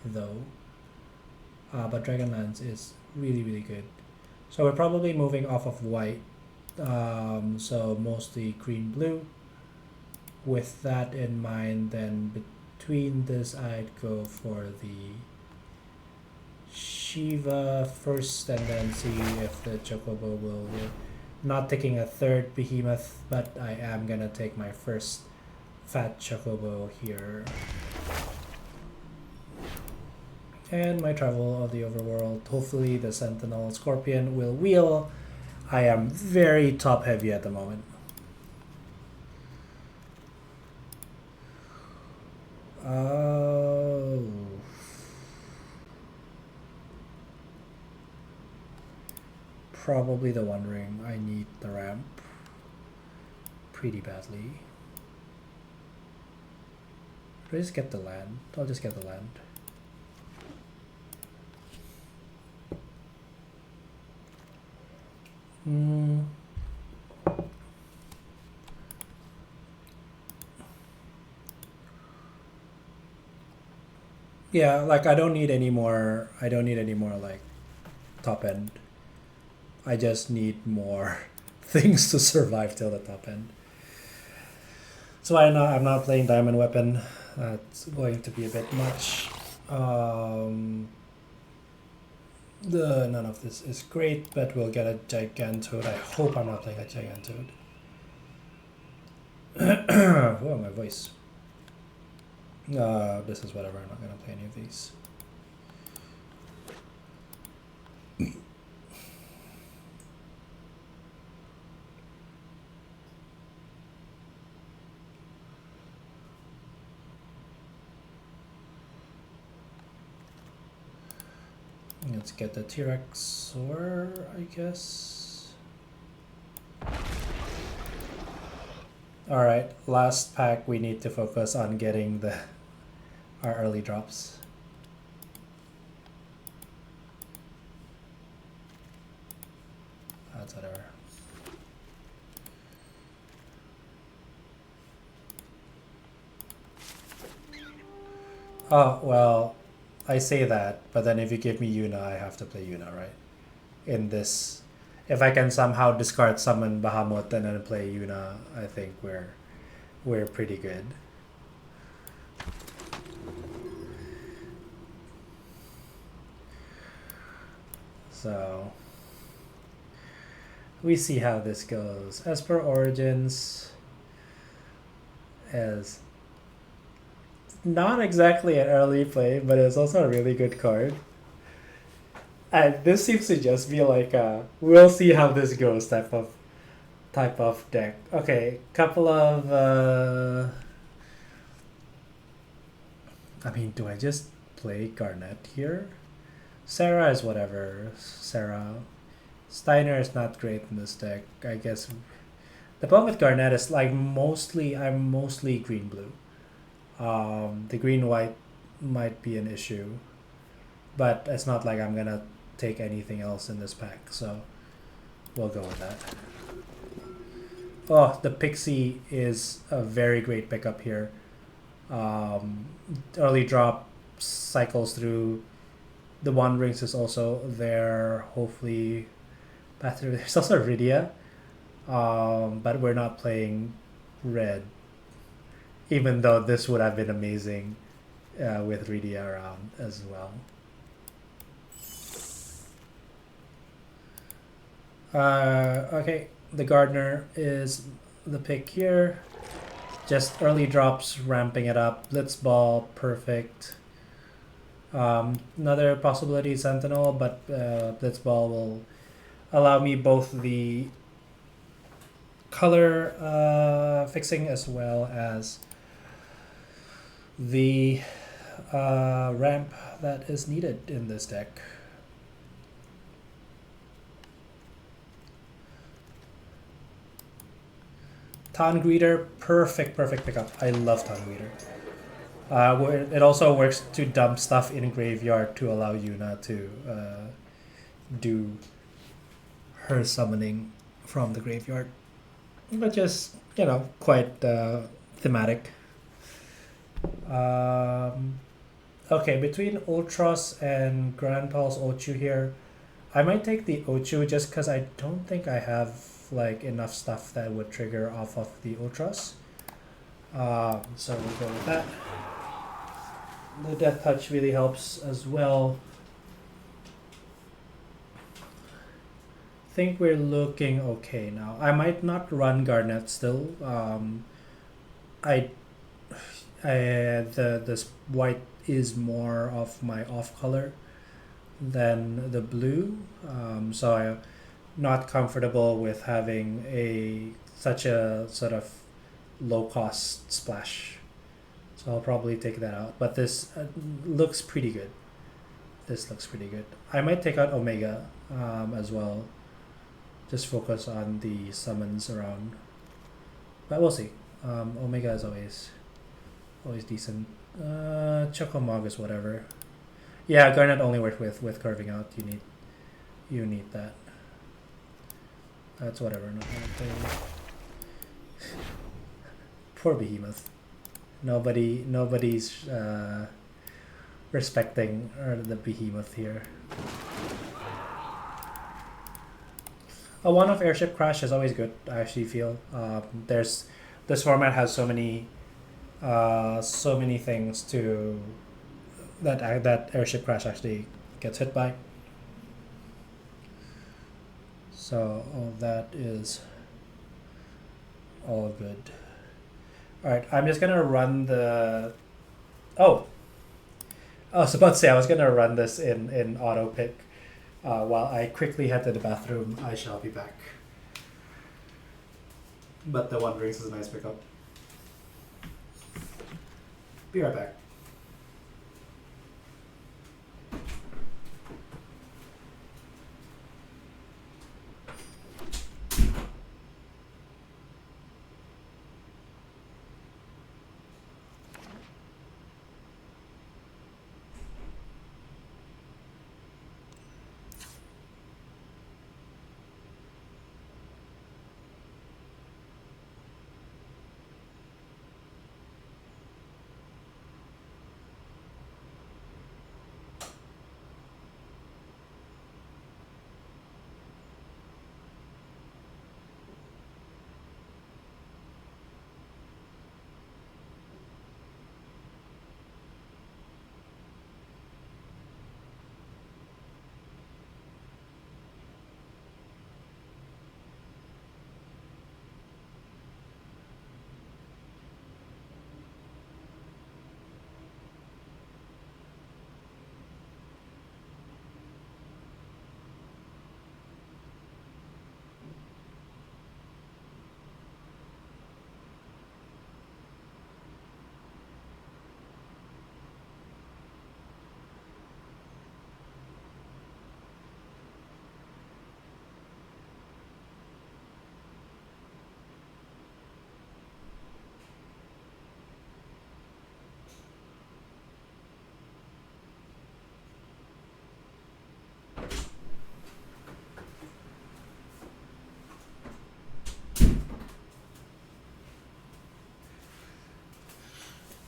though. But Dragonlance is really, really good. So we're probably moving off of white. So mostly green blue. With that in mind, then between this, I'd go for the Shiva first and then see if the Chocobo will work. Not taking a third behemoth, but I am gonna take my first fat Chocobo here. And my travel of the overworld. Hopefully the Sentinel Scorpion will wheel. I am very top heavy at the moment. Oh. Probably the One Ring. I need the ramp pretty badly. Do I just get the land? I'll just get the land. Yeah, like I don't need any more like top end. I just need more things to survive till the top end. So I'm not playing Diamond Weapon. That's going to be a bit much. None of this is great, but we'll get a Gigantoad. I hope I'm not playing a Gigantoad. Oh, my voice. This is whatever. I'm not gonna play any of these. Let's get the T-Rex, or I guess. All right, last pack. We need to focus on getting our early drops. That's whatever. Oh well. I say that, but then if you give me Yuna, I have to play Yuna, right? In this, if I can somehow discard summon Bahamut and then play Yuna, I think we're pretty good. So we see how this goes. As per Origins, as not exactly an early play, but it's also a really good card. And this seems to just be like a we'll see how this goes type of deck. Okay, couple of I mean, do I just play Garnet here? Sarah is whatever. Sarah. Steiner is not great in this deck. I guess the problem with Garnet is like I'm mostly green blue. The green-white might be an issue, but it's not like I'm gonna take anything else in this pack, so we'll go with that. Oh, the Pixie is a very great pickup here. Early drop cycles through. The One Rings is also there, hopefully. There's also Rydia, but we're not playing red. Even though this would have been amazing with Rydia around as well. Okay, the Gardener is the pick here. Just early drops, ramping it up. Blitzball, perfect. Another possibility, Sentinel, but Blitzball will allow me both the color fixing as well as the ramp that is needed in this deck. Town Greeter, perfect pickup. I love Town Greeter. It also works to dump stuff in graveyard to allow Yuna to do her summoning from the graveyard, which is, quite thematic. Okay, between Ultros and Grand Pulse Ochu here, I might take the Ochu just because I don't think I have like enough stuff that would trigger off of the Ultras. So we'll go with that. The Death Touch really helps as well. Think we're looking okay now. I might not run Garnet still. This white is more of my off color than the blue, so I'm not comfortable with having such a sort of low cost splash. So I'll probably take that out. But this looks pretty good. This looks pretty good. I might take out Omega as well. Just focus on the summons around. But we'll see. Omega is always decent. Chocomog is whatever. Yeah, Garnet only works with curving out. You need that. That's whatever. Poor Behemoth. Nobody's respecting the Behemoth here. A one-off airship crash is always good. I actually feel this format has so many things to that airship crash actually gets hit by. So all that is all good. All right, I'm just gonna run the. Oh, I was about to say I was gonna run this in auto pick. While I quickly head to the bathroom, I shall be back. But the One Drinks is a nice pickup. Be right back.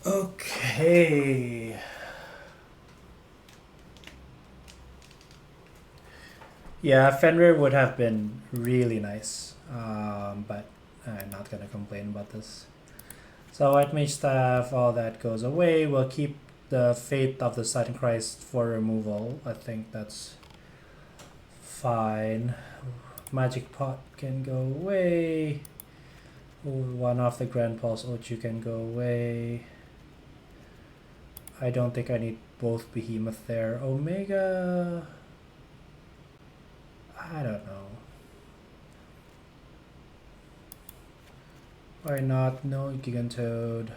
Okay. Yeah, Fenrir would have been really nice, but I'm not gonna complain about this. So White Mage Staff, all that goes away. We'll keep the Fate of the Sun Christ for removal. I think that's fine. Magic Pot can go away. One off the Grand Pulse Ochu can go away. I don't think I need both Behemoth there. Omega... I don't know. Why not? No Gigantoad.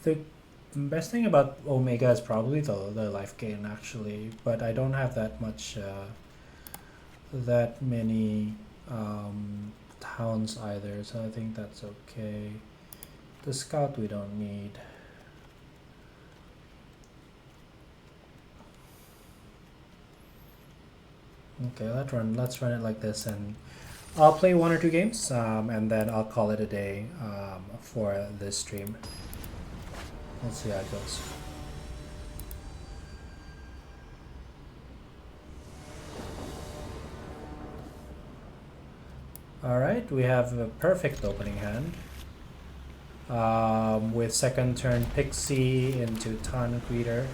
The best thing about Omega is probably the life gain actually, but I don't have that much, that many towns either, so I think that's okay. The Scout we don't need. Okay, let's run it like this, and I'll play 1 or 2 games, and then I'll call it a day for this stream. Let's see how it goes. Alright, we have a perfect opening hand. With second turn Pixie into Ton Greeter.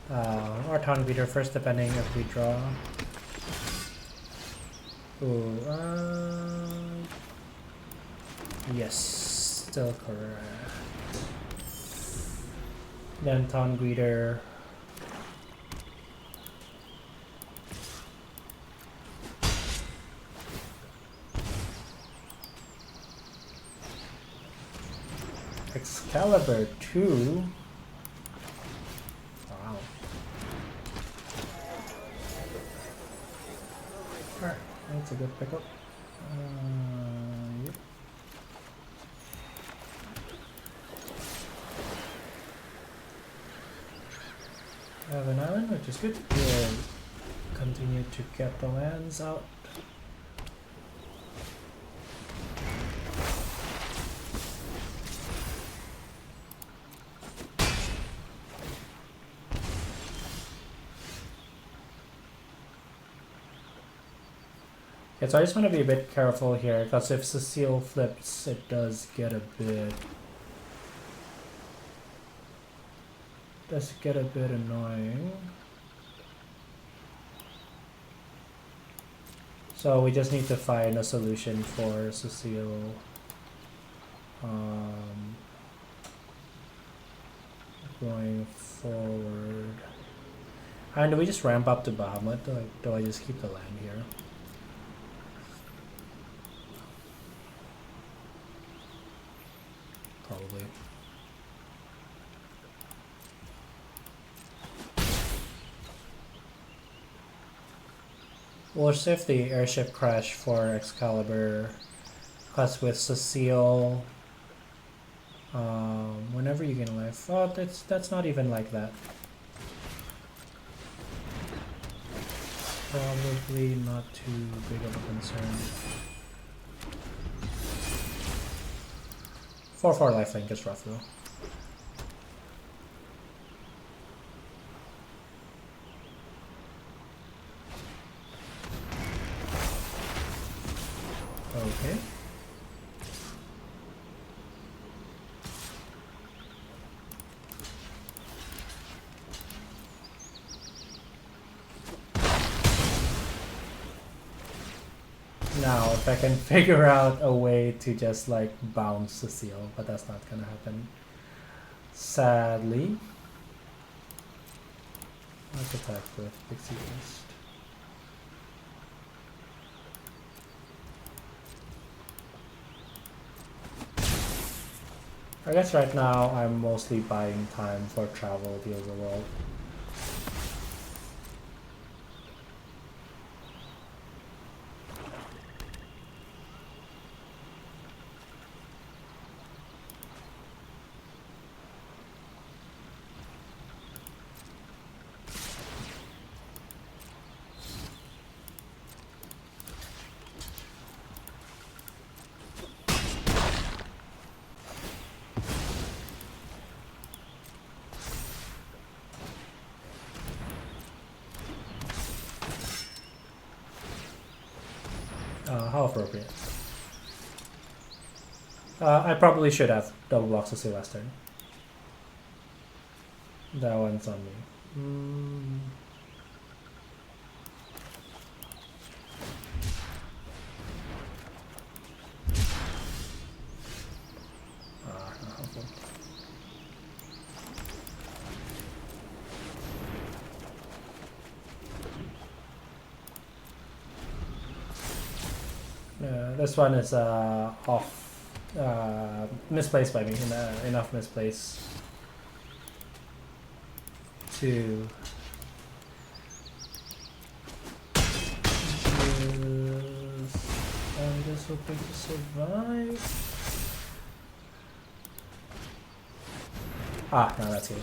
Or Ton Greeter first, depending if we draw. Ooh, yes, still correct. Then Ton Greeter. Excalibur 2. Wow. Alright, that's a good pickup. Yep. I have an island, which is good. We'll continue to get the lands out. Okay, so I just want to be a bit careful here, because if Cecile flips, it does get a bit annoying. So we just need to find a solution for Cecile. Going forward. And do we just ramp up to Bahamut? Do I just keep the land here? Probably. We'll save the airship crash for Excalibur, plus with Cecile. Whenever you gain life. Oh, that's not even like that. Probably not too big of a concern. 4/4 lifelink is rough though. Okay. Now, if I can figure out a way to just like bounce Cecile, but that's not gonna happen. Sadly. Let's attack with Pixie first. I guess right now I'm mostly buying time for travel the overworld. How appropriate. I probably should have double blocks to say last turn. That one's on me. Not helpful. This one is off, misplaced by me, enough misplaced to I'm just hoping to survive. Ah, no, that's good.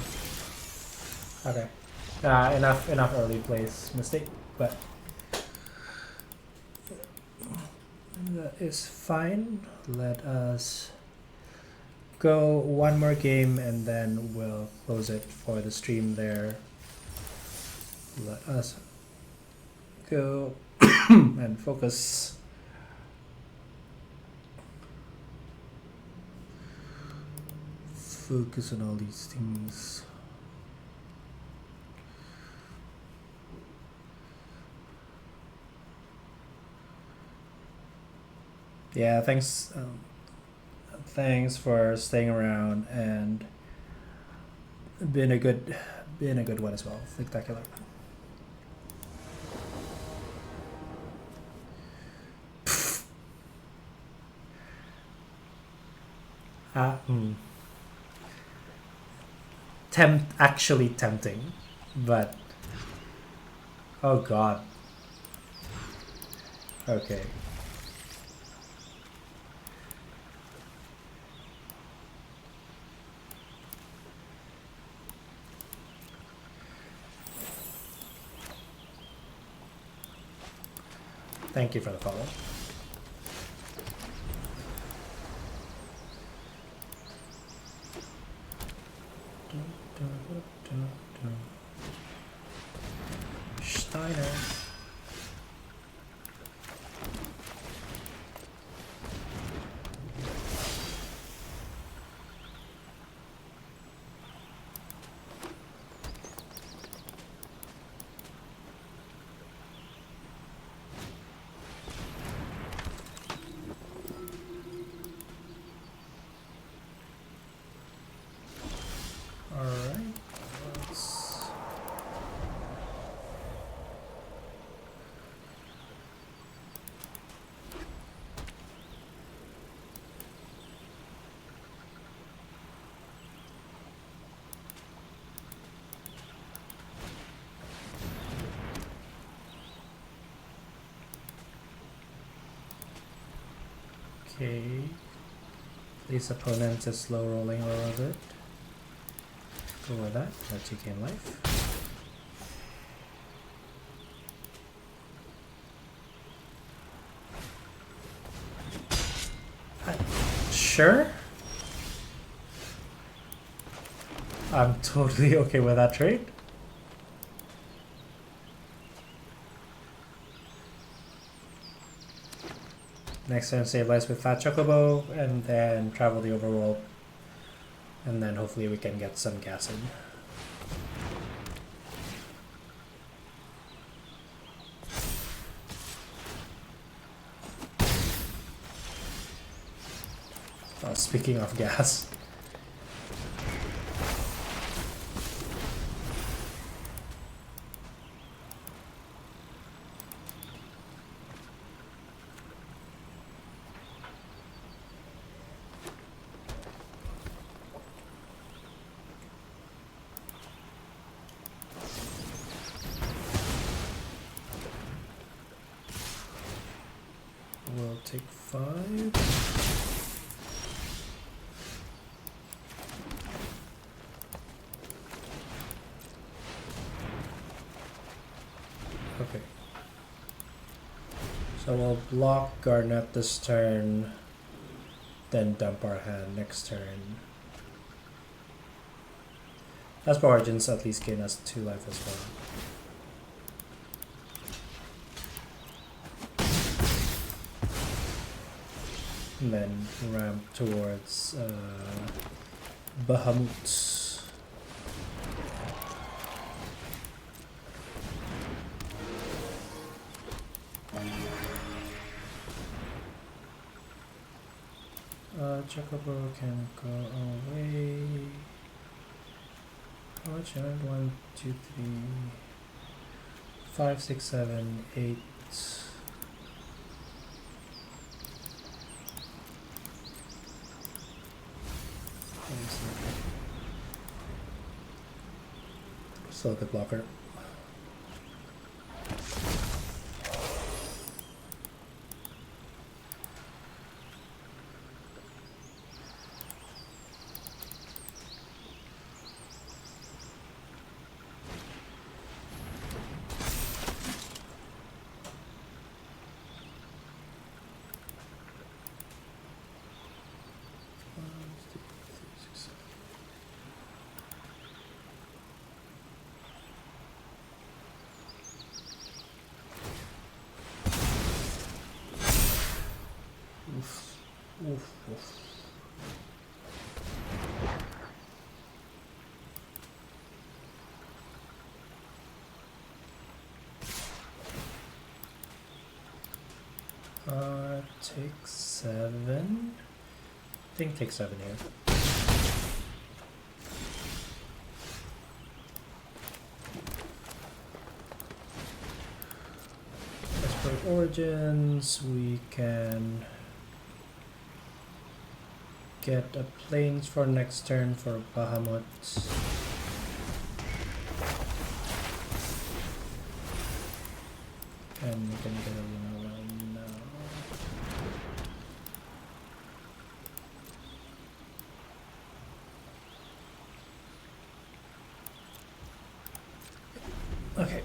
Okay, enough early place mistake, but that is fine. Let us go one more game and then we'll close it for the stream there. Let us go and focus. Focus on all these things. Yeah, thanks. Thanks for staying around and being a good one as well. Spectacular. Actually tempting, but oh god. Okay. Thank you for the follow. Steiner. Okay. This opponent is slow rolling a little bit. Go with that. Let you gain life. Sure. I'm totally okay with that trade. Next turn, save lives with Fat Chocobo, and then travel the overworld. And then hopefully we can get some gas in. Speaking of gas. We'll take 5. Okay. So we'll block Garnet this turn, then dump our hand next turn. As Origins at least gain us 2 life as well. And then ramp towards Bahamut. Chocobo can go away. How much? 1, 2, 3, 5, 6, 7, 8. Still a good blocker. Oof, oof. Take 7. I think take 7 here. Export origins, we can get a planes for next turn for Bahamut. And we can get a one now. Okay.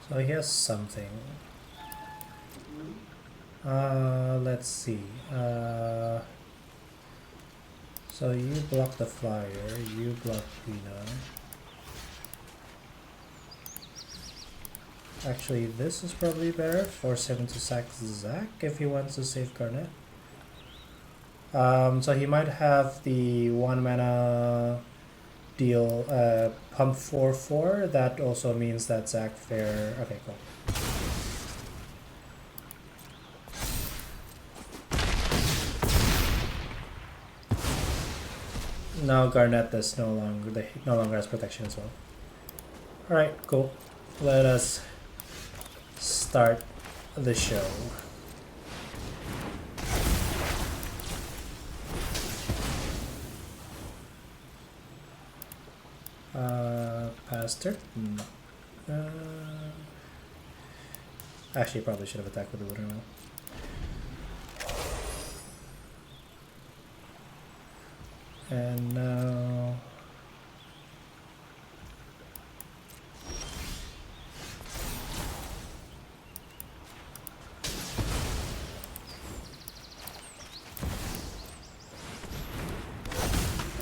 So he has something. Let's see. So you block the flyer, you block Lina. Actually, this is probably better. Force him to sack Zac if he wants to save Garnet. So he might have the 1 mana deal pump 4/4. That also means that Zac fair. Okay, cool. Now Garnet is no longer has protection as well. All right, cool. Let us start the show. Pastor? Actually, probably should have attacked with the watermelon. And now...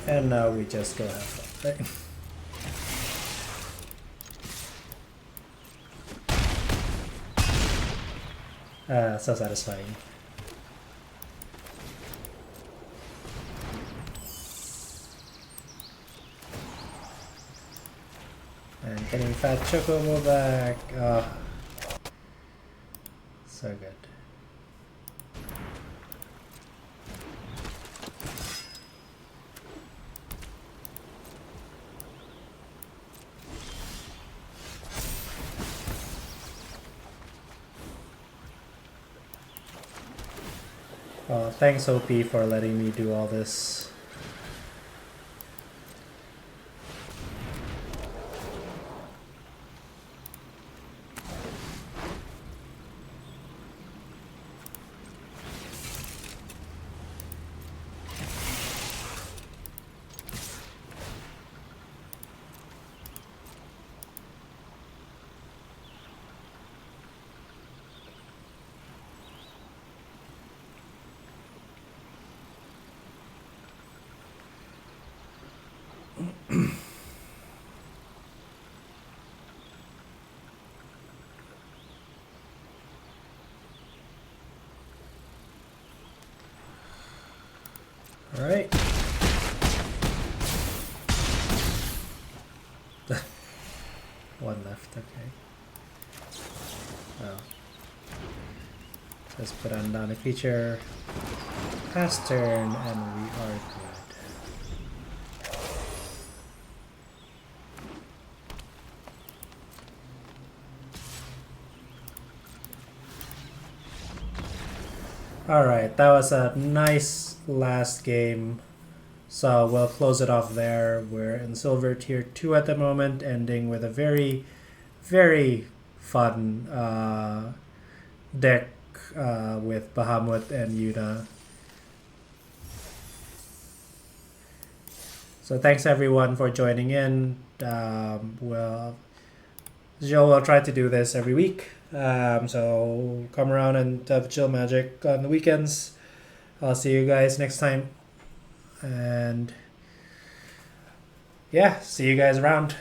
And now we just go have fun, right? So satisfying. And getting Fat Chocobo back. Oh, so good. Thanks OP for letting me do all this. All right. One left, okay. Oh. Let's put on down a feature. Pass turn, and we are good. Alright, that was a nice last game. So we'll close it off there. We're in Silver Tier 2 at the moment, ending with a very, very fun deck with Bahamut and Yuna. So thanks everyone for joining in. Joe will try to do this every week. So come around and have chill magic on the weekends. I'll see you guys next time. And yeah, see you guys around.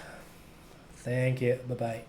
Thank you. Bye-bye.